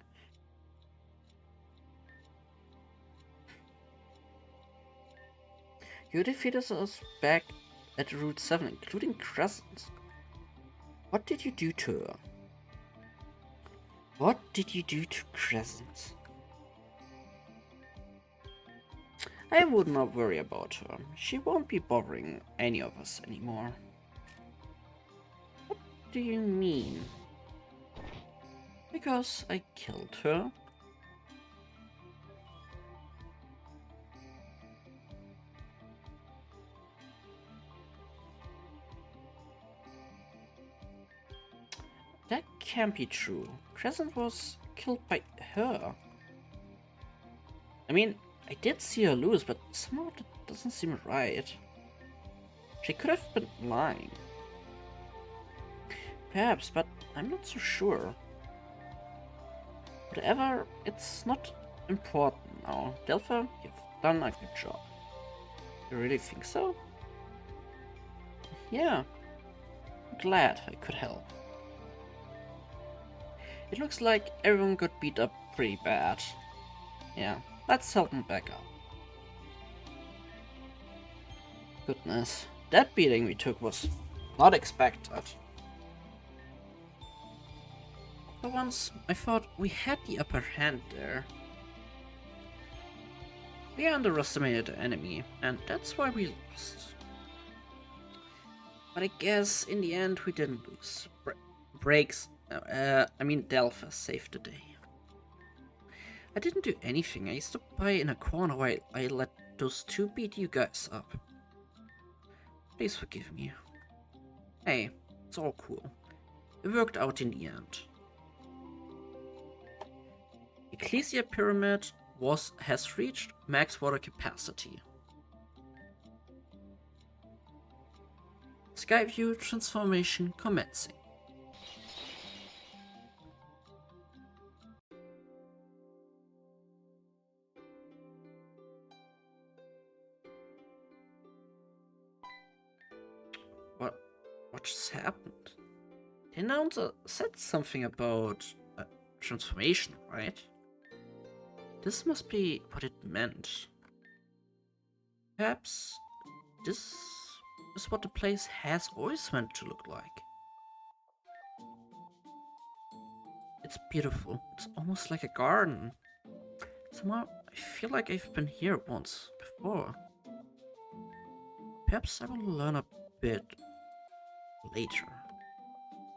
You defeated us back at Route 7, including Crescent. What did you do to her? What did you do to Crescent? I would not worry about her. She won't be bothering any of us anymore. What do you mean? Because I killed her? That can't be true. Crescent was killed by her. I mean, I did see her lose, but somehow that doesn't seem right. She could have been lying. Perhaps, but I'm not so sure. Whatever, it's not important now. Delpha, you've done a good job. You really think so? Yeah. I'm glad I could help. It looks like everyone got beat up pretty bad. Yeah, let's help them back up. Goodness, that beating we took was not expected. For once, I thought we had the upper hand there. We underestimated the enemy, and that's why we lost. But I guess in the end we didn't lose. Delpha saved the day. I didn't do anything. I stood by in a corner while I let those two beat you guys up. Please forgive me. Hey, it's all cool. It worked out in the end. Ecclesia Pyramid has reached max water capacity. Skyview transformation commencing. What just happened? The announcer said something about transformation, right? This must be what it meant. Perhaps this is what the place has always meant to look like. It's beautiful. It's almost like a garden. Somehow, I feel like I've been here once before. Perhaps I will learn a bit later.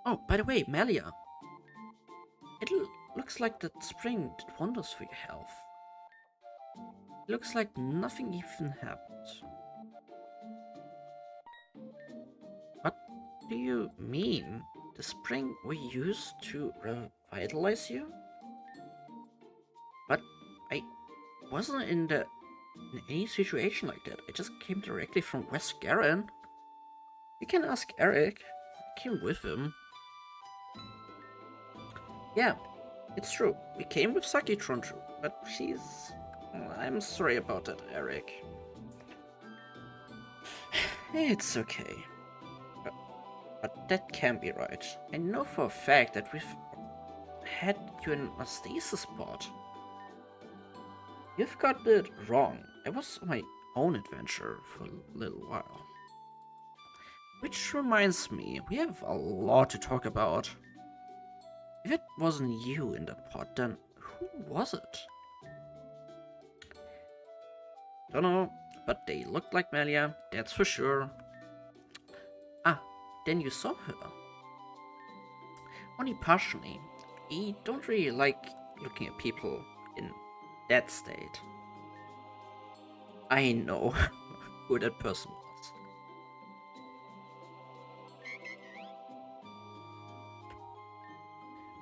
Oh, by the way, Melia. It looks like that spring did wonders for your health. It looks like nothing even happened. What do you mean? The spring we used to revitalize you? But I wasn't in any situation like that. I just came directly from West Garen. You can ask Eric. I came with him. Yeah, it's true. We came with Sakitron too, but she's... I'm sorry about that, Eric. It's okay. But that can't be right. I know for a fact that we've had you in a stasis pod. You've got it wrong. I was on my own adventure for a little while. Which reminds me, we have a lot to talk about. If it wasn't you in that pod, then who was it? Don't know, but they looked like Melia, that's for sure. Ah, then you saw her. Only partially. I don't really like looking at people in That state. I know who that person was.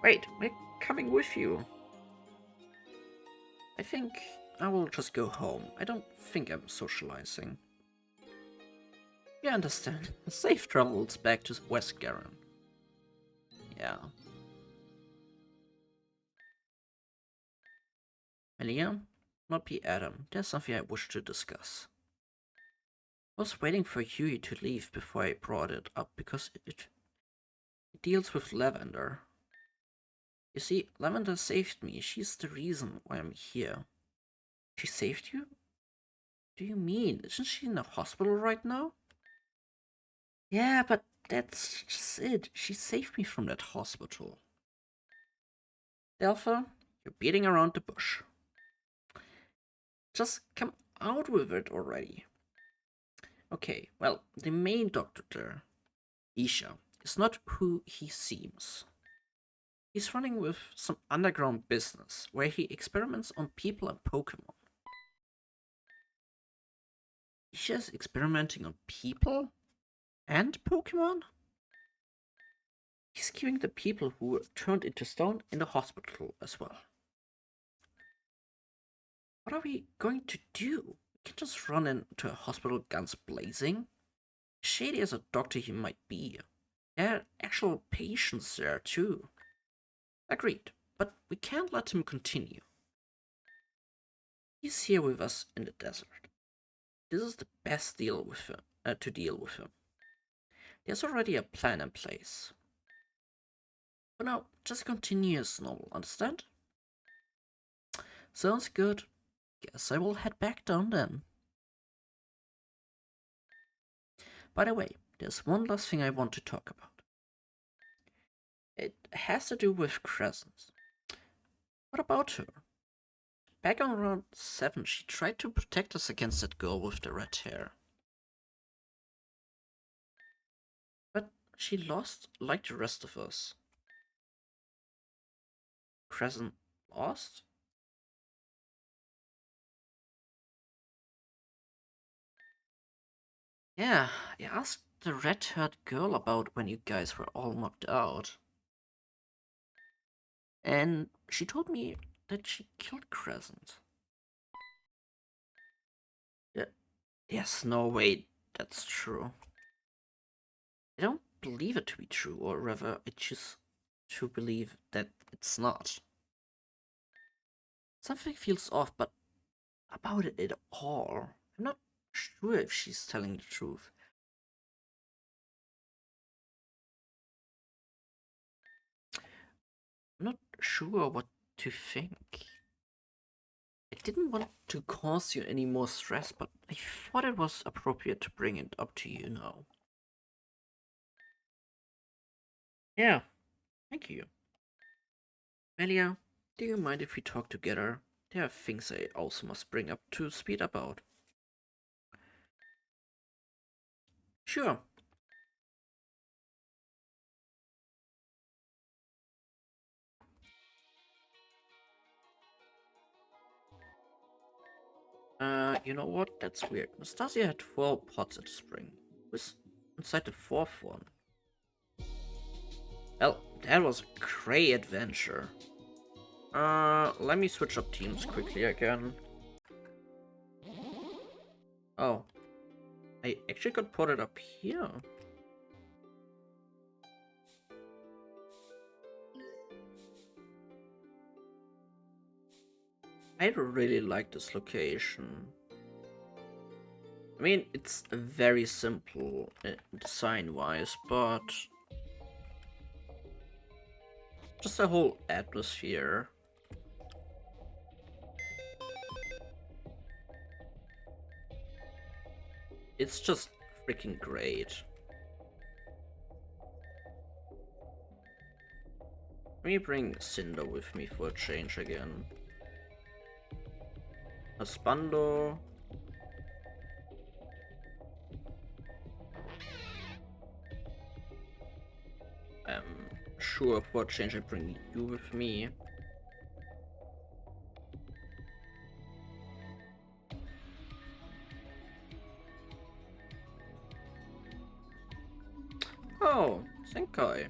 Wait, we're coming with you. I think I will just go home. I don't think I'm socializing. You understand. Safe travels back to West Garen. Yeah. Melia, not be Adam. There's something I wish to discuss. I was waiting for Huey to leave before I brought it up because it deals with Lavender. You see, Lavender saved me. She's the reason why I'm here. She saved you? Do you mean? Isn't she in the hospital right now? Yeah, but that's just it. She saved me from that hospital. Delpha, you're beating around the bush. Just come out with it already. Okay, well, the main doctor there, Isha, is not who he seems. He's running with some underground business where he experiments on people and Pokemon. Isha's experimenting on people and Pokemon? He's keeping the people who were turned into stone in the hospital as well. What are we going to do? We can't just run into a hospital guns blazing. Shady as a doctor he might be, there are actual patients there too. Agreed, but we can't let him continue. He's here with us in the desert. This is the best deal with him, to deal with him. There's already a plan in place. For now, just continue as normal, understand? Sounds good. Guess I will head back down then. By the way, there's one last thing I want to talk about. It has to do with Crescent. What about her? Back on round 7, she tried to protect us against that girl with the red hair. But she lost like the rest of us. Crescent lost? Yeah, I asked the red-haired girl about when you guys were all knocked out. And she told me that she killed Crescent. There's no way that's true. I don't believe it to be true, or rather, I choose to believe that it's not. Something feels off, but about it at all, I'm not sure if she's telling the truth. I'm not sure what to think. I didn't want to cause you any more stress, but I thought it was appropriate to bring it up to you now. Yeah, thank you. Melia, do you mind if we talk together? There are things I also must bring up to speed about. Sure. You know what? That's weird. Nastasia had 4 pots at the spring. Who's inside the 4th one? Well, that was a great adventure. Let me switch up teams quickly again. Oh, I actually got put it up here. I really like this location. I mean, it's very simple design-wise, but just the whole atmosphere. It's just freaking great. Let me bring Cinder with me for a change again. Aspando. I'm sure for a change I bring you with me. Oh, Senkai.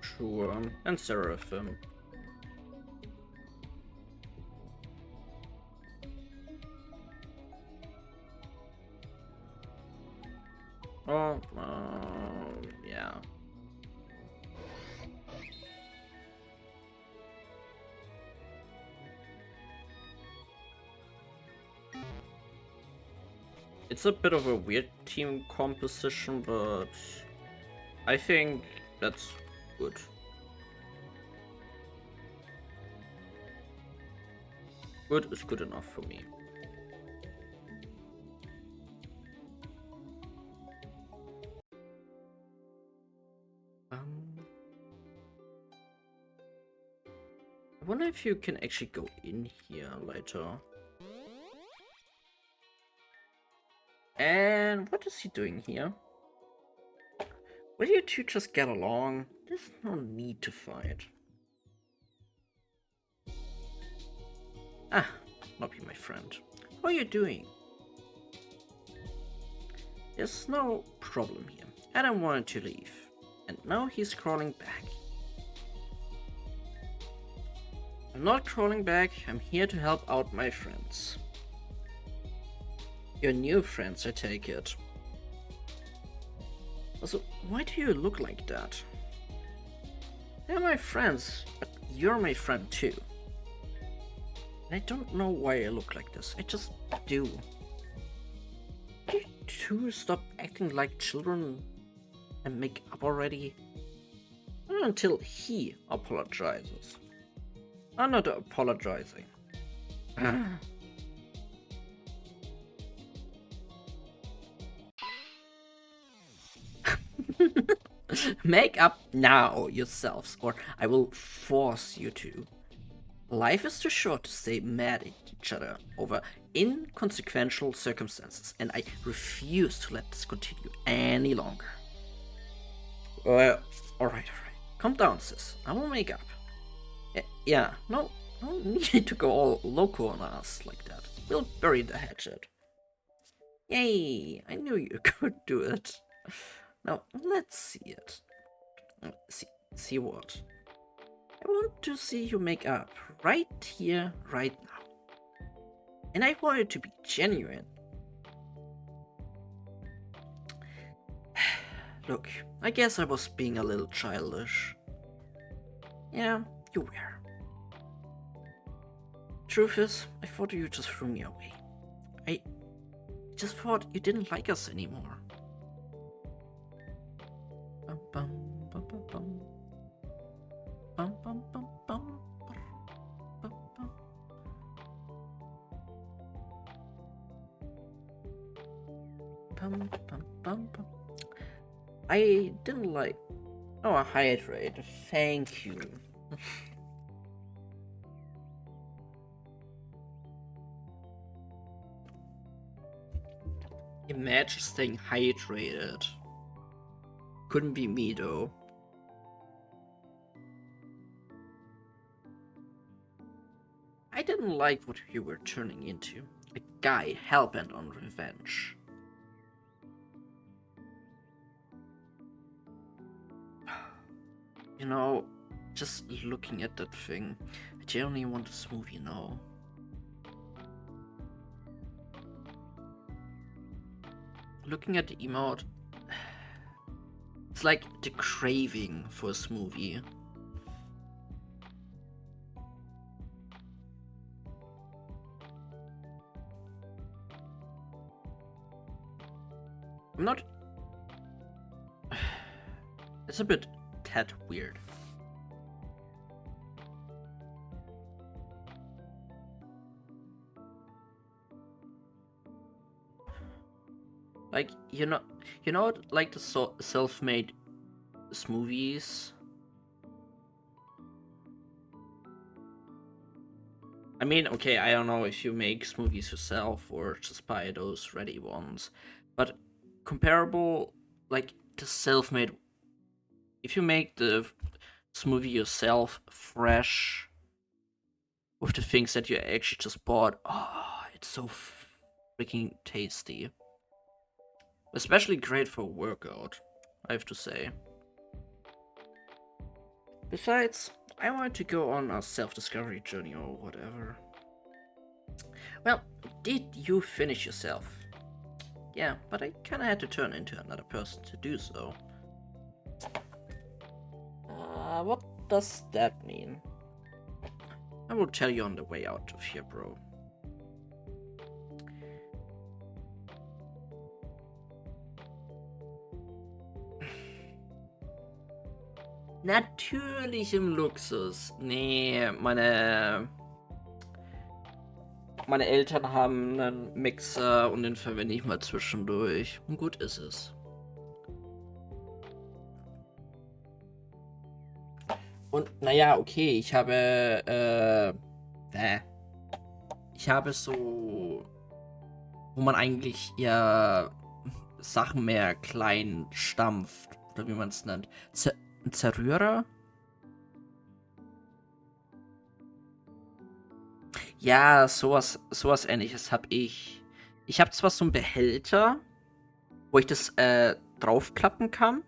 Sure, and Seraphim. Oh, yeah. It's a bit of a weird team composition, but I think that's good. Good is good enough for me. I wonder if you can actually go in here later. And what is he doing here? Will you two just get along? There's no need to fight. Ah, not be my friend. How are you doing? There's no problem here. I don't want to leave. And now he's crawling back. I'm not crawling back, I'm here to help out my friends. Your new friends, I take it. Also, why do you look like that? They're my friends, but you're my friend too. And I don't know why I look like this, I just do. Can you two stop acting like children and make up already? Not until he apologizes. I'm not apologizing. Make up now yourselves, or I will force you to. Life is too short to stay mad at each other over inconsequential circumstances, and I refuse to let this continue any longer. Alright. Calm down, sis. I will make up. Yeah, no need to go all loco on us like that. We'll bury the hatchet. Yay! I knew you could do it. Now, let's see it. See what? I want to see you make up right here, right now. And I want it to be genuine. Look, I guess I was being a little childish. Yeah, you were. Truth is, I thought you just threw me away. I just thought you didn't like us anymore. Bum, bum, bum, bum, bum. Bum, bum, bum, bum. Bum, bum. Bum, bum, bum, bum. I didn't like. Oh, a hydrate. Thank you. Imagine staying hydrated. Couldn't be me though. I didn't like what you were turning into. A guy hellbent on revenge. You know, just looking at that thing, I genuinely want this movie now. Looking at the emote, it's like the craving for a smoothie. I'm not. It's a bit tad weird. Like, you know, like the self-made smoothies. I mean, okay, I don't know if you make smoothies yourself or just buy those ready ones, but comparable, like the self-made if you make the smoothie yourself fresh with the things that you actually just bought, oh, it's so freaking tasty. Especially great for a workout, I have to say. Besides, I wanted to go on a self-discovery journey or whatever. Well, did you finish yourself? Yeah, but I kinda had to turn into another person to do so. What does that mean? I will tell you on the way out of here, bro. Natürlich im Luxus. Nee, meine Eltern haben einen Mixer und den verwende ich mal zwischendurch. Und gut ist es. Und naja, okay, ich habe so, wo man eigentlich ja Sachen mehr klein stampft, oder wie man es nennt. Ein Zerrührer? Ja, sowas ähnliches habe ich. Ich habe zwar so einen Behälter, wo ich das draufklappen kann.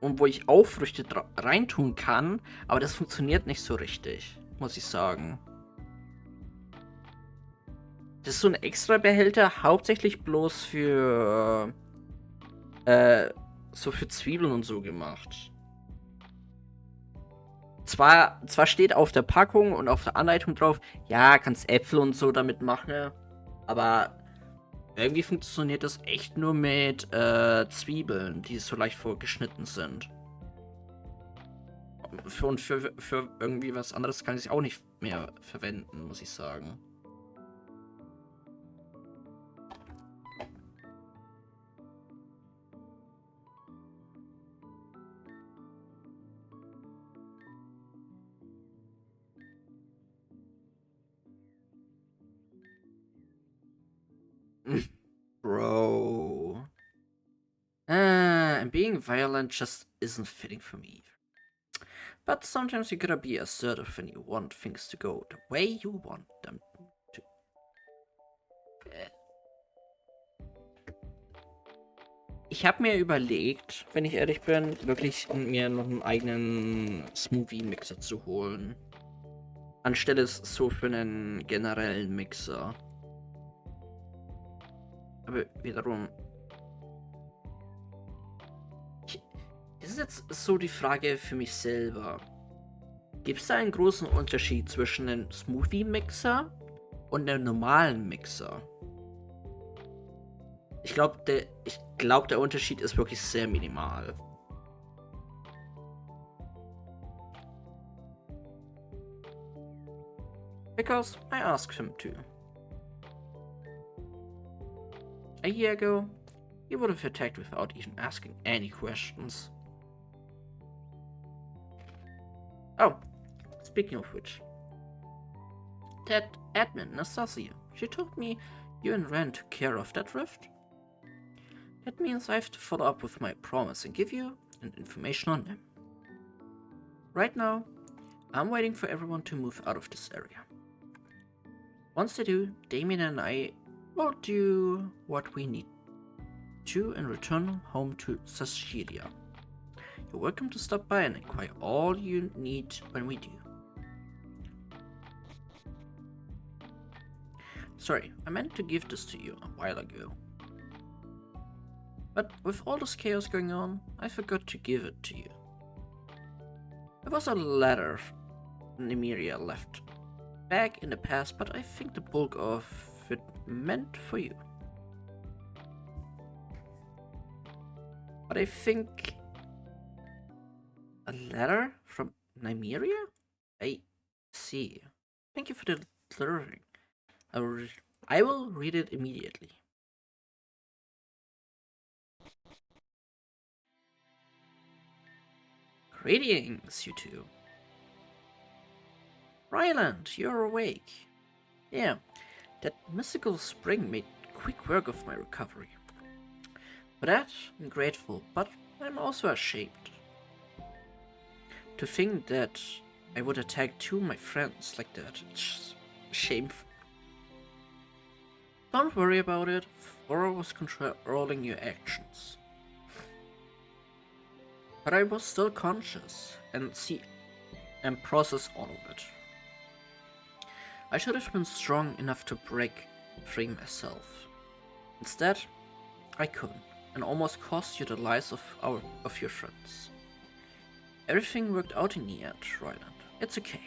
Und wo ich Aufrüchte reintun kann, aber das funktioniert nicht so richtig, muss ich sagen. Das ist so ein extra Behälter, hauptsächlich bloß für so für Zwiebeln und so gemacht. Zwar steht auf der Packung und auf der Anleitung drauf, ja, kannst Äpfel und so damit machen, aber irgendwie funktioniert das echt nur mit Zwiebeln, die so leicht vorgeschnitten sind. Für irgendwie was anderes kann ich es auch nicht mehr verwenden, muss ich sagen. Bro. And being violent just isn't fitting for me. But sometimes you gotta be assertive when you want things to go the way you want them to. Ich habe mir überlegt, wenn ich ehrlich bin, wirklich mir noch einen eigenen Smoothie-Mixer zu holen. Anstelle es so für einen generellen Mixer. Aber wiederum. Das ist jetzt so die Frage für mich selber. Gibt es da einen großen Unterschied zwischen einem Smoothie-Mixer und einem normalen Mixer? Ich glaube, der Unterschied ist wirklich sehr minimal. Because I asked him to. A year ago, he would have attacked without even asking any questions. Oh, speaking of which. That admin, Nastasia, she told me you and Ren took care of that rift. That means I have to follow up with my promise and give you information on them. Right now, I'm waiting for everyone to move out of this area. Once they do, Damien and I will do what we need to and return home to Cecilia. You're welcome to stop by and acquire all you need when we do. Sorry, I meant to give this to you a while ago. But with all this chaos going on, I forgot to give it to you. It was a letter Nymeria left back in the past, but I think the bulk of it meant for you. But I think a letter from Nymeria? I see. Thank you for the lettering. I will read it immediately. Greetings, you two. Ryland, you're awake. Yeah, that mystical spring made quick work of my recovery. For that, I'm grateful, but I'm also ashamed. To think that I would attack two of my friends like that, it's shameful. Don't worry about it, Flora was controlling your actions. But I was still conscious and process all of it. I should have been strong enough to break free myself. Instead, I couldn't, and almost cost you the lives of your friends. Everything worked out in the end, Royland. It's okay.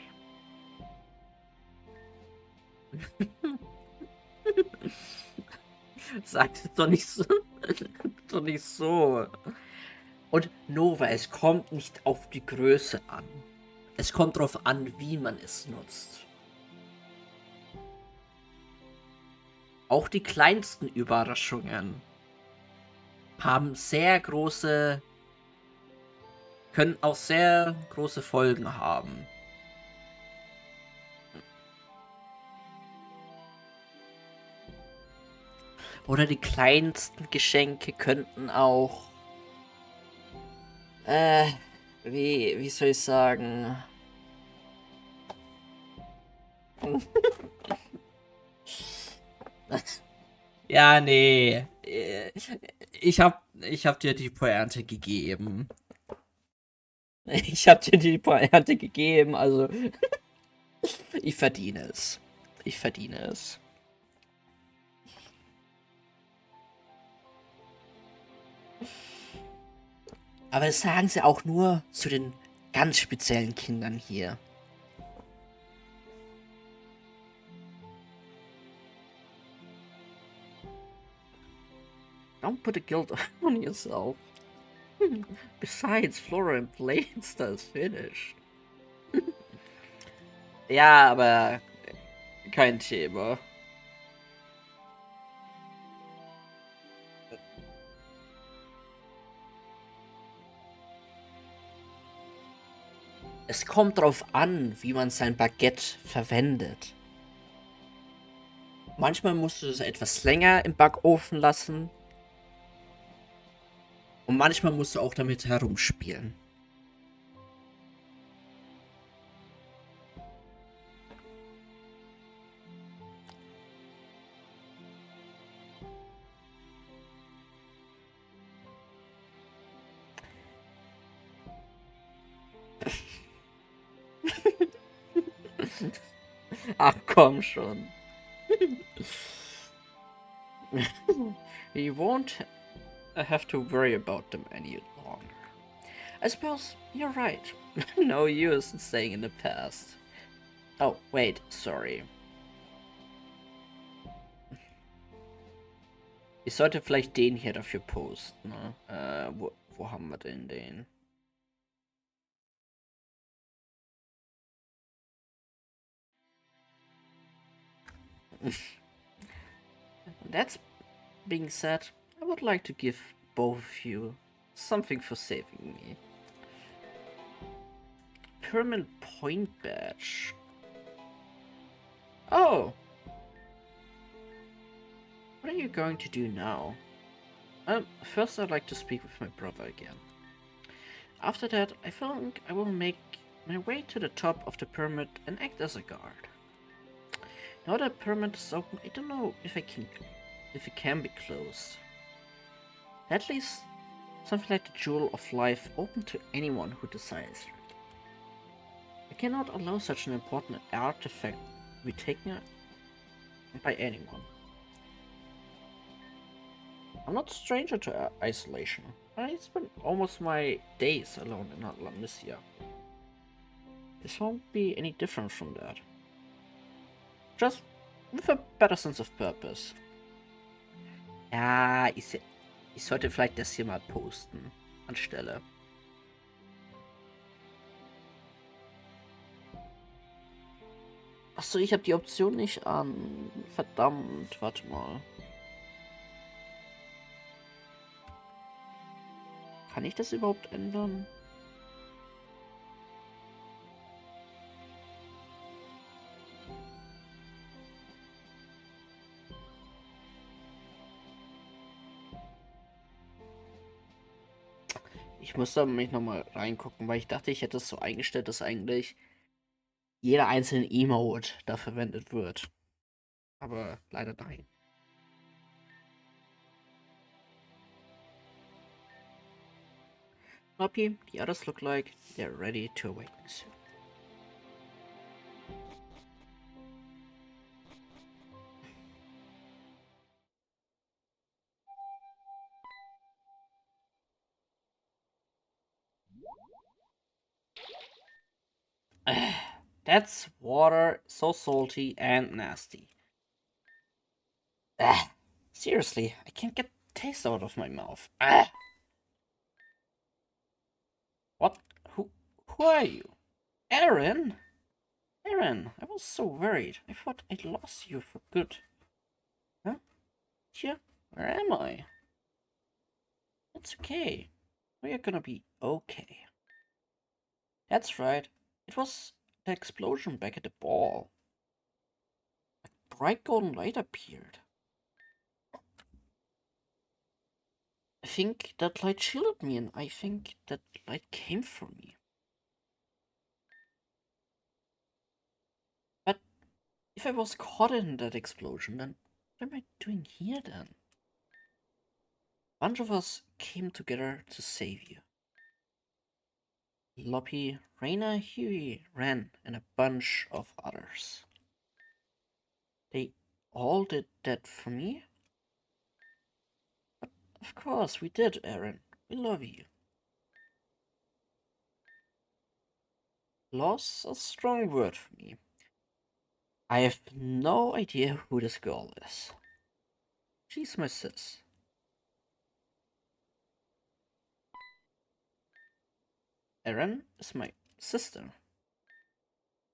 Sag es doch nicht so. Doch nicht so. Und Nova, es kommt nicht auf die Größe an. Es kommt darauf an, wie man es nutzt. Auch die kleinsten Überraschungen können auch sehr große Folgen haben. Oder die kleinsten Geschenke könnten auch, wie soll ich sagen? Ja, nee. Ich hab dir die Pointe gegeben. Ich hab dir die Pointe gegeben, also ich verdiene es. Ich verdiene es. Aber das sagen sie auch nur zu den ganz speziellen Kindern hier. Don't put the guilt on yourself. Besides, Flora and Blade is finished. Ja, aber kein Thema. Es kommt drauf an, wie man sein Baguette verwendet. Manchmal musst du es etwas länger im Backofen lassen. Und manchmal musst du auch damit herumspielen. Ach komm schon. You won't have to worry about them any longer. I suppose you're right. No use in staying in the past. Oh, wait, sorry. Ich sollte vielleicht den hier dafür posten, ne? Wo haben wir denn den? That being said, I would like to give both of you something for saving me. Permanent point badge. Oh! What are you going to do now? First I'd like to speak with my brother again. After that, I think I will make my way to the top of the pyramid and act as a guard. Now that the pyramid is open, I don't know if it can be closed. At least something like the Jewel of Life open to anyone who desires it. I cannot allow such an important artifact to be taken by anyone. I'm not a stranger to isolation. I spent almost my days alone in Atlantia. This won't be any different from that. Just with a better sense of purpose. Ja, ich sollte vielleicht das hier mal posten. Anstelle. Achso, ich habe die Option nicht an. Verdammt, warte mal. Kann ich das überhaupt ändern? Ich muss da mich nochmal reingucken, weil ich dachte, ich hätte es so eingestellt, dass eigentlich jeder einzelne Emote da verwendet wird. Aber leider nein. Floppy, the others look like they're ready to awaken soon. That's water, so salty and nasty. Seriously, I can't get taste out of my mouth. What? Who are you? Aaron? Aaron, I was so worried. I thought I'd lost you for good. Huh? Here? Where am I? It's okay. We're gonna be okay. That's right. It was the explosion back at the ball. A bright golden light appeared. I think that light shielded me, and I think that light came from me. But if I was caught in that explosion, then what am I doing here then? A bunch of us came together to save you. Loppy, Raina, Huey, Ren, and a bunch of others. They all did that for me? But of course we did, Aaron. We love you. Love's a strong word for me. I have no idea who this girl is. She's my sis. Erin is my sister.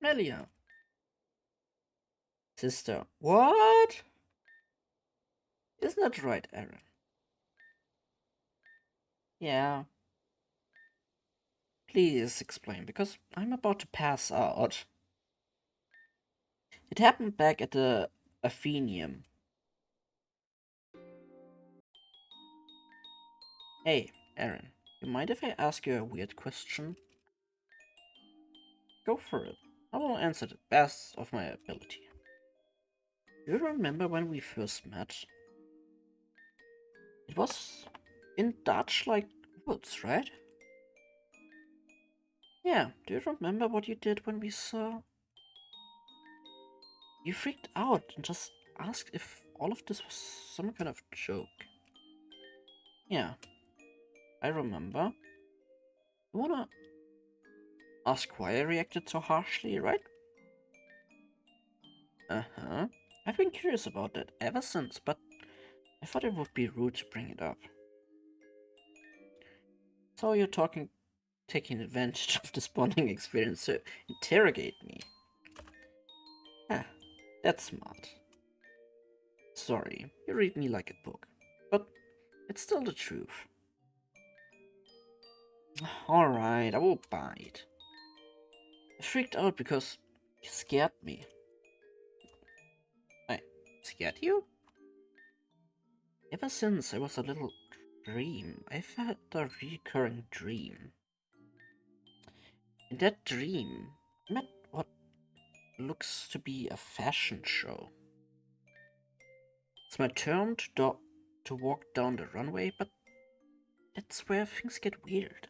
Melia. Sister. What? Isn't that right, Erin? Yeah. Please explain, because I'm about to pass out. It happened back at the Athenium. Hey, Erin, you mind if I ask you a weird question? Go for it. I will answer the best of my ability. Do you remember when we first met? It was in Dutch like woods, right? Yeah, do you remember what you did when we saw? You freaked out and just asked if all of this was some kind of joke. Yeah, I remember. You wanna ask why I reacted so harshly, right? Uh-huh. I've been curious about that ever since, but I thought it would be rude to bring it up. So you're taking advantage of this bonding experience to interrogate me. Huh, that's smart. Sorry, you read me like a book, but it's still the truth. Alright, I will bite. I freaked out because you scared me. I scared you? Ever since I was a little dream, I've had a recurring dream. In that dream, I'm at what looks to be a fashion show. It's my turn to walk down the runway, but that's where things get weird.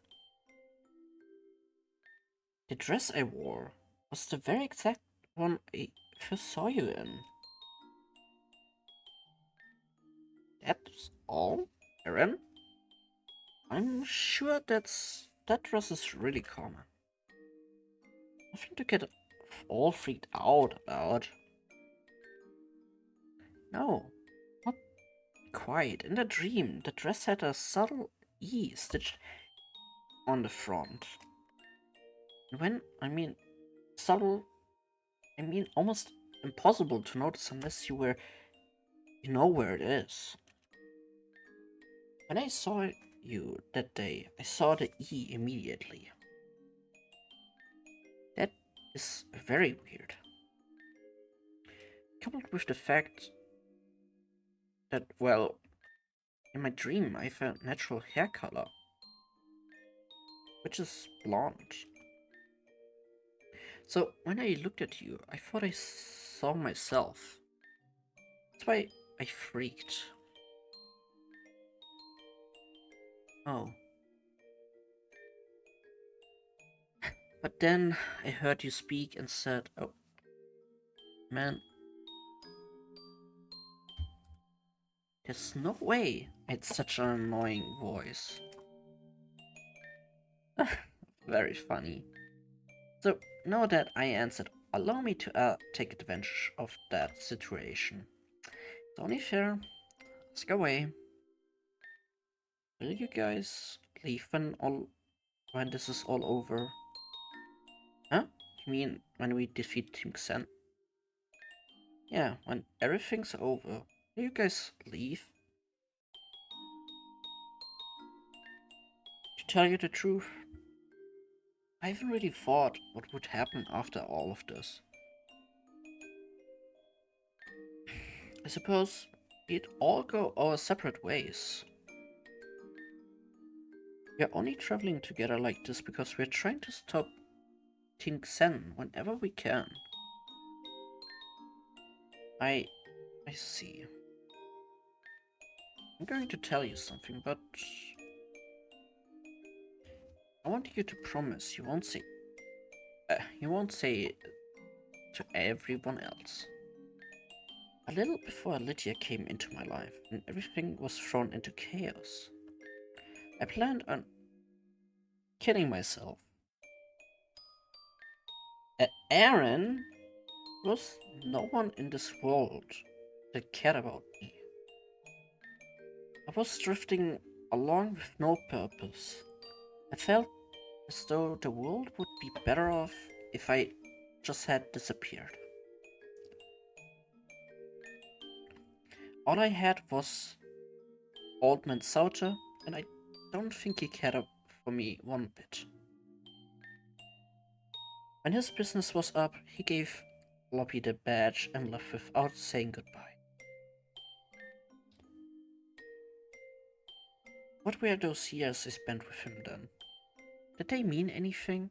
The dress I wore was the very exact one I first saw you in. That's all, Aaron? I'm sure that dress is really common. Nothing to get all freaked out about. No, not quite. In the dream, the dress had a subtle E stitched on the front. And when I mean subtle, I mean almost impossible to notice unless you know where it is. When I saw you that day, I saw the E immediately. That is very weird. Coupled with the fact that, well, in my dream I found natural hair color. which is blonde. So when I looked at you, I thought I saw myself. That's why I freaked. Oh. But then I heard you speak and said, oh, man, there's no way I had such an annoying voice. Very funny. So, now that I answered, allow me to take advantage of that situation. It's only fair. Ask away. Will you guys leave when this is all over? Huh? You mean when we defeat Team Xen? Yeah, when everything's over. Will you guys leave? To tell you the truth, I haven't really thought what would happen after all of this. I suppose we'd all go our separate ways. We're only traveling together like this because we're trying to stop Team Xen whenever we can. I see. I'm going to tell you something, but I want you to promise you won't say it to everyone else. A little before Lydia came into my life and everything was thrown into chaos, I planned on killing myself. Aaron was no one in this world that cared about me. I was drifting along with no purpose. I felt as though the world would be better off if I just had disappeared. All I had was Old Man Sauter, and I don't think he cared for me one bit. When his business was up, he gave Lobby the badge and left without saying goodbye. What were those years I spent with him then? Did they mean anything?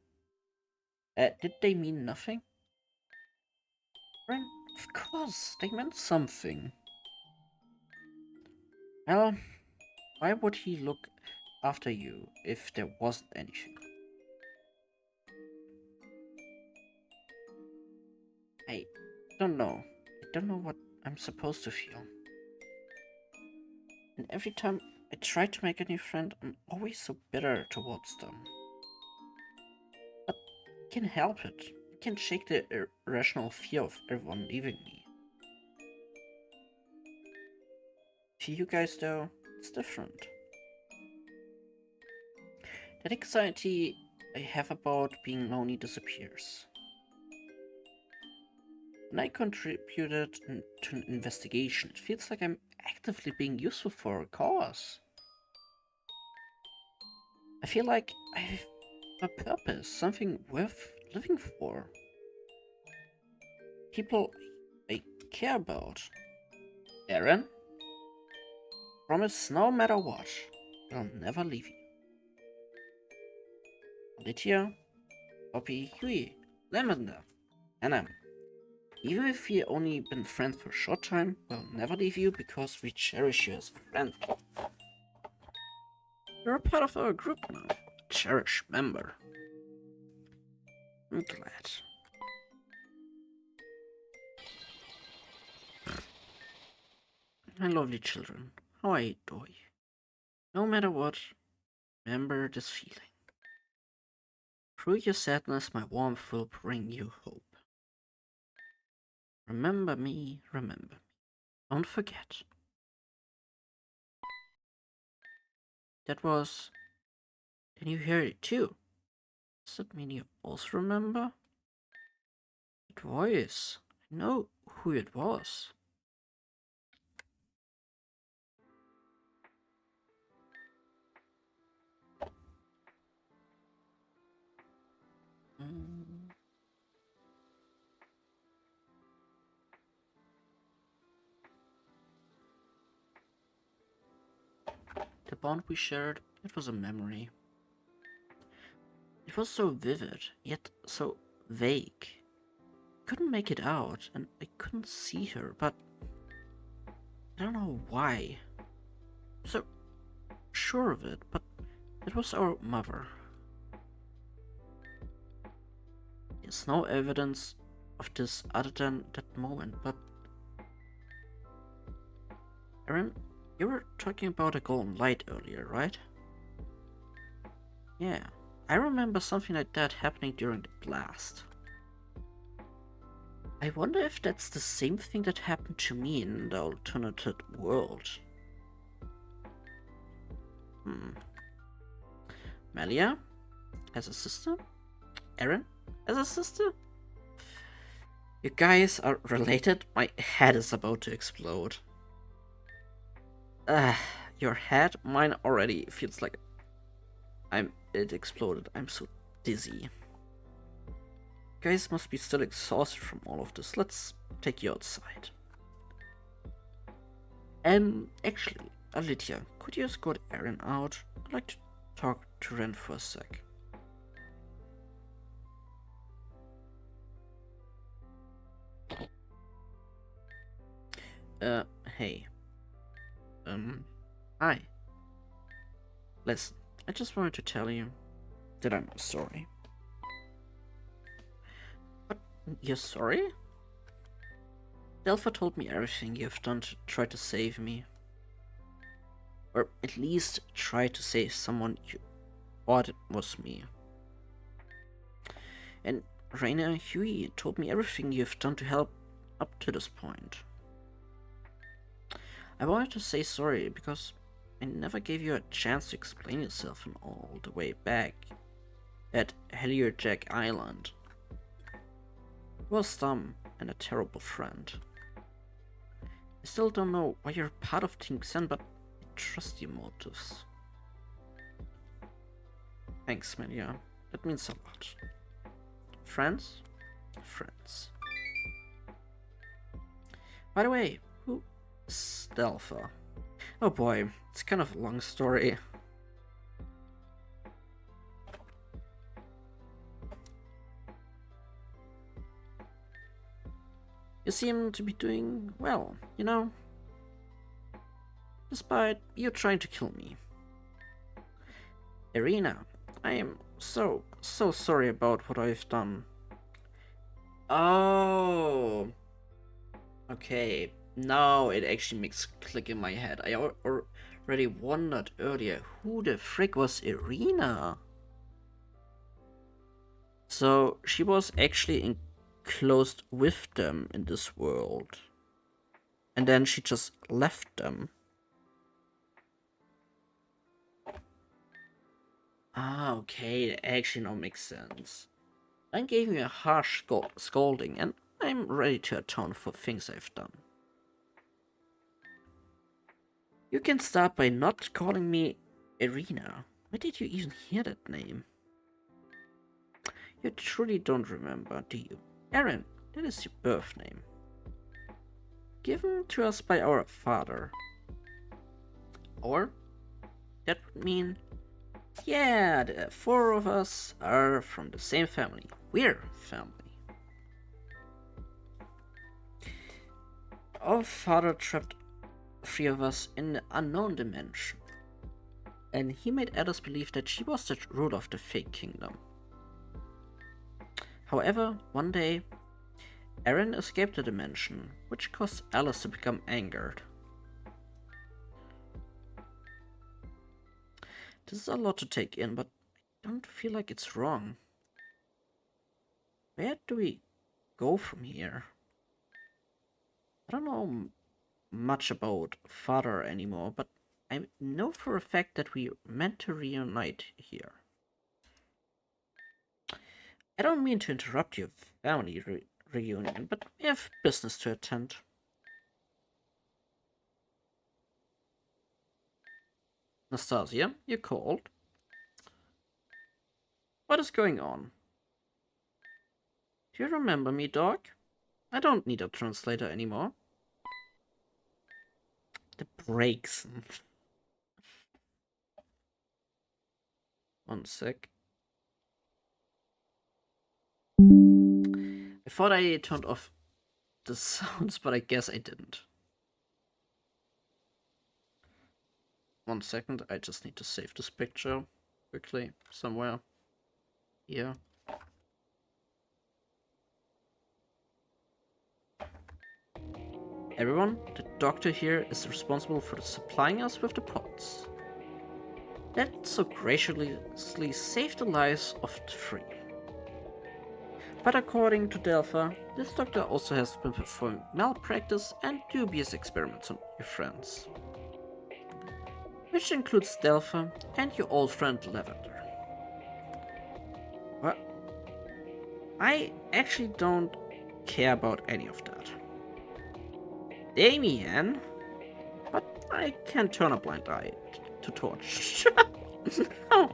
Did they mean nothing? Ren, of course, they meant something. Well, why would he look after you if there wasn't anything? I don't know. I don't know what I'm supposed to feel. And every time I try to make a new friend, I'm always so bitter towards them. But I can't help it. I can't shake the irrational fear of everyone leaving me. For you guys, though, it's different. That anxiety I have about being lonely disappears. When I contributed to an investigation, it feels like I'm actively being useful for a cause. I feel like I have a purpose, something worth living for. People I care about. Aaron, promise no matter what, I'll never leave you. Lydia, Poppy, Huey, Lavender, Anna. Even if we only been friends for a short time, we'll never leave you because we cherish you as a friend. You're a part of our group now, a cherished member. I'm glad. My lovely children, how I adore you. No matter what, remember this feeling. Through your sadness, my warmth will bring you hope. Remember me, remember me. Don't forget. That was... Then you hear it too. Does that mean you also remember? That voice. I know who it was. Mm. The bond we shared, it was a memory. It was so vivid, yet so vague. Couldn't make it out, and I couldn't see her, but I don't know why. So sure of it, but it was our mother. There's no evidence of this other than that moment, but Aaron, you were talking about a golden light earlier, right? Yeah, I remember something like that happening during the blast. I wonder if that's the same thing that happened to me in the alternative world. Hmm. Melia has a sister? Aaron has a sister? You guys are related? My head is about to explode. Ah, your head? Mine already feels like it exploded. I'm so dizzy. You guys must be still exhausted from all of this. Let's take you outside. Actually, Alicia, could you escort Aaron out? I'd like to talk to Ren for a sec. Uh, hey. Hi. Listen, I just wanted to tell you that I'm sorry. What? You're sorry? Delpha told me everything you've done to try to save me. Or at least try to save someone you thought it was me. And Raina Huey told me everything you've done to help up to this point. I wanted to say sorry because I never gave you a chance to explain yourself and all the way back at Heliojack Island. It was dumb and a terrible friend. I still don't know why you're part of Team Xen, but I trust your motives. Thanks, Melia. That means a lot. Friends? Friends. By the way, who is Delpha? Oh boy, it's kind of a long story. You seem to be doing well, you know? Despite you trying to kill me. Irina, I am so sorry about what I've done. Oh, okay. Now it actually makes click in my head. I already wondered earlier who the frick was Irina. So she was actually enclosed with them in this world. And then she just left them. Ah, okay, that actually now makes sense. I gave me a harsh scolding, and I'm ready to atone for things I've done. You can start by not calling me Irina. Where did you even hear that name? You truly don't remember, do you? Aaron, that is your birth name. Given to us by our father. Or, that would mean, yeah, the four of us are from the same family. We're family. Our father trapped three of us in the unknown dimension. And he made Alice believe that she was the ruler of the fake kingdom. However, one day, Aaron escaped the dimension, which caused Alice to become angered. This is a lot to take in, but I don't feel like it's wrong. Where do we go from here? I don't know much about Father anymore, but I know for a fact that we meant to reunite here. I don't mean to interrupt your family reunion, but we have business to attend. Nastasia, you called? What is going on? Do you remember me, dog? I don't need a translator anymore. The brakes. One sec. thought I turned off the sounds, but I guess I didn't. 1 second, I just need to save this picture quickly somewhere here. Everyone, the doctor here is responsible for supplying us with the pods that so graciously saved the lives of the three. But according to Delpha, this doctor also has been performing malpractice and dubious experiments on your friends. Which includes Delpha and your old friend Lavender. Well, I actually don't care about any of that. Damien? But I can't turn a blind eye to Torch. No.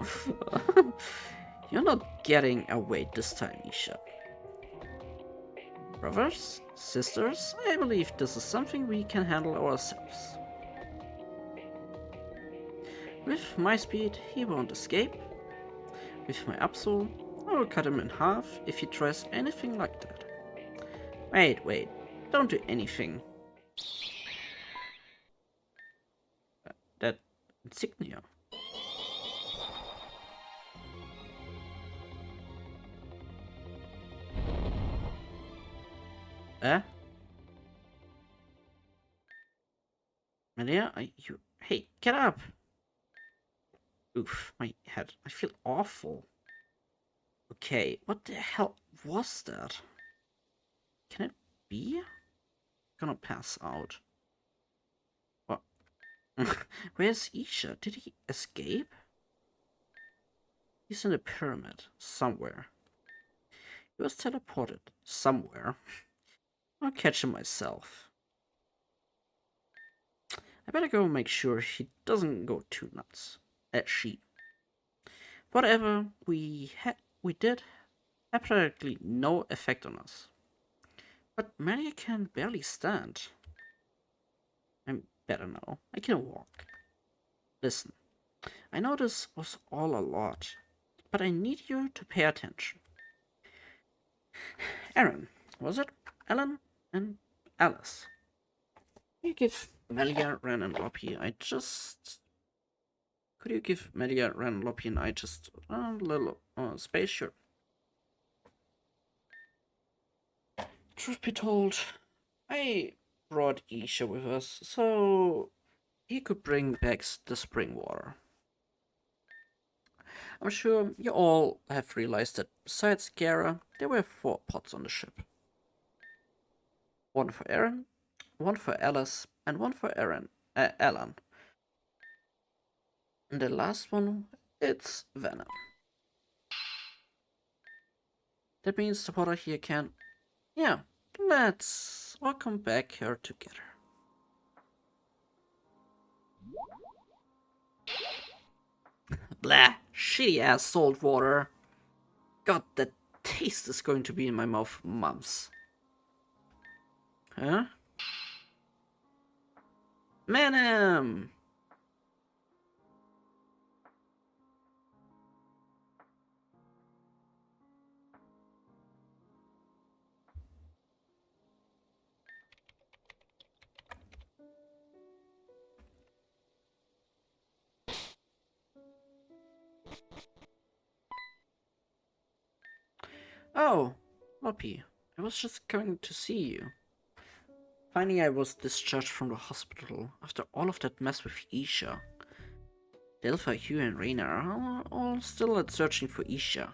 You're not getting away this time, Isha. Brothers, sisters, I believe this is something we can handle ourselves. With my speed, he won't escape. With my Absol, I will cut him in half if he tries anything like that. Wait, don't do anything. That insignia. Melia, you. Hey, get up! Oof, my head. I feel awful. Okay, what the hell was that? Can it be? Gonna pass out. What? Where's Isha? Did he escape? He's in the pyramid, somewhere. He was teleported, somewhere. I'll catch him myself. I better go make sure he doesn't go too nuts. She. Whatever we did, apparently no effect on us. But Maria can barely stand. I'm better now. I can walk. Listen, I know this was all a lot, but I need you to pay attention. Aaron, was it? Alan and Alice. Could you give Melia, Ren, and Loppy? Could you give Melia, Ren, Loppy, and I just a little space? Sure. Truth be told, I brought Isha with us so he could bring back the spring water. I'm sure you all have realized that besides Gara, there were 4 pots on the ship. 1 for Aaron, 1 for Alice, and 1 for Alan. And the last one, it's Venom. That means the water here can... Yeah, let's all come back here together. Blah, shitty ass salt water. God, that taste is going to be in my mouth for months. Huh? Venom! Oh, Loppy, I was just going to see you. Finally, I was discharged from the hospital after all of that mess with Isha. Delpha, Hugh, and Raina are all still at searching for Isha.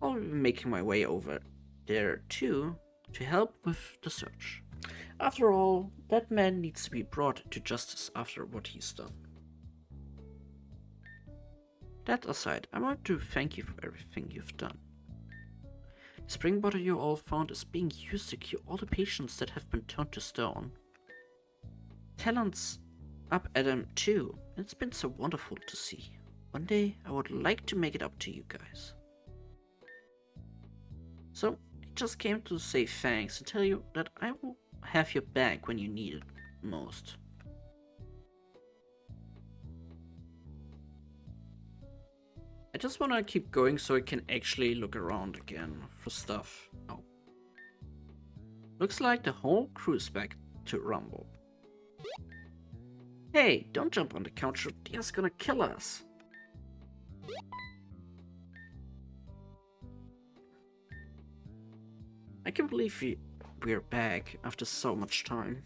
I'll be making my way over there too to help with the search. After all, that man needs to be brought to justice after what he's done. That aside, I want to thank you for everything you've done. The spring water you all found is being used to cure all the patients that have been turned to stone. Talent's up at them too. It's been so wonderful to see. One day I would like to make it up to you guys. So I just came to say thanks and tell you that I will have your back when you need it most. I just want to keep going so I can actually look around again for stuff. Oh, Looks like the whole crew's back to rumble. Hey, don't jump on the couch, Dia's gonna kill us. I can't believe we're back after so much time.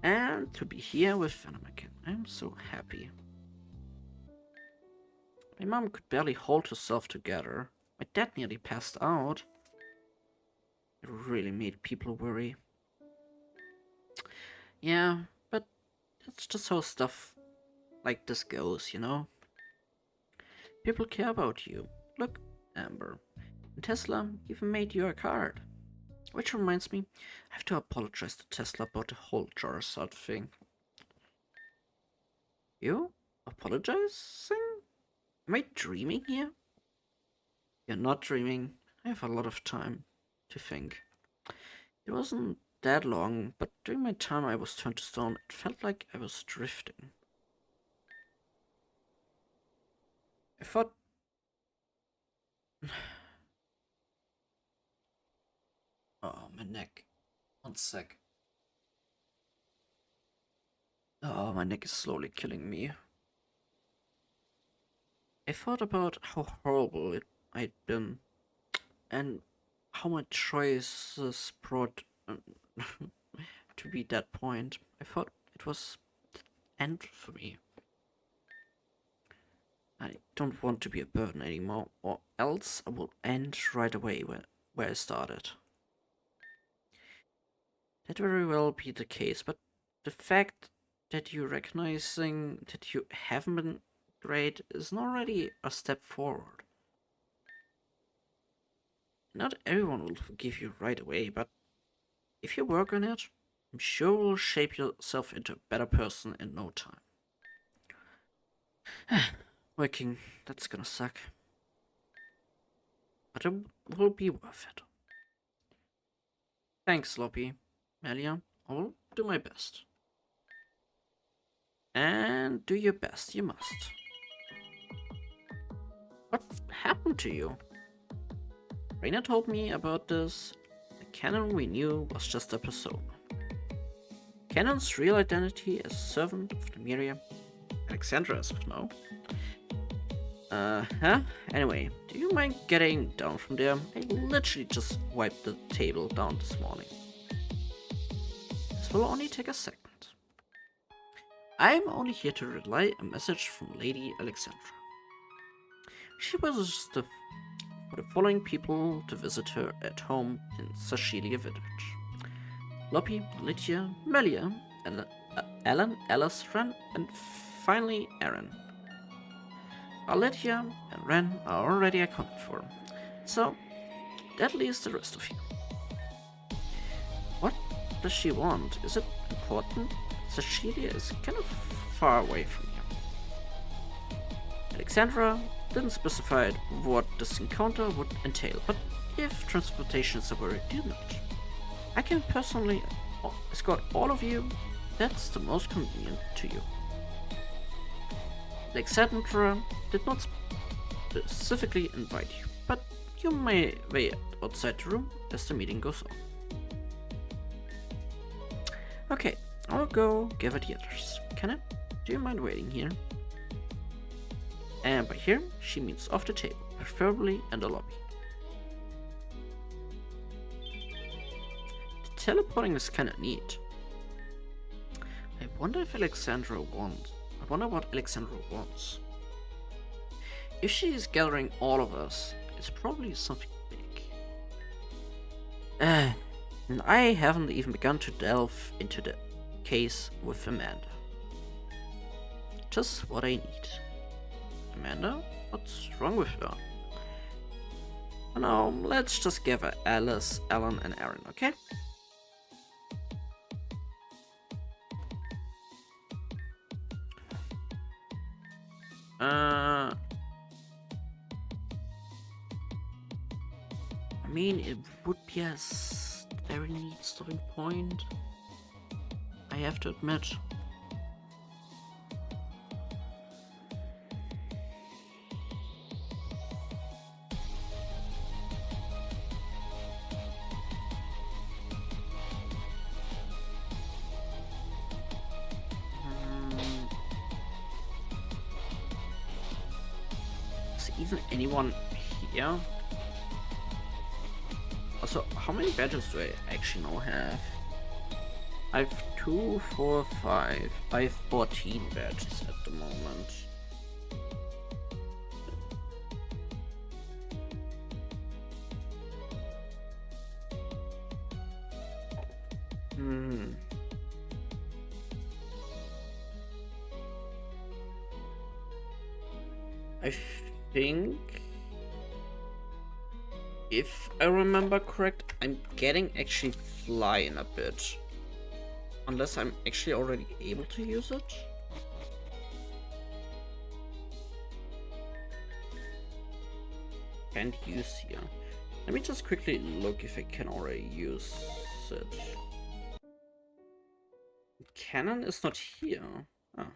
And to be here with Venom again. I'm so happy. My mom could barely hold herself together. My dad nearly passed out. It really made people worry. Yeah, but that's just how stuff like this goes, you know? People care about you. Look, Amber. And Tesla even made you a card. Which reminds me, I have to apologize to Tesla about the whole Charizard thing. You? Apologizing? Am I dreaming here? You're not dreaming. I have a lot of time to think. It wasn't that long, but during my time I was turned to stone, it felt like I was drifting. I thought... Oh, my neck. One sec. Oh, my neck is slowly killing me. I thought about how horrible I'd been, and how my choices brought to be that point. I thought it was the end for me. I don't want to be a burden anymore, or else I will end right away where I started. That very well be the case, but the fact that you're recognizing that you haven't been great is already a step forward. Not everyone will forgive you right away, but if you work on it, I'm sure you'll shape yourself into a better person in no time. Working, that's gonna suck. But it will be worth it. Thanks, Sloppy. Melia, I will do my best. And do your best, you must. What happened to you? Raina told me about this. The Canon we knew was just a persona. Canon's real identity as a servant of Nymeria, Alexandra as of now. Huh? Anyway, do you mind getting down from there? I literally just wiped the table down this morning. This will only take a second. I'm only here to relay a message from Lady Alexandra. She wishes for the following people to visit her at home in Sashilia village. Loppy, Lydia, Melia, Alan, Alice, Ren, and finally Aaron. Lydia and Ren are already accounted for, so that leaves the rest of you. What does she want? Is it important? Sashilia is kind of far away from here. Alexandra didn't specify what this encounter would entail, but if transportation is a worry, do not. I can personally escort all of you. That's the most convenient to you. Alexandra did not specifically invite you, but you may wait outside the room as the meeting goes on. Okay, I'll go gather the others. Can I? Do you mind waiting here? And by here, she means off the table, preferably in the lobby. The teleporting is kinda neat. I wonder what Alexandra wants. If she is gathering all of us, it's probably something big. And I haven't even begun to delve into the case with Amanda. Just what I need. Amanda? What's wrong with her? Oh no, let's just gather Alice, Alan, and Aaron, okay? I mean, it would be a very neat stopping point, I have to admit. even anyone here? Also, how many badges do I actually now have? I have 2, 4, 5. I have 14 badges at the moment. I think, if I remember correct, I'm getting actually fly in a bit. Unless I'm actually already able to use it. Can't use here. Let me just quickly look if I can already use it. Cannon is not here. Ah.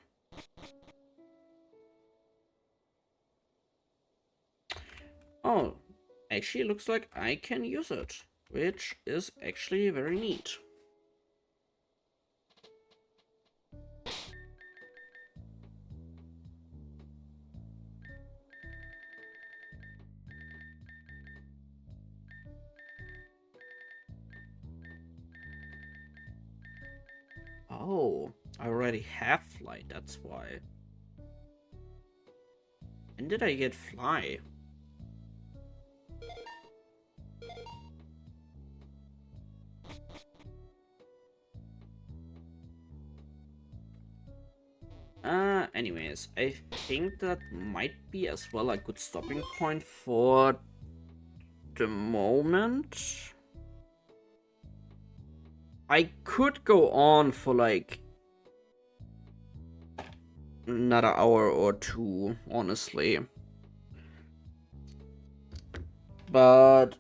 Oh, actually looks like I can use it, which is actually very neat. Oh, I already have fly, that's why. When did I get fly? Anyways, I think that might be as well a good stopping point for the moment. I could go on for like another hour or two, honestly. But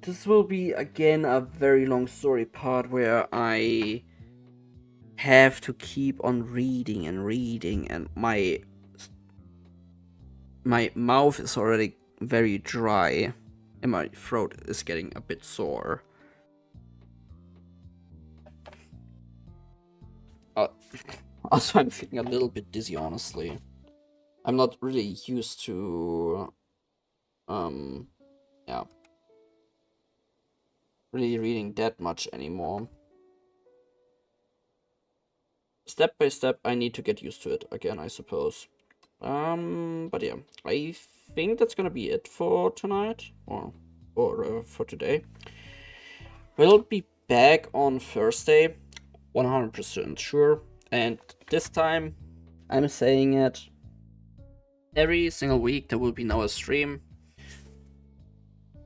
this will be again a very long story part where I have to keep on reading and reading, and my mouth is already very dry and my throat is getting a bit sore. Uh, Also, I'm feeling a little bit dizzy, honestly. I'm not really used to, yeah, really reading that much anymore. Step by step, I need to get used to it again, I suppose. But yeah, I think that's gonna be it for tonight, or for today. We'll be back on Thursday, 100% sure. And this time, I'm saying it, every single week there will be now a stream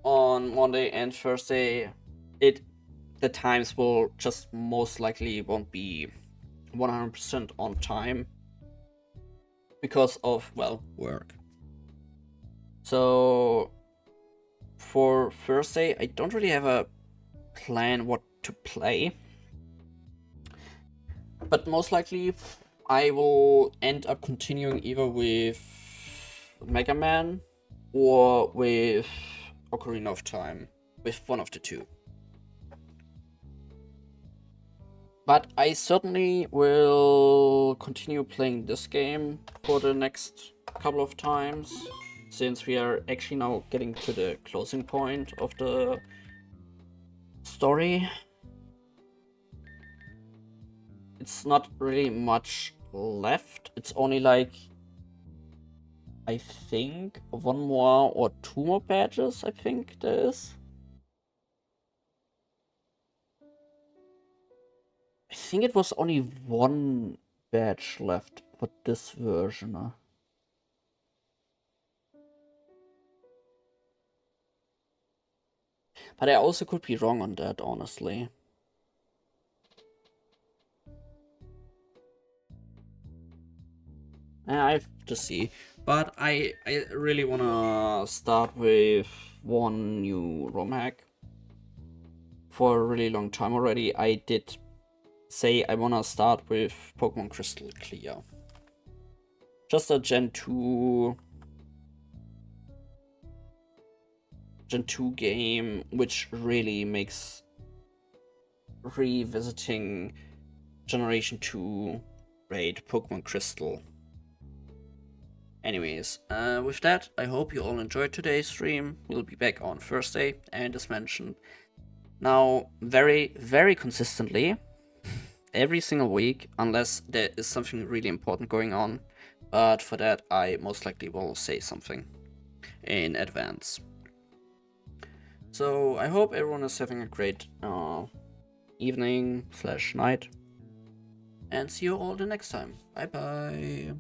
on Monday and Thursday. The times will just most likely won't be 100% on time because of, well, work. So for Thursday, I don't really have a plan what to play, but most likely I will end up continuing either with Mega Man or with Ocarina of Time, with one of the two. But I certainly will continue playing this game for the next couple of times, since we are actually now getting to the closing point of the story. It's not really much left. It's only like, I think, one more or two more badges, I think there is. I think it was only one badge left for this version. But I also could be wrong on that, honestly. I have to see. But I really wanna start with one new ROM hack. For a really long time already, I did say I wanna start with Pokemon Crystal Clear. Just a Gen 2 game, which really makes revisiting Generation 2 raid Pokemon Crystal Anyways, with that, I hope you all enjoyed today's stream. We'll be back on Thursday, and as mentioned, now very, very consistently, every single week, unless there is something really important going on. But for that, I most likely will say something in advance. So I hope everyone is having a great evening/night, and see you all the next time. Bye bye.